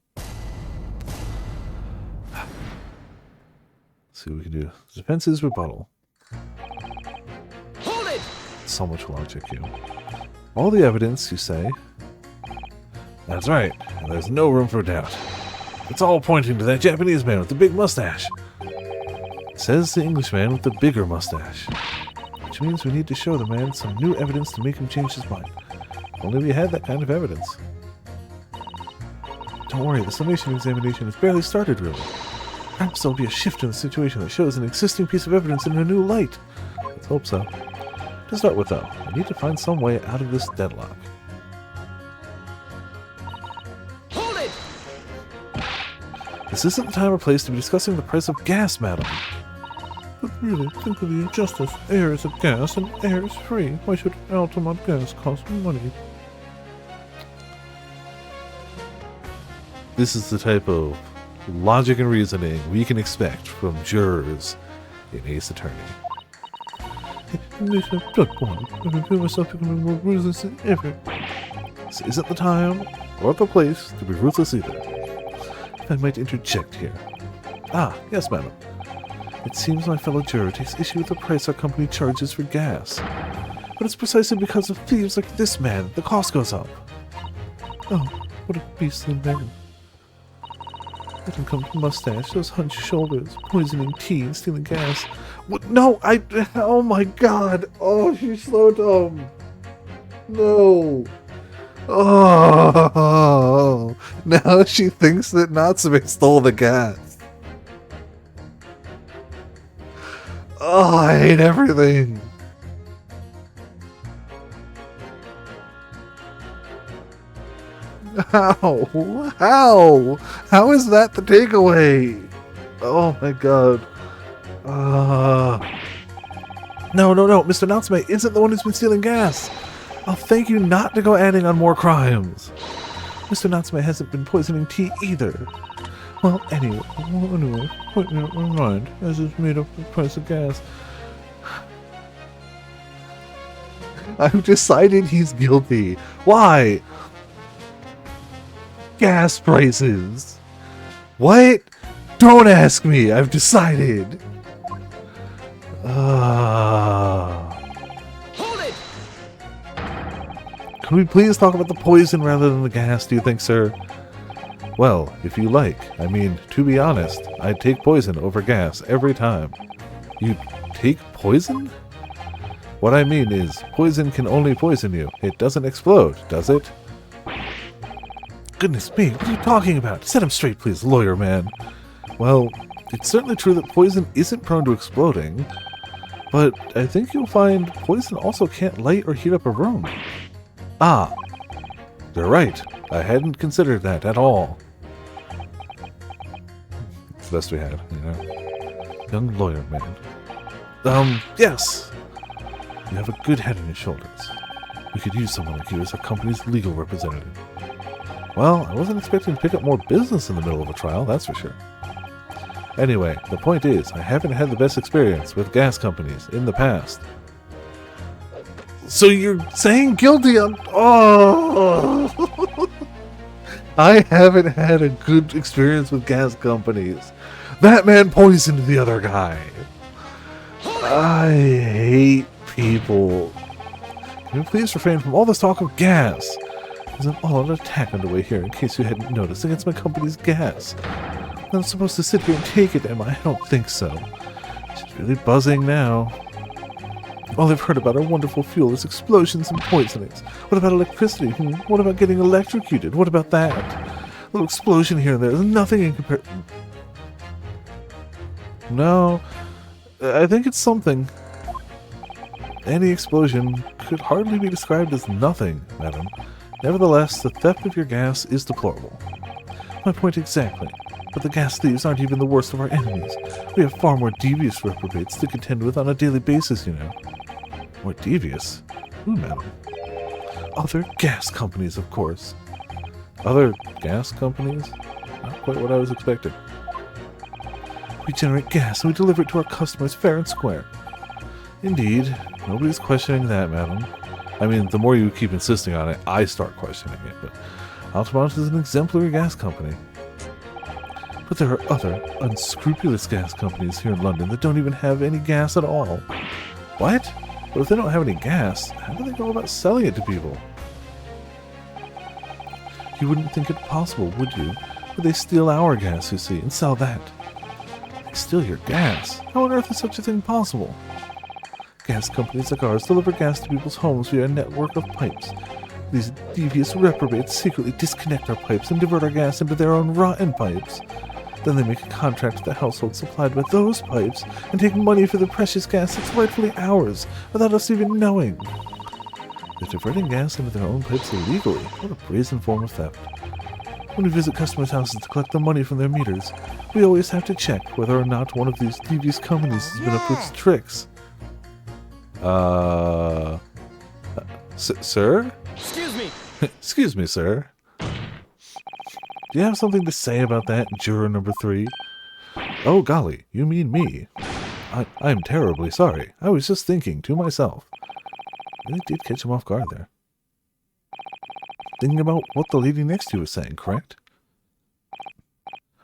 See what we can do. Defense's rebuttal. Hold it! So much logic, you. All the evidence, you say. That's right. And there's no room for doubt. It's all pointing to that Japanese man with the big mustache. Says the Englishman with the bigger mustache. Which means we need to show the man some new evidence to make him change his mind. Only we had that kind of evidence. Don't worry, the summation examination has barely started, really. Perhaps there'll be a shift in the situation that shows an existing piece of evidence in a new light. Let's hope so. To start with, though, I need to find some way out of this deadlock. Hold it! This isn't the time or place to be discussing the price of gas, madam. But really, think of the injustice. Air is a gas, and air is free. Why should Altamont gas cost money? This is the type of logic and reasoning we can expect from jurors in Ace Attorney. This isn't the time or the place to be ruthless either. If I might interject here. Ah, yes, madam. It seems my fellow juror takes issue with the price our company charges for gas. But it's precisely because of thieves like this man that the cost goes up. Oh, what a beastly man. Let him come to mustache, those hunched shoulders, poisoning tea and stealing gas. What? No, oh my god! Oh, she's so dumb! No! Oh! Now she thinks that Natsume stole the gas. Oh, I hate everything! How? How? How is that the takeaway? Oh my god. No, Mr. Natsume isn't the one who's been stealing gas. I'll thank you not to go adding on more crimes. Mr. Natsume hasn't been poisoning tea either. Well, anyway, put me out my mind, as it's made up the price of gas. I've decided he's guilty. Why? Gas prices. What? Don't ask me. I've decided. Hold it! Can we please talk about the poison rather than the gas, do you think, sir? Well, if you like. I mean, to be honest, I'd take poison over gas every time. You take poison? What I mean is, poison can only poison you. It doesn't explode, does it? Goodness me, what are you talking about? Set him straight, please, lawyer man. Well, it's certainly true that poison isn't prone to exploding, but I think you'll find poison also can't light or heat up a room. Ah, you're right. I hadn't considered that at all. It's the best we had, you know. Young lawyer man. Yes! You have a good head on your shoulders. We could use someone like you as our company's legal representative. Well, I wasn't expecting to pick up more business in the middle of a trial, that's for sure. Anyway, the point is, I haven't had the best experience with gas companies in the past. So you're saying guilty on... Oh! I haven't had a good experience with gas companies. That man poisoned the other guy. I hate people. Can you please refrain from all this talk of gas? There's an all-out attack underway here, in case you hadn't noticed, against my company's gas. I'm supposed to sit here and take it, am I? I don't think so. She's really buzzing now. All I've heard about our wonderful fuel is explosions and poisonings. What about electricity? What about getting electrocuted? What about that? A little explosion here and there. There's nothing in comparison. No, I think it's something. Any explosion could hardly be described as nothing, madam. Nevertheless, the theft of your gas is deplorable. My point exactly. But the gas thieves aren't even the worst of our enemies. We have far more devious reprobates to contend with on a daily basis, you know. More devious? Who, madam? Other gas companies, of course. Other gas companies? Not quite what I was expecting. We generate gas and we deliver it to our customers fair and square. Indeed, nobody's questioning that, madam. I mean, the more you keep insisting on it, I start questioning it, but Altamont is an exemplary gas company. But there are other, unscrupulous gas companies here in London that don't even have any gas at all. What? But if they don't have any gas, how do they go about selling it to people? You wouldn't think it possible, would you? But they steal our gas, you see, and sell that. They steal your gas? How on earth is such a thing possible? Gas companies like ours deliver gas to people's homes via a network of pipes. These devious reprobates secretly disconnect our pipes and divert our gas into their own rotten pipes. Then they make a contract with the household supplied by those pipes and take money for the precious gas that's rightfully ours without us even knowing. They're diverting gas into their own pipes illegally. What a brazen form of theft. When we visit customers' houses to collect the money from their meters, we always have to check whether or not one of these devious companies has been up to its tricks. Sir? Excuse me. Excuse me, sir. Do you have something to say about that, juror number 3? Oh, golly, you mean me. I'm terribly sorry. I was just thinking to myself. Really did catch him off guard there. Thinking about what the lady next to you was saying, correct?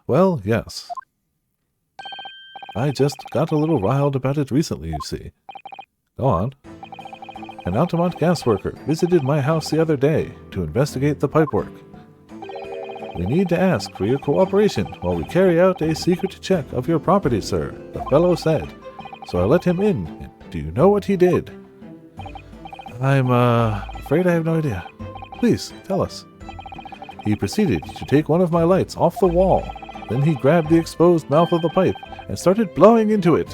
Well, yes. I just got a little riled about it recently, you see. Go on. An Altamont gas worker visited my house the other day to investigate the pipework. We need to ask for your cooperation while we carry out a secret check of your property, sir, the fellow said. So I let him in. Do you know what he did? I'm afraid I have no idea. Please, tell us. He proceeded to take one of my lights off the wall. Then he grabbed the exposed mouth of the pipe and started blowing into it.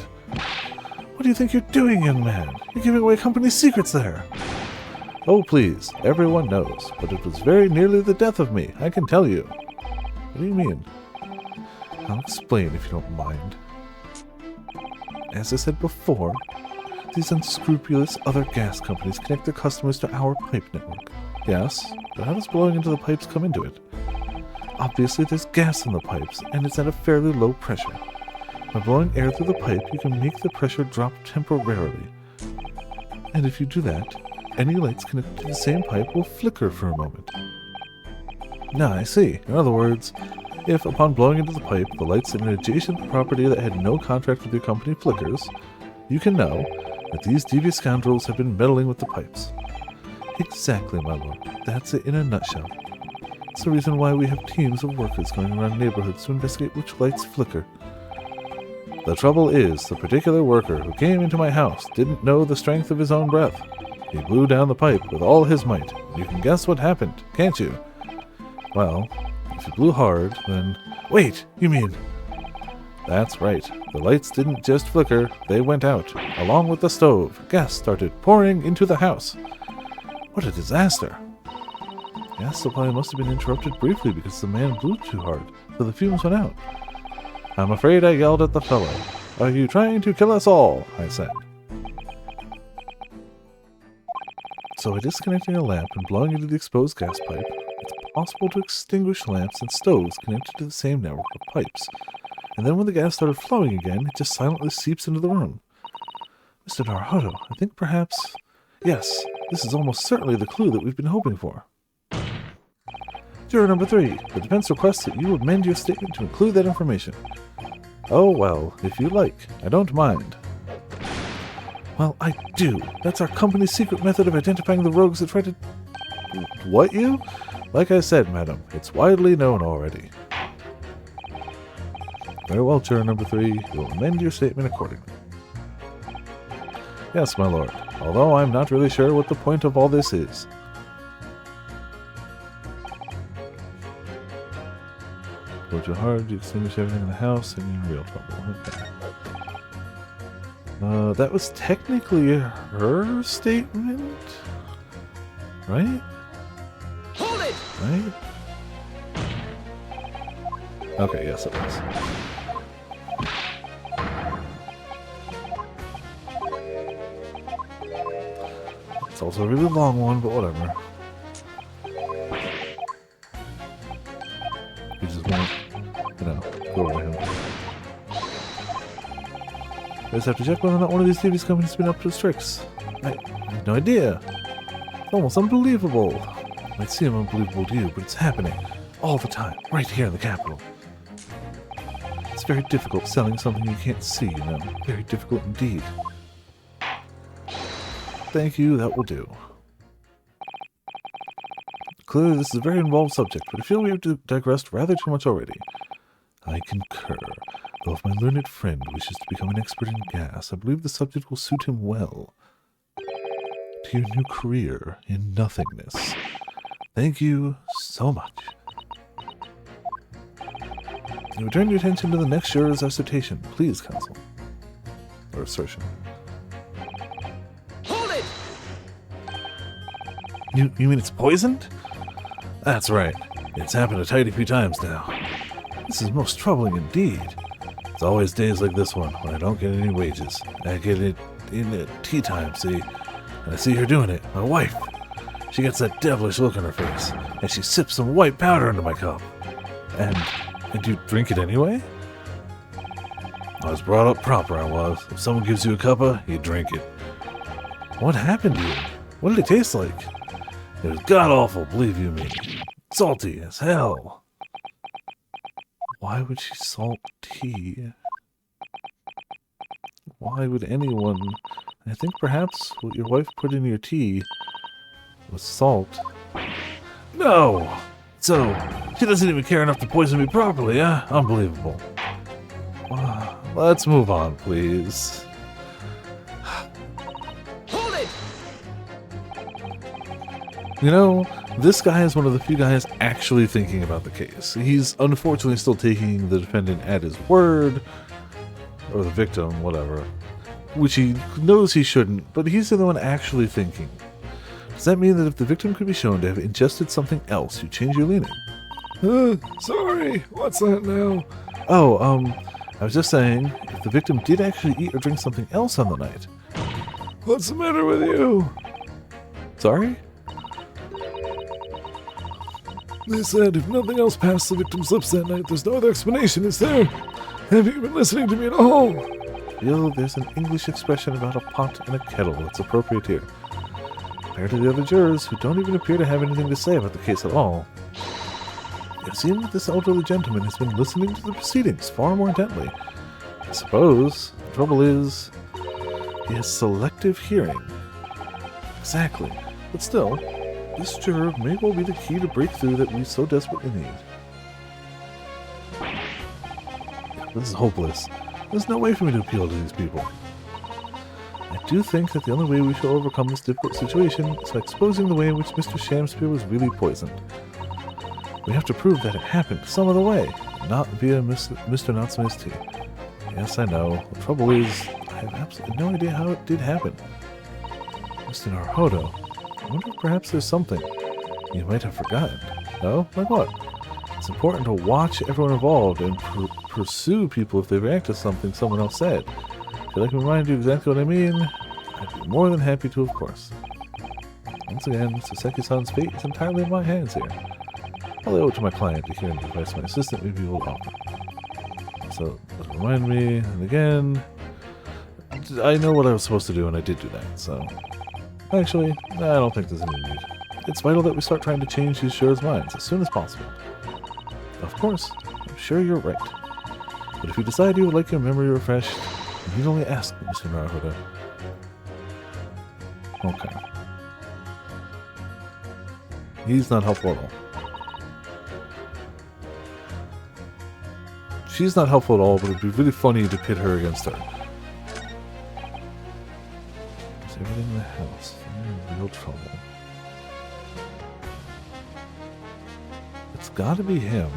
What do you think you're doing, young man? You're giving away company secrets there. Oh, please, everyone knows, but it was very nearly the death of me, I can tell you. What do you mean? I'll explain if you don't mind. As I said before, these unscrupulous other gas companies connect their customers to our pipe network. Yes, but how does blowing into the pipes come into it? Obviously, there's gas in the pipes, and it's at a fairly low pressure. By blowing air through the pipe, you can make the pressure drop temporarily. And if you do that, any lights connected to the same pipe will flicker for a moment. Now, I see. In other words, if upon blowing into the pipe, the lights in an adjacent property that had no contract with your company flickers, you can know that these devious scoundrels have been meddling with the pipes. Exactly, my lord. That's it in a nutshell. It's the reason why we have teams of workers going around neighborhoods to investigate which lights flicker. The trouble is, the particular worker who came into my house didn't know the strength of his own breath. He blew down the pipe with all his might. You can guess what happened, can't you? Well, if he blew hard, then... Wait, you mean... That's right. The lights didn't just flicker, they went out. Along with the stove, gas started pouring into the house. What a disaster. Gas supply must have been interrupted briefly because the man blew too hard, so the fumes went out. I'm afraid I yelled at the fellow. Are you trying to kill us all? I said. So by disconnecting a lamp and blowing into the exposed gas pipe, it's possible to extinguish lamps and stoves connected to the same network of pipes. And then when the gas started flowing again, it just silently seeps into the room. Mr. Naruhodo, I think perhaps... Yes, this is almost certainly the clue that we've been hoping for. Juror number 3, the defense requests that you amend your statement to include that information. Oh, well, if you like. I don't mind. Well, I do. That's our company's secret method of identifying the rogues that try to... What, you? Like I said, madam, it's widely known already. Very well, juror number 3. You'll amend your statement accordingly. Yes, my lord, although I'm not really sure what the point of all this is. Go too hard, you extinguish everything in the house, and you're in real trouble. Okay. That was technically her statement? Right? Hold it! Right? Okay, yes it was. It's also a really long one, but whatever. You just want, go over him. I just have to check whether or not one of these TV companies has been up to its tricks. I have no idea. It's almost unbelievable. It might seem unbelievable to you, but it's happening all the time, right here in the capital. It's very difficult selling something you can't see, you know. Very difficult indeed. Thank you, that will do. Clearly this is a very involved subject, but I feel we have digressed rather too much already. I concur. Though if my learned friend wishes to become an expert in gas, I believe the subject will suit him well. To your new career in nothingness. Thank you so much. You return your attention to the next juror's assertion. Please, counsel. Or assertion. Hold it! You mean it's poisoned? That's right. It's happened a tidy few times now. This is most troubling indeed. It's always days like this one when I don't get any wages. I get it in at tea time, see? And I see her doing it, my wife. She gets that devilish look on her face, and she sips some white powder into my cup. And you drink it anyway? I was brought up proper, I was. If someone gives you a cuppa, you drink it. What happened to you? What did it taste like? It was god-awful, believe you me. Salty as hell. Why would she salt tea? Why would anyone... I think perhaps what your wife put in your tea was salt. No! So, she doesn't even care enough to poison me properly, huh? Unbelievable. Let's move on, please. Hold it! You know, this guy is one of the few guys actually thinking about the case. He's unfortunately still taking the defendant at his word, or the victim, whatever, which he knows he shouldn't, but he's the one actually thinking. Does that mean that if the victim could be shown to have ingested something else, you change your leaning? Sorry, what's that now? Oh, I was just saying, if the victim did actually eat or drink something else on the night. What's the matter with you? Sorry? They said if nothing else passed the victim's lips that night, there's no other explanation, is there? Have you been listening to me at all? There's an English expression about a pot and a kettle that's appropriate here. Compared to the other jurors, who don't even appear to have anything to say about the case at all. It seems that this elderly gentleman has been listening to the proceedings far more intently. I suppose the trouble is, he has selective hearing. Exactly. But still, this juror may well be the key to breakthrough that we so desperately need. This is hopeless. There's no way for me to appeal to these people. I do think that the only way we shall overcome this difficult situation is by exposing the way in which Mr. Shamspeare was really poisoned. We have to prove that it happened some other way, not via Mr. Natsume's tea. Yes, I know. The trouble is, I have absolutely no idea how it did happen. Mr. Naruhodo, I wonder if perhaps there's something you might have forgotten. No? Like what? It's important to watch everyone involved and pursue people if they react to something someone else said. If you'd like me to remind you exactly what I mean, I'd be more than happy to, of course. Once again, Saseki-san's fate is entirely in my hands here. I'll owe it to my client to hear any advice my assistant may be able to offer. So, remind me, and again, I know what I was supposed to do, and I did do that, so... Actually, I don't think there's any need. It's vital that we start trying to change these jurors' minds as soon as possible. Of course, I'm sure you're right. But if you decide you would like your memory refreshed, you need only ask Mr. Naruhodo. Okay. He's not helpful at all. She's not helpful at all, but it'd be really funny to pit her against her. Is everything in the house? You're in real trouble. It's gotta be him.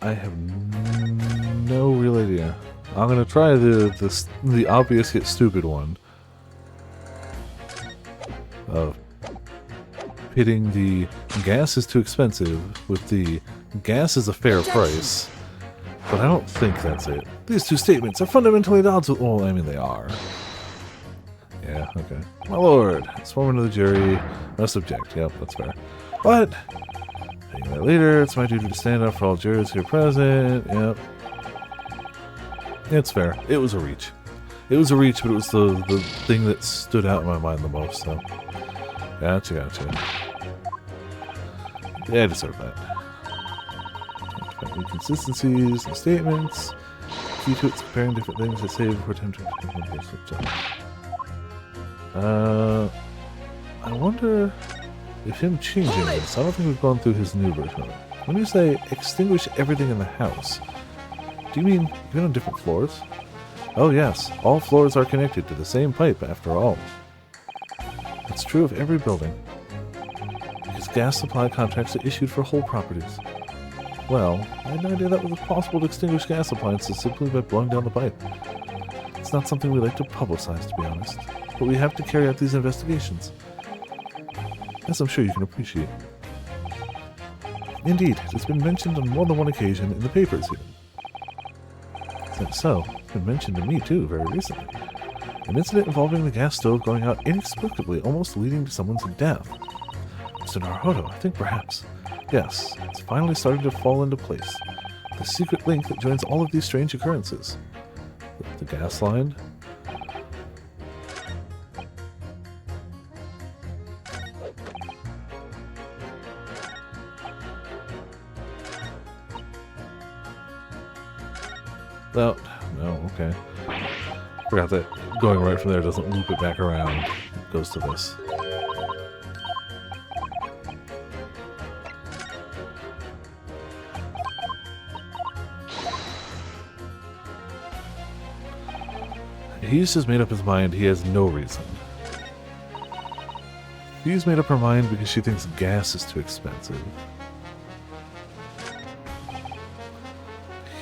I have no real idea. I'm gonna try the obvious yet stupid one of pitting the gas is too expensive with the gas is a fair price, but I don't think that's it. These two statements are fundamentally at odds with. Well, I mean they are. Yeah. Okay. My lord, sworn to the jury, must object. Yep, that's fair. But later, it's my duty to stand up for all jurors here present. Yep. It's fair. It was a reach. It was a reach, but it was the thing that stood out in my mind the most, so. Gotcha. Yeah, I deserve that. Inconsistencies and statements. key to it is comparing different things to save for attempting I wonder if him changing this, I don't think we've gone through his new version of it. When you say extinguish everything in the house, do you mean even on different floors? Oh yes, all floors are connected to the same pipe after all. It's true of every building, because gas supply contracts are issued for whole properties. Well, I had no idea that it was possible to extinguish gas appliances simply by blowing down the pipe. It's not something we like to publicize, to be honest, but we have to carry out these investigations, as I'm sure you can appreciate. Indeed, it has been mentioned on more than one occasion in the papers here. So, it's been mentioned to me too, very recently. An incident involving the gas stove going out inexplicably, almost leading to someone's death. Mr. Naruhodo, I think perhaps. Yes, it's finally starting to fall into place. The secret link that joins all of these strange occurrences. The gas line? No, okay. Forgot that going right from there doesn't loop it back around. It goes to this. He's just made up his mind. He has no reason. He's made up her mind because she thinks gas is too expensive.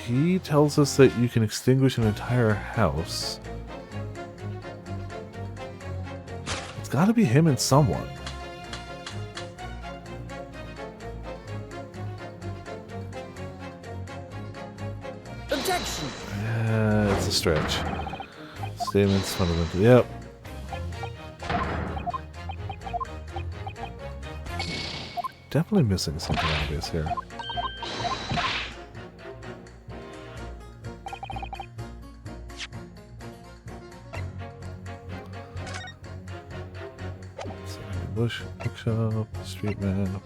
He tells us that you can extinguish an entire house. It's gotta be him and someone. Objection! It's a stretch. Statements fundamental. Yep. Definitely missing something obvious here. Bush, bookshop, street map.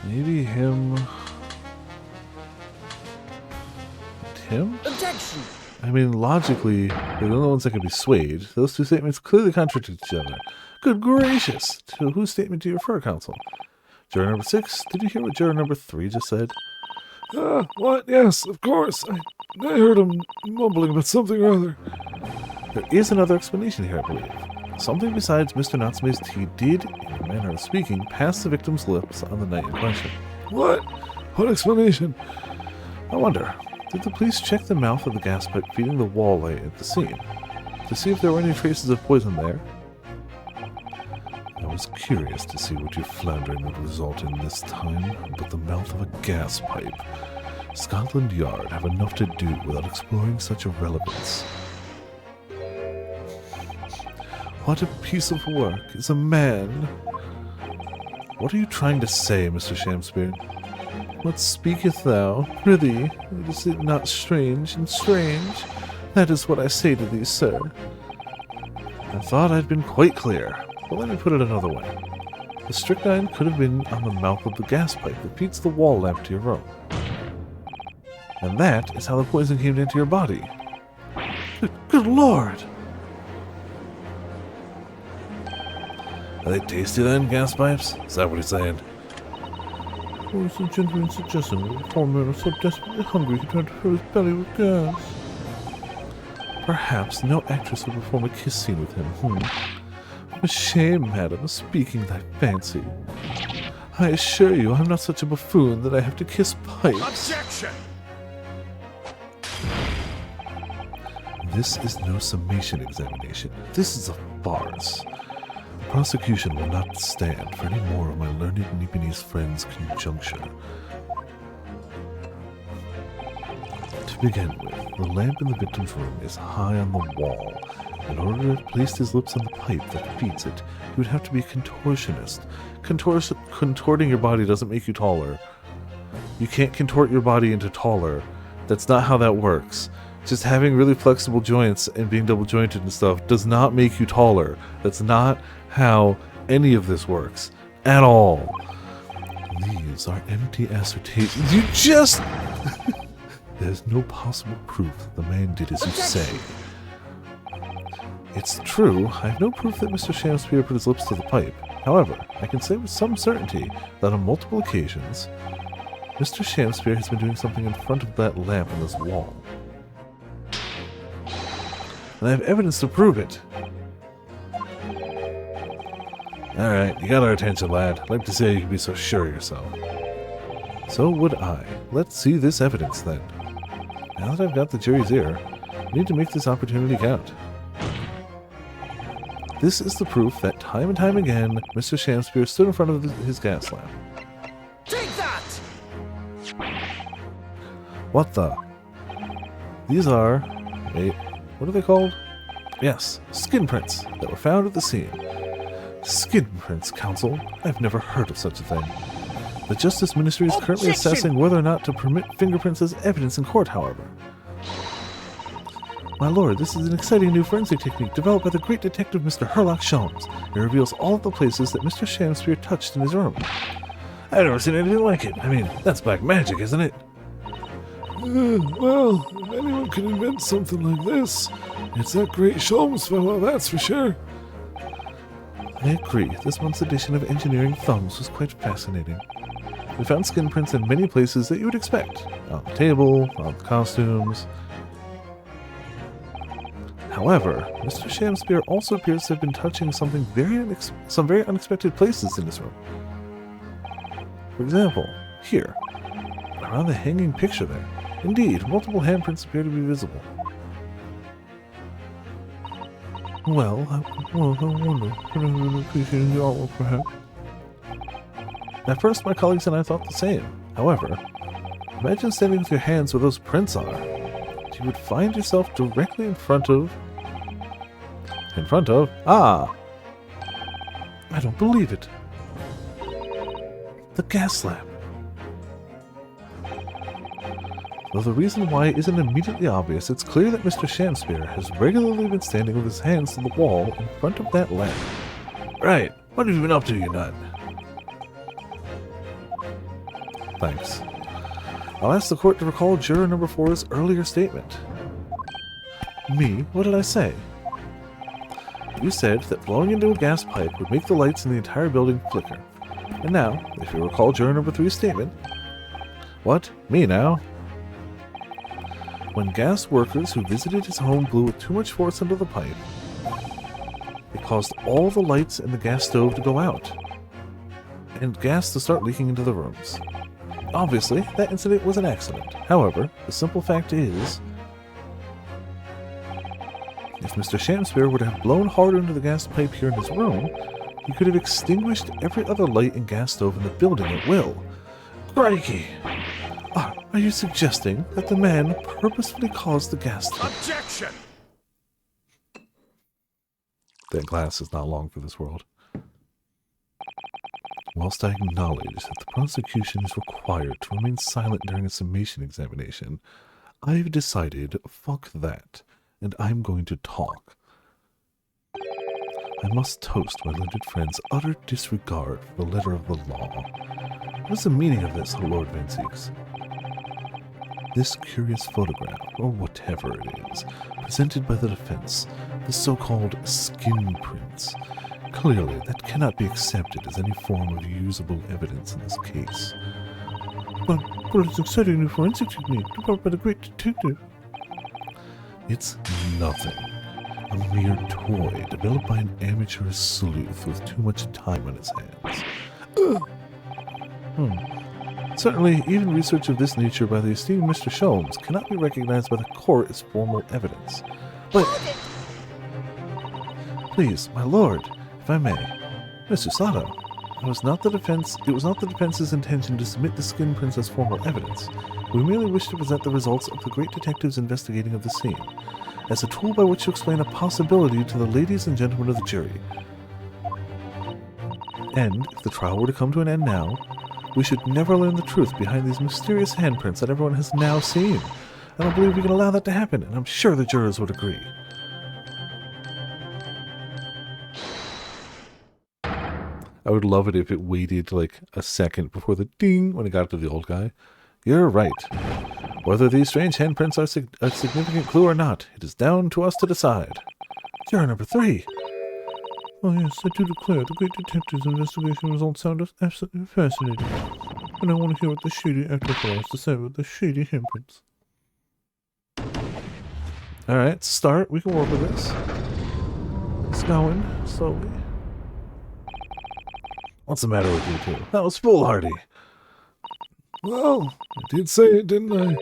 Maybe him. Him? Objection! I mean, logically, they're the only ones that can be swayed. Those two statements clearly contradict each other. Good gracious! To whose statement do you refer, counsel? Juror number 6, did you hear what juror number 3 just said? What? Yes, of course. I heard him mumbling about something or other. There is another explanation here, I believe. Something besides Mr. Natsume's tea did, in a manner of speaking, pass the victim's lips on the night in question. What? What explanation? I wonder, did the police check the mouth of the gas pipe feeding the wall light at the scene to see if there were any traces of poison there? I was curious to see what your floundering would result in this time, but the mouth of a gas pipe. Scotland Yard have enough to do without exploring such irrelevance. What a piece of work is a man! What are you trying to say, Mr. Shamspeare? What speaketh thou? Prithee, is it not strange and strange? That is what I say to thee, sir. I thought I'd been quite clear, but let me put it another way. The strychnine could have been on the mouth of the gas pipe that feeds the wall lamp to your room. And that is how the poison came into your body. Good Lord! Are they tasty then, gas pipes? Is that what he's saying? What is the gentleman suggesting that the poor man was so desperately hungry he tried to fill his belly with gas? Perhaps no actress would perform a kiss scene with him, A shame, madam, speaking thy fancy. I assure you I'm not such a buffoon that I have to kiss pipes. Objection! This is no summation examination. This is a farce. prosecution will not stand for any more of my learned Nipponese friend's conjuncture. To begin with, the lamp in the victim's room is high on the wall. In order to place his lips on the pipe that feeds it, he would have to be a contortionist. Contorting your body doesn't make you taller. You can't contort your body into taller. That's not how that works. Just having really flexible joints and being double jointed and stuff does not make you taller. That's not how any of this works. At all. These are empty assertions. You just... There's no possible proof that the man did as you say. It's true, I have no proof that Mr. Shamspeare put his lips to the pipe. However, I can say with some certainty that on multiple occasions, Mr. Shamspeare has been doing something in front of that lamp on this wall. And I have evidence to prove it. Alright, you got our attention, lad. I'd like to say you can be so sure of yourself. So would I. Let's see this evidence then. Now that I've got the jury's ear, I need to make this opportunity count. This is the proof that time and time again, Mr. Shamspeare stood in front of his gas lamp. Take that! What the? These are... Wait, what are they called? Yes, skin prints that were found at the scene. Skin prints, counsel? I've never heard of such a thing. The Justice Ministry is currently Objection! assessing whether or not to permit fingerprints as evidence in court, however. My lord, this is an exciting new forensic technique developed by the great detective Mr. Herlock Sholmes. It reveals all of the places that Mr. Shamspeare touched in his room. I've never seen anything like it. I mean, that's black magic, isn't it? Well, if anyone can invent something like this, it's that great Sholmes fellow, that's for sure. I agree. This month's edition of Engineering Thumbs was quite fascinating. We found skin prints in many places that you would expect. On the table, on the costumes. However, Mr. Shamspeare also appears to have been touching something some very unexpected places in his room. For example, here, around the hanging picture there. Indeed, multiple handprints appear to be visible. Well, I wonder, could I really appreciate the artwork perhaps? At first, my colleagues and I thought the same. However, imagine standing with your hands where those prints are. You would find yourself directly in front of... Ah! I don't believe it. The gas lamp. Though the reason why isn't immediately obvious, it's clear that Mr. Shamspeare has regularly been standing with his hands to the wall in front of that lamp. Right. What have you been up to, you nut? Thanks. I'll ask the court to recall juror number 4's earlier statement. Me? What did I say? You said that blowing into a gas pipe would make the lights in the entire building flicker. And now, if you recall juror number 3's statement... What? Me now? When gas workers who visited his home blew with too much force into the pipe, it caused all the lights in the gas stove to go out, and gas to start leaking into the rooms. Obviously, that incident was an accident. However, the simple fact is, if Mr. Shamspeare would have blown harder into the gas pipe here in his room, he could have extinguished every other light and gas stove in the building at will. Crikey! Are you suggesting that the man purposefully caused the gas to... Objection! That glass is not long for this world. Whilst I acknowledge that the prosecution is required to remain silent during a summation examination, I've decided, fuck that, and I'm going to talk. I must toast my learned friend's utter disregard for the letter of the law. What is the meaning of this, Lord Van Zieks? This curious photograph, or whatever it is, presented by the defense, the so-called skin prints. Clearly, that cannot be accepted as any form of usable evidence in this case. But it's an exciting new forensic technique developed by the great detective. It's nothing. A mere toy developed by an amateur sleuth with too much time on his hands. Certainly, even research of this nature by the esteemed Mr. Sholmes cannot be recognized by the court as formal evidence. But... Please, my lord, if I may, Mr. Sato, it was not the defense's intention to submit the skin prints as formal evidence. We merely wish to present the results of the great detective's investigating of the scene, as a tool by which to explain a possibility to the ladies and gentlemen of the jury. And, if the trial were to come to an end now, we should never learn the truth behind these mysterious handprints that everyone has now seen. I don't believe we can allow that to happen, and I'm sure the jurors would agree. I would love it if it waited like a second before the ding when it got to the old guy. You're right. Whether these strange handprints are a significant clue or not, it is down to us to decide. Juror number 3. Oh yes, I do declare the great detective's investigation results sound absolutely fascinating. And I want to hear what the shady actor has to say about the shady handprints. Alright, start. We can work with this. It's going, slowly. What's the matter with you two? That was foolhardy. Well, I did say it, didn't I?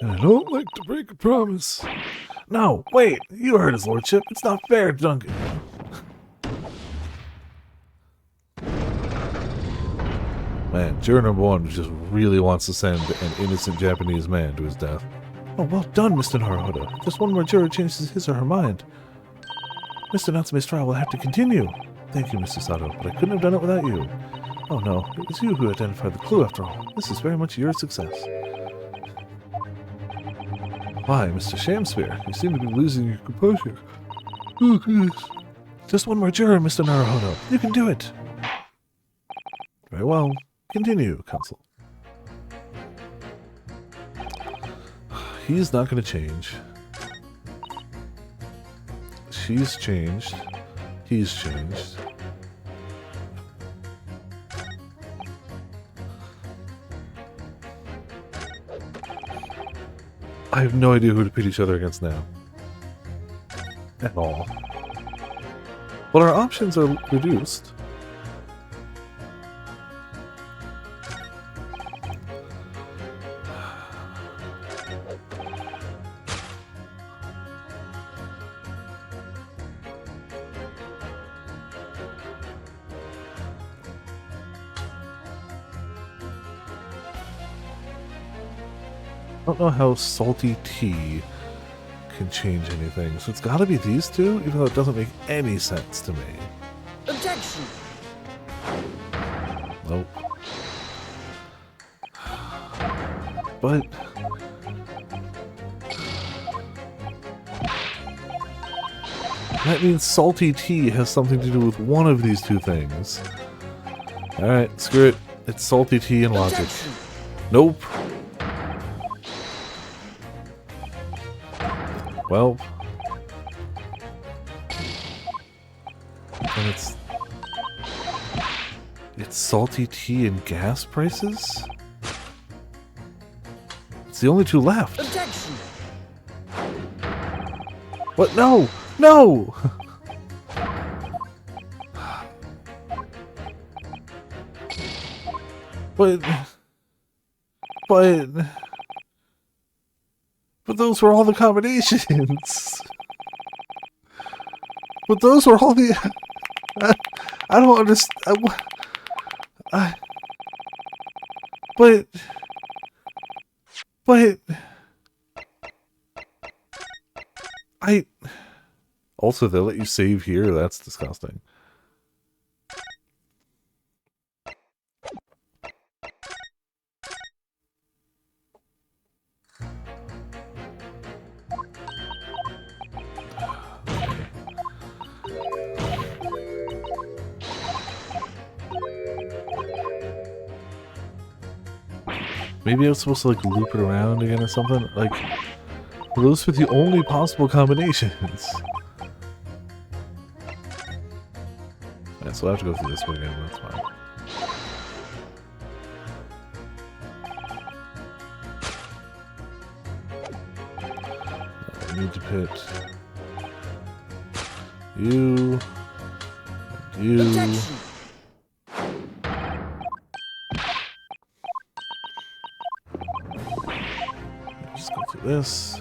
And I don't like to break a promise. No, wait! You heard his lordship. It's not fair, Duncan. Man, juror number 1 just really wants to send an innocent Japanese man to his death. Oh, well done, Mr. Naruhodo. Just one more juror changes his or her mind. Mr. Natsume's trial will have to continue. Thank you, Mr. Sato, but I couldn't have done it without you. Oh no, it was you who identified the clue after all. This is very much your success. Why, Mr. Shamspear, you seem to be losing your composure. Oh, goodness. Just one more juror, Mr. Naruhodo. You can do it. Very well. Continue, counsel. He's not going to change. She's changed. He's changed. I have no idea who to pit each other against now. At all. But our options are reduced. I don't know how salty tea can change anything, so it's got to be these two, even though it doesn't make any sense to me. Objection! Nope. But that means salty tea has something to do with one of these two things. Alright, screw it. It's salty tea and logic. Objection! Nope. Well, and it's salty tea and gas prices? It's the only two left. Objection! What? No! No! But those were all the combinations. But those were all the... I don't understand. But also, they let you save here. That's disgusting. Maybe I was supposed to like loop it around again or something. Like, those were the only possible combinations. Yeah, so I have to go through this way again. That's fine. I need to pit you, you. Objection! Just go through this.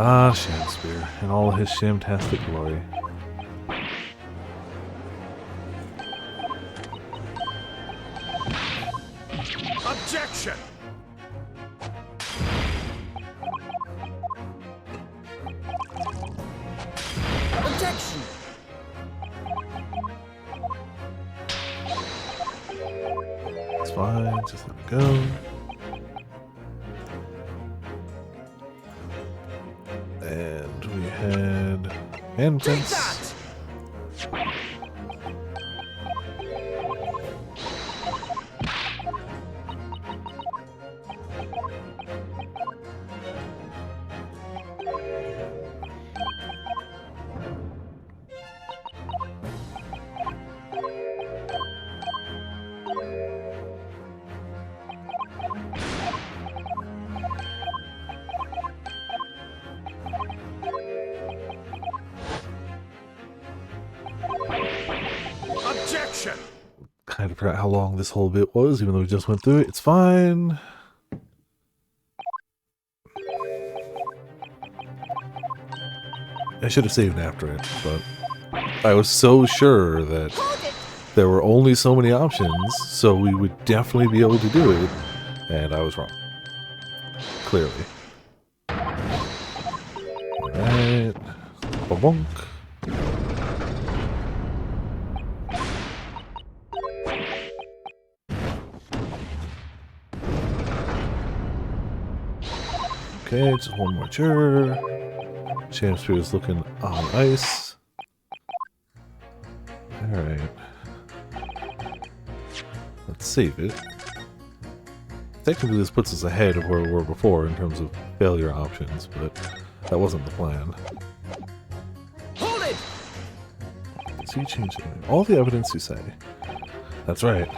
Ah, Shamspear, in all his shamtastic glory. Objection! Objection! It's fine, just let it go. And we had Take handprints. that! Objection! Kind of forgot how long this whole bit was, even though we just went through it. It's fine. I should have saved after it, but I was so sure that Hold it! there were only so many options, so we would definitely be able to do it, and I was wrong. Clearly. Alright. Bonk. Okay, just one more juror. Shamspear is looking on ice. Alright. Let's save it. Technically this puts us ahead of where we were before in terms of failure options, but that wasn't the plan. Hold it! So you change it. All the evidence you say. That's right.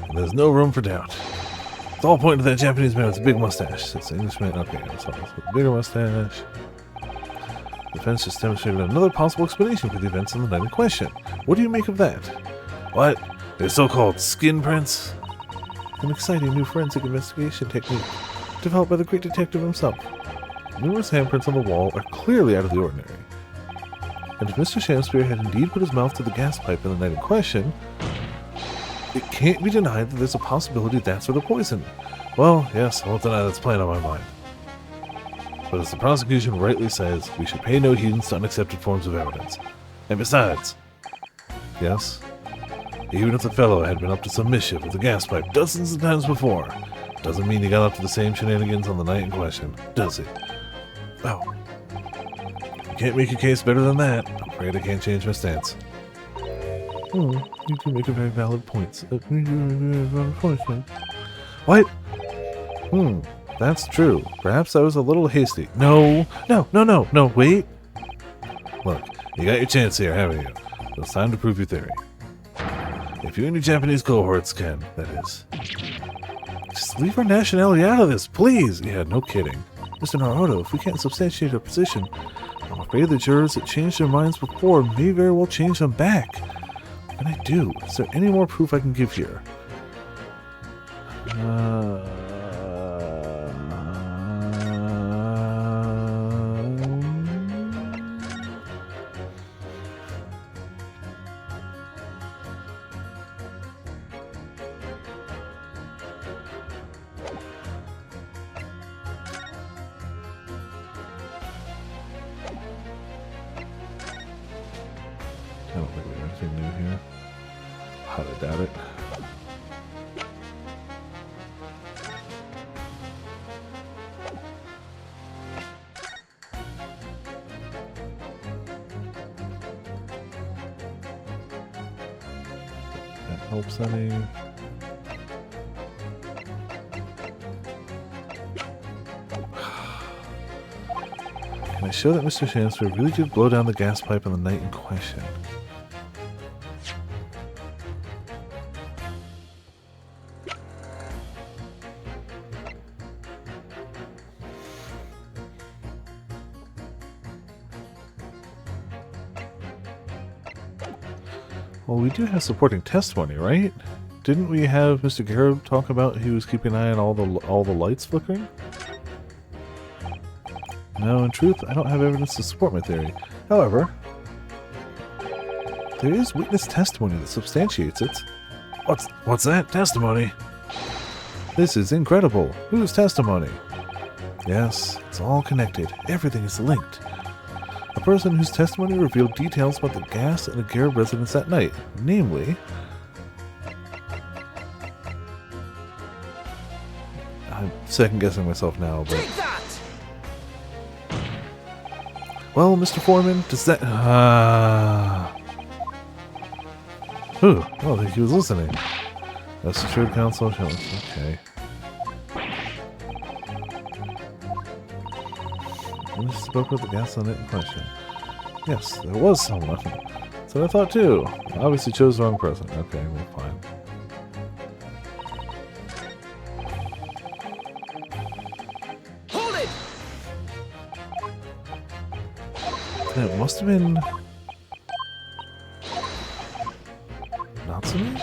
And there's no room for doubt. It's all pointing to that Japanese man with a big mustache. It's an Englishman. Okay, that's all. With a bigger mustache. The defense just demonstrated another possible explanation for the events in the night in question. What do you make of that? What? They're so-called skin prints? An exciting new forensic investigation technique developed by the great detective himself. Numerous handprints on the wall are clearly out of the ordinary. And if Mr. Shamspear had indeed put his mouth to the gas pipe in the night in question, it can't be denied that there's a possibility that's where the poison. Well, yes, I won't deny that's playing on my mind. But as the prosecution rightly says, we should pay no heed to unaccepted forms of evidence. And besides, yes, even if the fellow had been up to some mischief with the gas pipe dozens of times before, doesn't mean he got up to the same shenanigans on the night in question, does it? Oh. You can't make your case better than that. I'm afraid I can't change my stance. Oh, you do make a very valid point. What? That's true. Perhaps I was a little hasty. No, wait. Look, you got your chance here, haven't you? It's time to prove your theory. If you and your Japanese cohorts can, that is. Just leave our nationality out of this, please! Yeah, no kidding. Mr. Naruto, if we can't substantiate our position, I'm afraid the jurors that changed their minds before may very well change them back. What can I do? Is there any more proof I can give here? I don't think we have anything new here. Highly doubt it. That helps any. Can I show that Mr. Shamspear really did blow down the gas pipe on the night in question? Well, we do have supporting testimony, right? Didn't we have Mr. Garib talk about he was keeping an eye on all the lights flickering? No, in truth, I don't have evidence to support my theory. However, there is witness testimony that substantiates it. What's that? Testimony? This is incredible. Whose testimony? Yes, it's all connected. Everything is linked. A person whose testimony revealed details about the gas and the Garib residence that night. Namely... I'm second-guessing myself now, but... Take that! Well, Mr. Foreman, does that... Ooh, well, I think he was listening. That's the Trade Council. Okay. When he spoke with the gas on it in question. Yes, there was someone. That's what I thought too. Obviously chose the wrong person. Okay, well, fine. Hold it! Then it must have been... Natsume?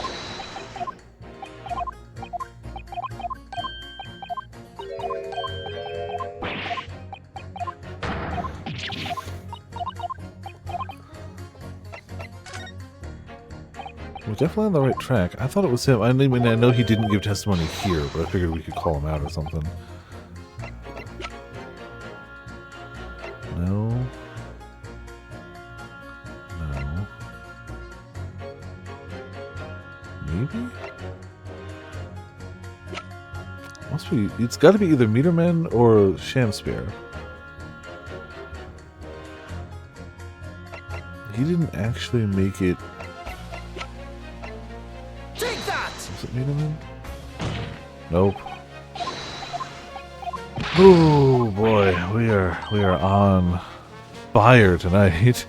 We're definitely on the right track. I thought it was him. I mean, I know he didn't give testimony here, but I figured we could call him out or something. No. No. Maybe? Must be. It's got to be either Meterman or Shamspear. He didn't actually make it. Take that! Is it Meterman? Nope. Oh boy, we are on fire tonight. It's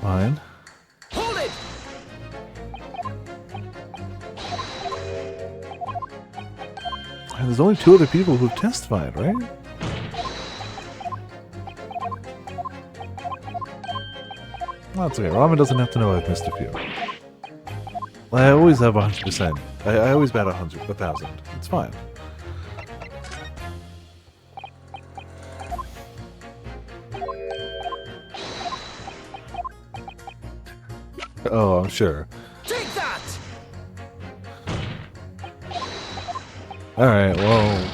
fine. Hold it! And there's only 2 other people who've testified, right? Well, that's okay. Ramen doesn't have to know I've missed a few. I always have 100%. I always bat 1,000. It's fine. Oh, I'm sure. Take that! Alright, well,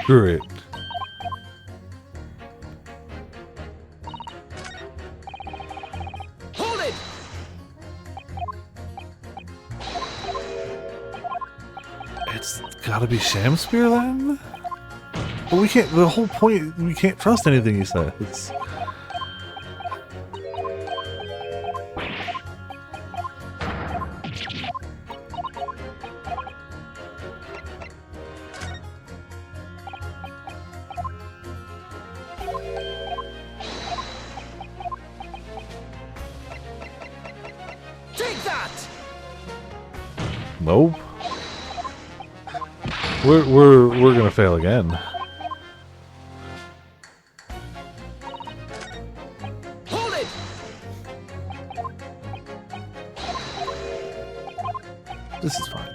screw it. Hold it! It's gotta be Shamspear then? But we can't, the whole point, we can't trust anything he says. Take that! Nope. We're gonna fail again. Hold it! This is fine.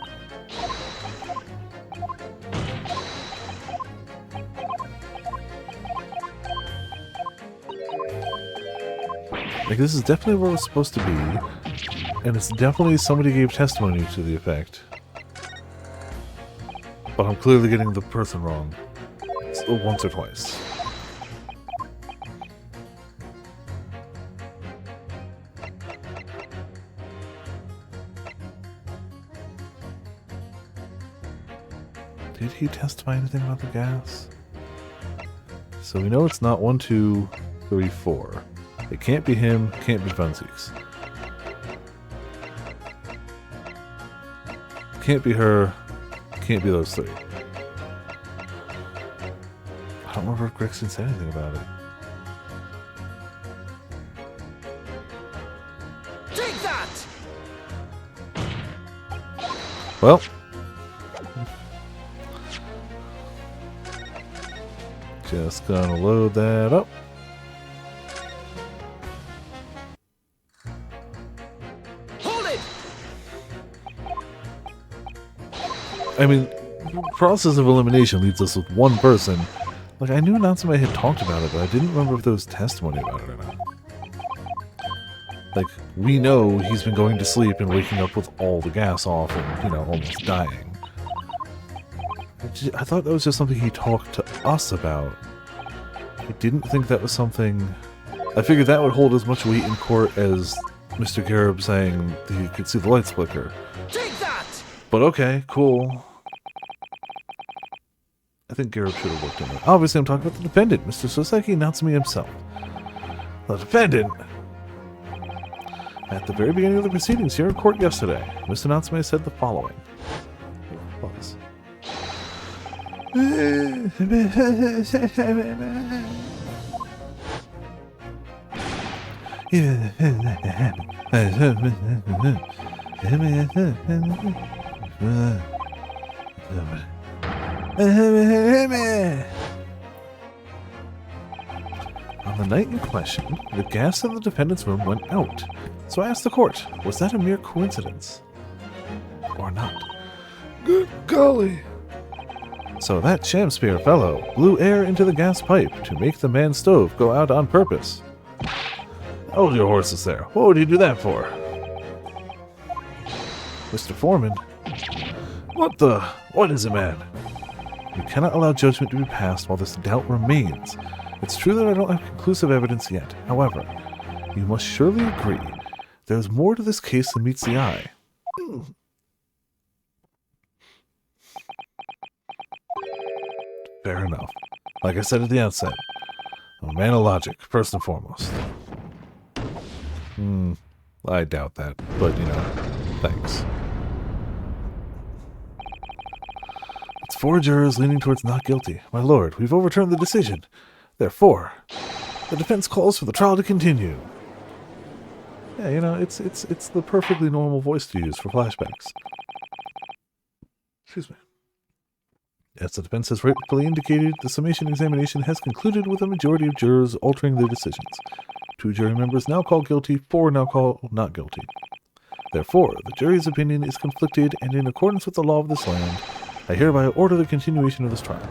Like, this is definitely where it's supposed to be, and it's definitely somebody gave testimony to the effect. But I'm clearly getting the person wrong. Once or twice. Did he testify anything about the gas? So we know it's not 1, 2, 3, 4. It can't be him, can't be Funsies. Can't be her, can't be those 3. I don't remember if Gregson said anything about it. Take that! Well. Just gonna load that up. Hold it! I mean, process of elimination leaves us with one person Like, I knew Natsume had talked about it, but I didn't remember if there was testimony about it or not. Like, we know he's been going to sleep and waking up with all the gas off and, you know, almost dying. I thought that was just something he talked to us about. I didn't think that was something... I figured that would hold as much weight in court as Mr. Garib saying that he could see the lights flicker. Take that! But okay, cool. I think Garib should have looked into it. Obviously, I'm talking about the defendant, Mr. Soseki Natsume himself. The defendant! At the very beginning of the proceedings here in court yesterday, Mr. Natsume said the following. Pause. On the night in question, the gas in the defendant's room went out. So I asked the court, was that a mere coincidence? Or not? Good golly. So that Shamspear fellow blew air into the gas pipe to make the man's stove go out on purpose. Hold your horses there. What would you do that for? Mr. Foreman. What is it, man? You cannot allow judgment to be passed while this doubt remains. It's true that I don't have conclusive evidence yet. However, you must surely agree there is more to this case than meets the eye. Fair enough. Like I said at the outset, I'm a man of logic, first and foremost. I doubt that, but you know, thanks. It's 4 jurors leaning towards not guilty. My lord, we've overturned the decision. Therefore, the defense calls for the trial to continue. Yeah, you know, it's the perfectly normal voice to use for flashbacks. Excuse me. As the defense has rightfully indicated, the summation examination has concluded with a majority of jurors altering their decisions. 2 jury members now call guilty, 4 now call not guilty. Therefore, the jury's opinion is conflicted, and in accordance with the law of this land, I hereby order the continuation of this trial.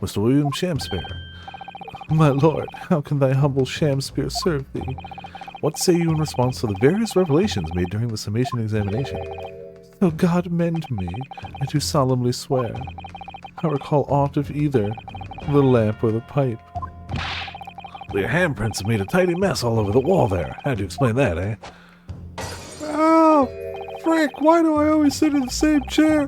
Mr. William Shamspear. My lord, how can thy humble Shamspear serve thee? What say you in response to the various revelations made during the summation examination? So God mend me, I do solemnly swear. I recall aught of either, the lamp or the pipe. Well, your handprints have made a tidy mess all over the wall there. How'd you explain that, eh? Oh, frick, why do I always sit in the same chair?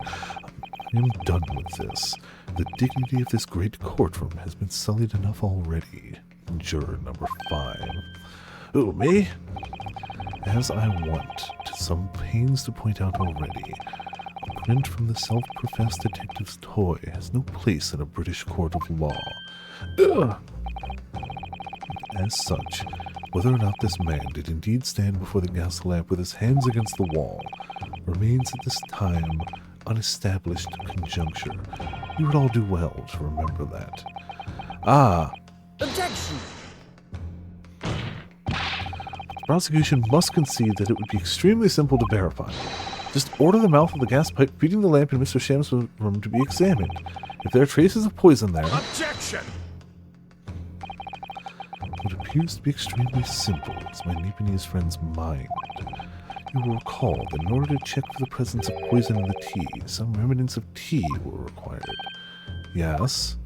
I'm done with this. The dignity of this great courtroom has been sullied enough already. Juror number 5. Who, me? As I want, to some pains to point out already, a print from the self-professed detective's toy has no place in a British court of law. Ugh. As such, whether or not this man did indeed stand before the gas lamp with his hands against the wall remains at this time unestablished conjuncture. You would all do well to remember that. Ah! Objection! The prosecution must concede that it would be extremely simple to verify. Just order the mouth of the gas pipe feeding the lamp in Mr. Sham's room to be examined. If there are traces of poison there... Objection! What appears to be extremely simple is my Nipponese friend's mind. You will recall that in order to check for the presence of poison in the tea, some remnants of tea were required. Yes?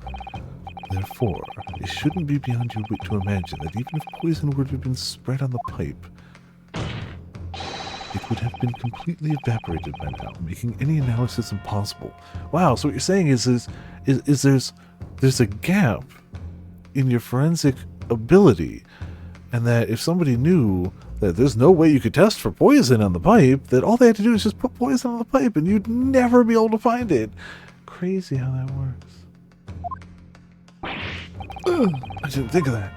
Therefore, it shouldn't be beyond your wit to imagine that even if poison were to have been spread on the pipe, it would have been completely evaporated by now, making any analysis impossible. Wow, so what you're saying is there's a gap in your forensic ability, and that if somebody knew that there's no way you could test for poison on the pipe, that all they had to do is just put poison on the pipe and you'd never be able to find it. Crazy how that works. I didn't think of that.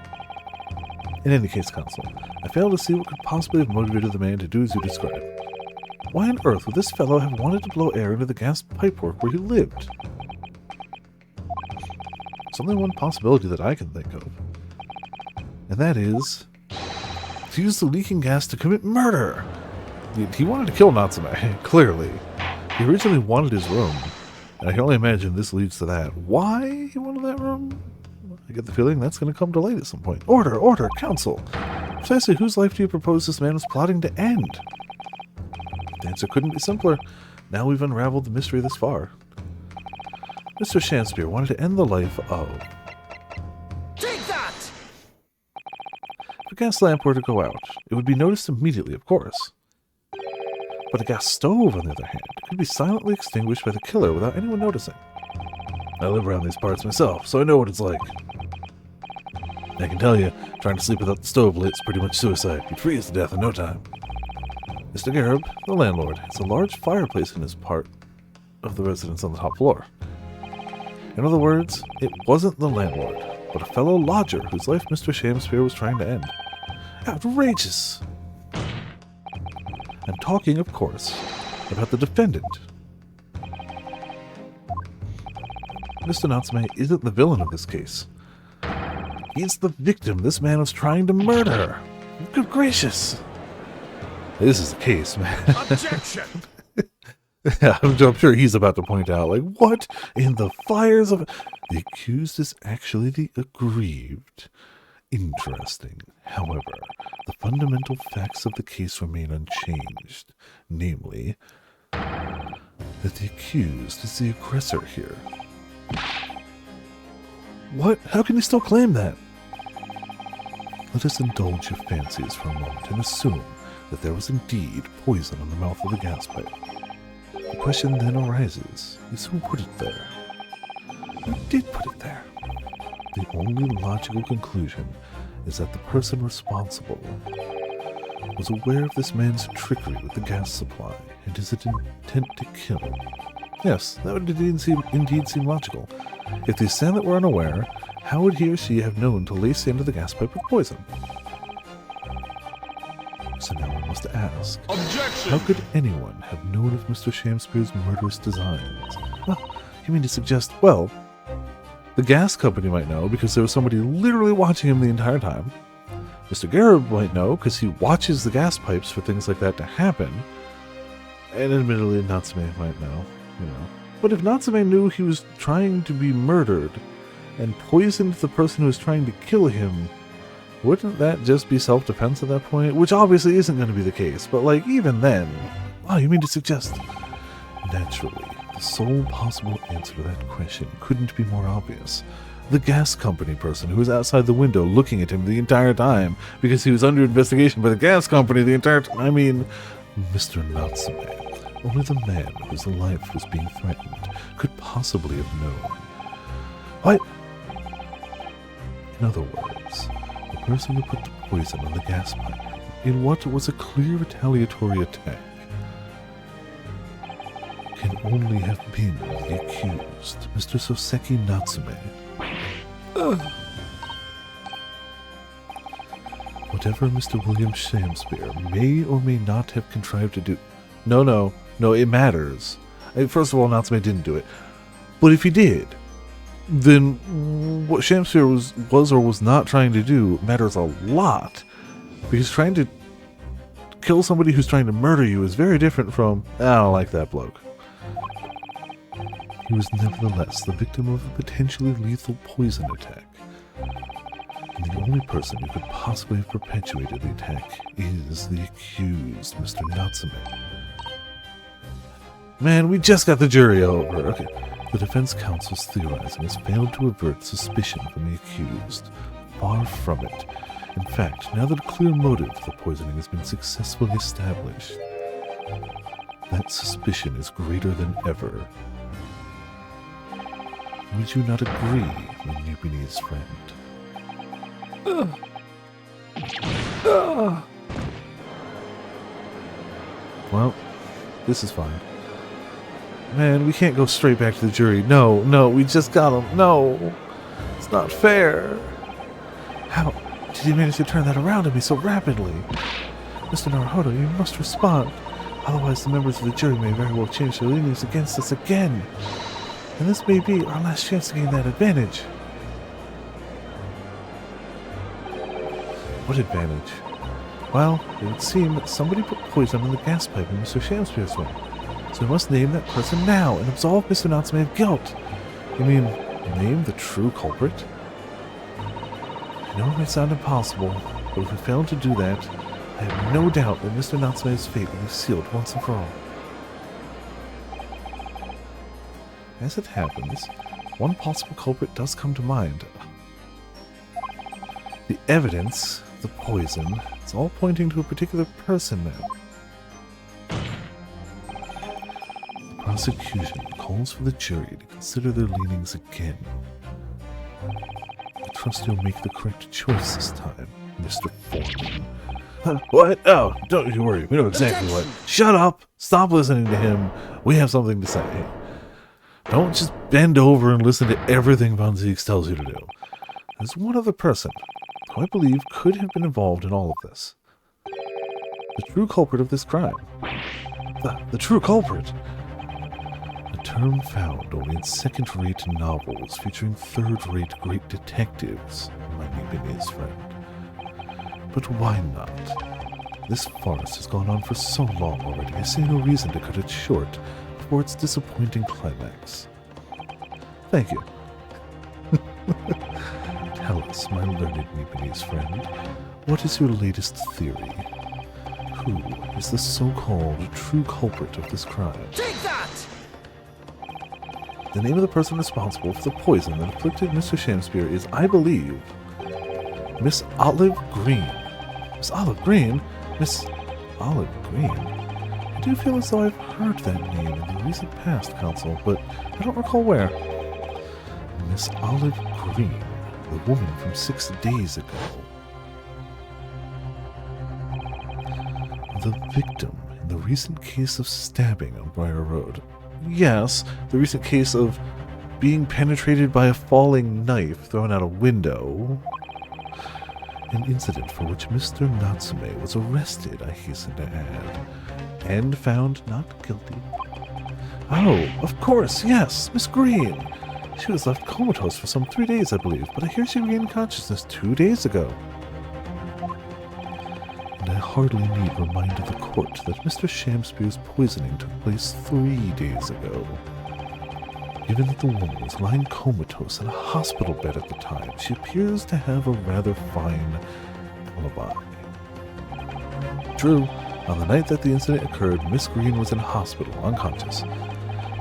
In any case, counsel, I fail to see what could possibly have motivated the man to do as you described. Why on earth would this fellow have wanted to blow air into the gas pipework where he lived? There's only one possibility that I can think of, and that is to use the leaking gas to commit murder. He wanted to kill Natsume, clearly. He originally wanted his room, And I can only imagine this leads to that. Why he wanted that room? I get the feeling that's going to come to light at some point. Order, order, council! Precisely whose life do you propose this man was plotting to end? The answer couldn't be simpler. Now we've unraveled the mystery this far. Mr. Shamspeare wanted to end the life of... Take that! If a gas lamp were to go out, it would be noticed immediately, of course. But a gas stove, on the other hand, could be silently extinguished by the killer without anyone noticing. I live around these parts myself, so I know what it's like. I can tell you, trying to sleep without the stove lit is pretty much suicide. You'd freeze to death in no time. Mr. Garib, the landlord, has a large fireplace in his part of the residence on the top floor. In other words, it wasn't the landlord, but a fellow lodger whose life Mr. Shamspeare was trying to end. Outrageous! I'm talking, of course, about the defendant. Mr. Natsume isn't the villain of this case. He's the victim this man was trying to murder. Good gracious! This is the case, man. Objection! Yeah, I'm sure he's about to point out, like, what in the fires of... The accused is actually the aggrieved. Interesting. However, the fundamental facts of the case remain unchanged. Namely, that the accused is the aggressor here. What? How can you still claim that? Let us indulge your fancies for a moment and assume that there was indeed poison on the mouth of the gas pipe. The question then arises, is who put it there? Who did put it there? The only logical conclusion is that the person responsible was aware of this man's trickery with the gas supply and his intent to kill him. Yes, that would indeed seem logical. If the assailant were unaware, how would he or she have known to lace the end of the gas pipe with poison? So now one must ask, Objection! how could anyone have known of Mr. Shamspeare's murderous designs? Well, you mean to suggest, well, the gas company might know because there was somebody literally watching him the entire time. Mr. Garib might know because he watches the gas pipes for things like that to happen. And admittedly, Natsume might know, But if Natsume knew he was trying to be murdered and poisoned the person who was trying to kill him, wouldn't that just be self-defense at that point? Which obviously isn't going to be the case, but like, even then... Oh, you mean to suggest... Naturally, the sole possible answer to that question couldn't be more obvious. The gas company person who was outside the window looking at him the entire time because he was under investigation by the gas company the entire time. I mean, Mr. Natsume, only the man whose life was being threatened could possibly have known. What? In other words, the person who put the poison on the gas pipe in what was a clear retaliatory attack can only have been the accused, Mr. Soseki Natsume. Whatever Mr. William Shamspeare may or may not have contrived to do... No, it matters. First of all, Natsume didn't do it. But if he did, then what Shamspeare was or was not trying to do matters a lot. Because trying to kill somebody who's trying to murder you is very different from, I don't like that bloke. He was nevertheless the victim of a potentially lethal poison attack. And the only person who could possibly have perpetuated the attack is the accused, Mr. Natsume. Man, we just got the jury over. Okay. The defense counsel's theorizing has failed to avert suspicion from the accused. Far from it. In fact, now that a clear motive for the poisoning has been successfully established, that suspicion is greater than ever. Would you not agree, my Nubinese friend? Well, this is fine. Man, we can't go straight back to the jury. No, we just got him. No, it's not fair. How did he manage to turn that around on me so rapidly? Mr. Naruhodo, you must respond. Otherwise, the members of the jury may very well change their leanings against us again. And this may be our last chance to gain that advantage. What advantage? Well, it would seem that somebody put poison in the gas pipe in Mr. Shamspeare's room. So we must name that person now and absolve Mr. Natsume of guilt. You mean, name the true culprit? I know it may sound impossible, but if we fail to do that, I have no doubt that Mr. Natsume's fate will be sealed once and for all. As it happens, one possible culprit does come to mind. The evidence, the poison, it's all pointing to a particular person now. The prosecution calls for the jury to consider their leanings again. I trust you'll make the correct choice this time, Mr. Foreman. What? Oh, don't you worry. We know exactly what. Shut up! Stop listening to him. We have something to say. Don't just bend over and listen to everything Von Zieks tells you to do. There's one other person who I believe could have been involved in all of this. The true culprit of this crime. The true culprit! A term found only in second-rate novels featuring third-rate great detectives, my Nipponiese friend. But why not? This farce has gone on for so long already, I see no reason to cut it short before its disappointing climax. Thank you. Tell us, my learned Nipponiese friend, what is your latest theory? Who is the so-called true culprit of this crime? Take that! The name of the person responsible for the poison that afflicted Mr. Shamspeare is, I believe, Miss Olive Green. Miss Olive Green? Miss Olive Green? I do feel as though I've heard that name in the recent past, Counsel, but I don't recall where. Miss Olive Green, the woman from 6 days ago. The victim in the recent case of stabbing on Briar Road. Yes, the recent case of being penetrated by a falling knife thrown out a window. An incident for which Mr. Natsume was arrested, I hasten to add, and found not guilty. Oh, of course, yes, Miss Green. She was left comatose for some 3 days, I believe, but I hear she regained consciousness 2 days ago. And I hardly need remind the court that Mr. Shamspeare's poisoning took place 3 days ago. Given that the woman was lying comatose in a hospital bed at the time, she appears to have a rather fine alibi. True, on the night that the incident occurred, Miss Green was in hospital, unconscious.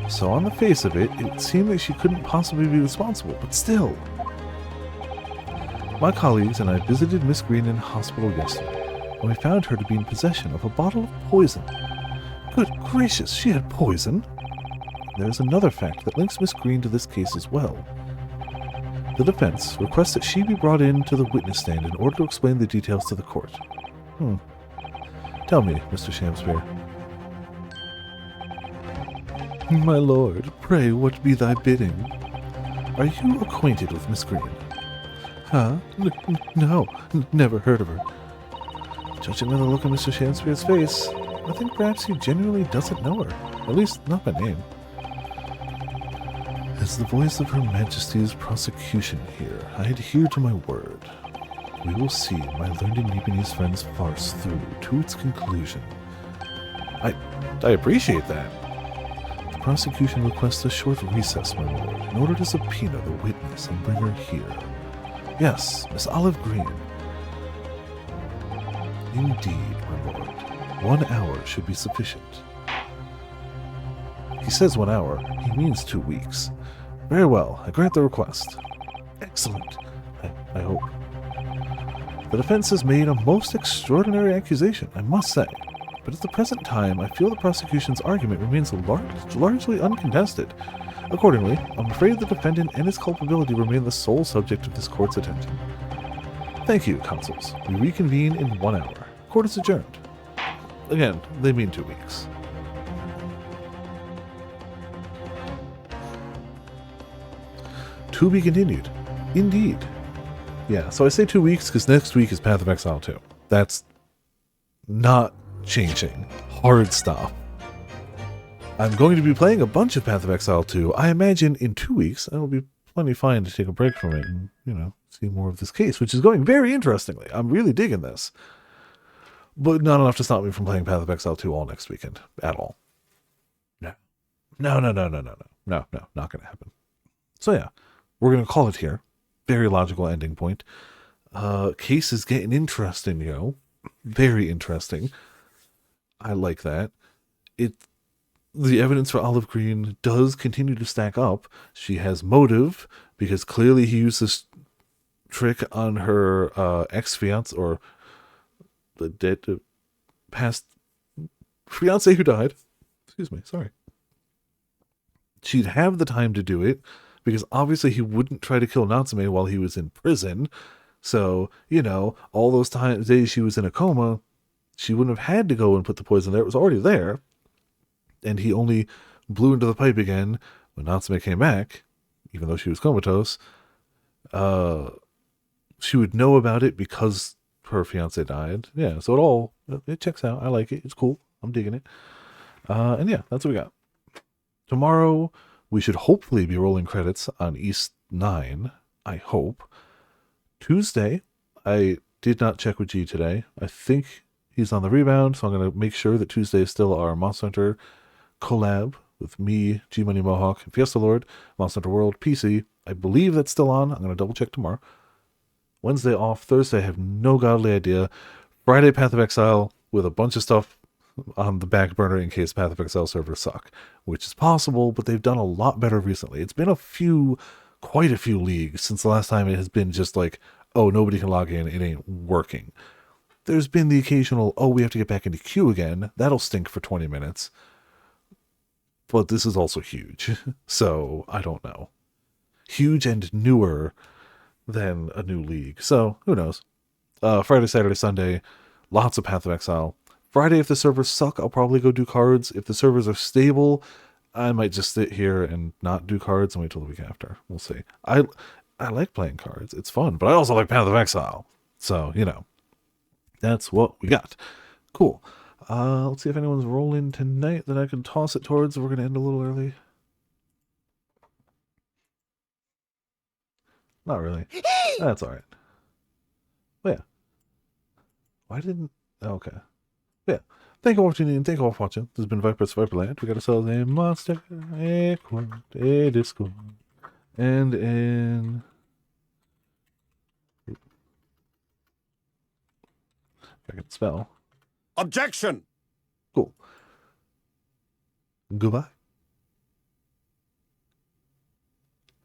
So on the face of it, it seemed that she couldn't possibly be responsible, but still. My colleagues and I visited Miss Green in hospital yesterday, and we found her to be in possession of a bottle of poison. Good gracious, she had poison! There is another fact that links Miss Green to this case as well. The defense requests that she be brought in to the witness stand in order to explain the details to the court. Tell me, Mr. Shamspeare. My lord, pray what be thy bidding? Are you acquainted with Miss Green? Huh? No, never heard of her. Judging by the look on Mr. Shamspeare's face, I think perhaps he genuinely doesn't know her. At least, not by name. As the voice of Her Majesty's prosecution here, I adhere to my word. We will see my learned Nipponiese friend's farce through to its conclusion. I appreciate that. The prosecution requests a short recess, my lord, in order to subpoena the witness and bring her here. Yes, Miss Olive Green. Indeed, my lord. 1 hour should be sufficient. He says 1 hour. He means 2 weeks. Very well. I grant the request. Excellent. I hope. The defense has made a most extraordinary accusation, I must say. But at the present time, I feel the prosecution's argument remains largely uncontested. Accordingly, I'm afraid the defendant and his culpability remain the sole subject of this court's attention. Thank you, counsels. We reconvene in 1 hour. Court is adjourned. Again, they mean 2 weeks. To be continued. Indeed. Yeah, so I say 2 weeks because next week is Path of Exile 2. That's not changing. Hard stop. I'm going to be playing a bunch of Path of Exile 2. I imagine in 2 weeks I will be plenty fine to take a break from it and, see more of this case, which is going very interestingly. I'm really digging this. But not enough to stop me from playing Path of Exile 2 all next weekend. At all. Yeah. No, no, no, no, no, no. No, no, not going to happen. So yeah, we're going to call it here. Very logical ending point. Case is getting interesting, yo. Very interesting. I like that. The evidence for Olive Green does continue to stack up. She has motive because clearly he used this trick on her ex-fiance or the dead past fiance who died. Excuse me, sorry. She'd have the time to do it because obviously he wouldn't try to kill Natsume while he was in prison. So, all those days she was in a coma, she wouldn't have had to go and put the poison there. It was already there. And he only blew into the pipe again when Natsume came back, even though she was comatose. She would know about it because her fiance died. Yeah, so it checks out. I like it. It's cool. I'm digging it. And yeah, that's what we got. Tomorrow, we should hopefully be rolling credits on East 9. I hope. Tuesday, I did not check with G today. I think he's on the rebound, so I'm going to make sure that Tuesday is still our Monster Hunter collab with me, G Money Mohawk, and Fiesta Lord, Monster Hunter World PC. I believe that's still on. I'm going to double check tomorrow. Wednesday off. Thursday, I have no godly idea. Friday, Path of Exile with a bunch of stuff on the back burner in case Path of Exile servers suck, which is possible, but they've done a lot better recently. It's been quite a few leagues since the last time it has been just like, oh, nobody can log in, it ain't working. There's been the occasional, oh, we have to get back into queue again. That'll stink for 20 minutes. But this is also huge, so I don't know. Huge and newer than a new league, so who knows. Friday, Saturday, Sunday, lots of Path of Exile. Friday, if the servers suck, I'll probably go do cards. If the servers are stable, I might just sit here and not do cards and wait till the week after. We'll see. I like playing cards. It's fun, but I also like Path of Exile. So, that's what we got. Cool. Let's see if anyone's rolling tonight that I can toss it towards. We're going to end a little early. Not really. That's all right. But yeah. Why didn't... Okay. Yeah. Thank you for watching, and thank you all for watching. This has been Viper's Viperland. We got ourselves a monster, a quote, a Discord, and an... If I can spell. Objection! Cool. Goodbye.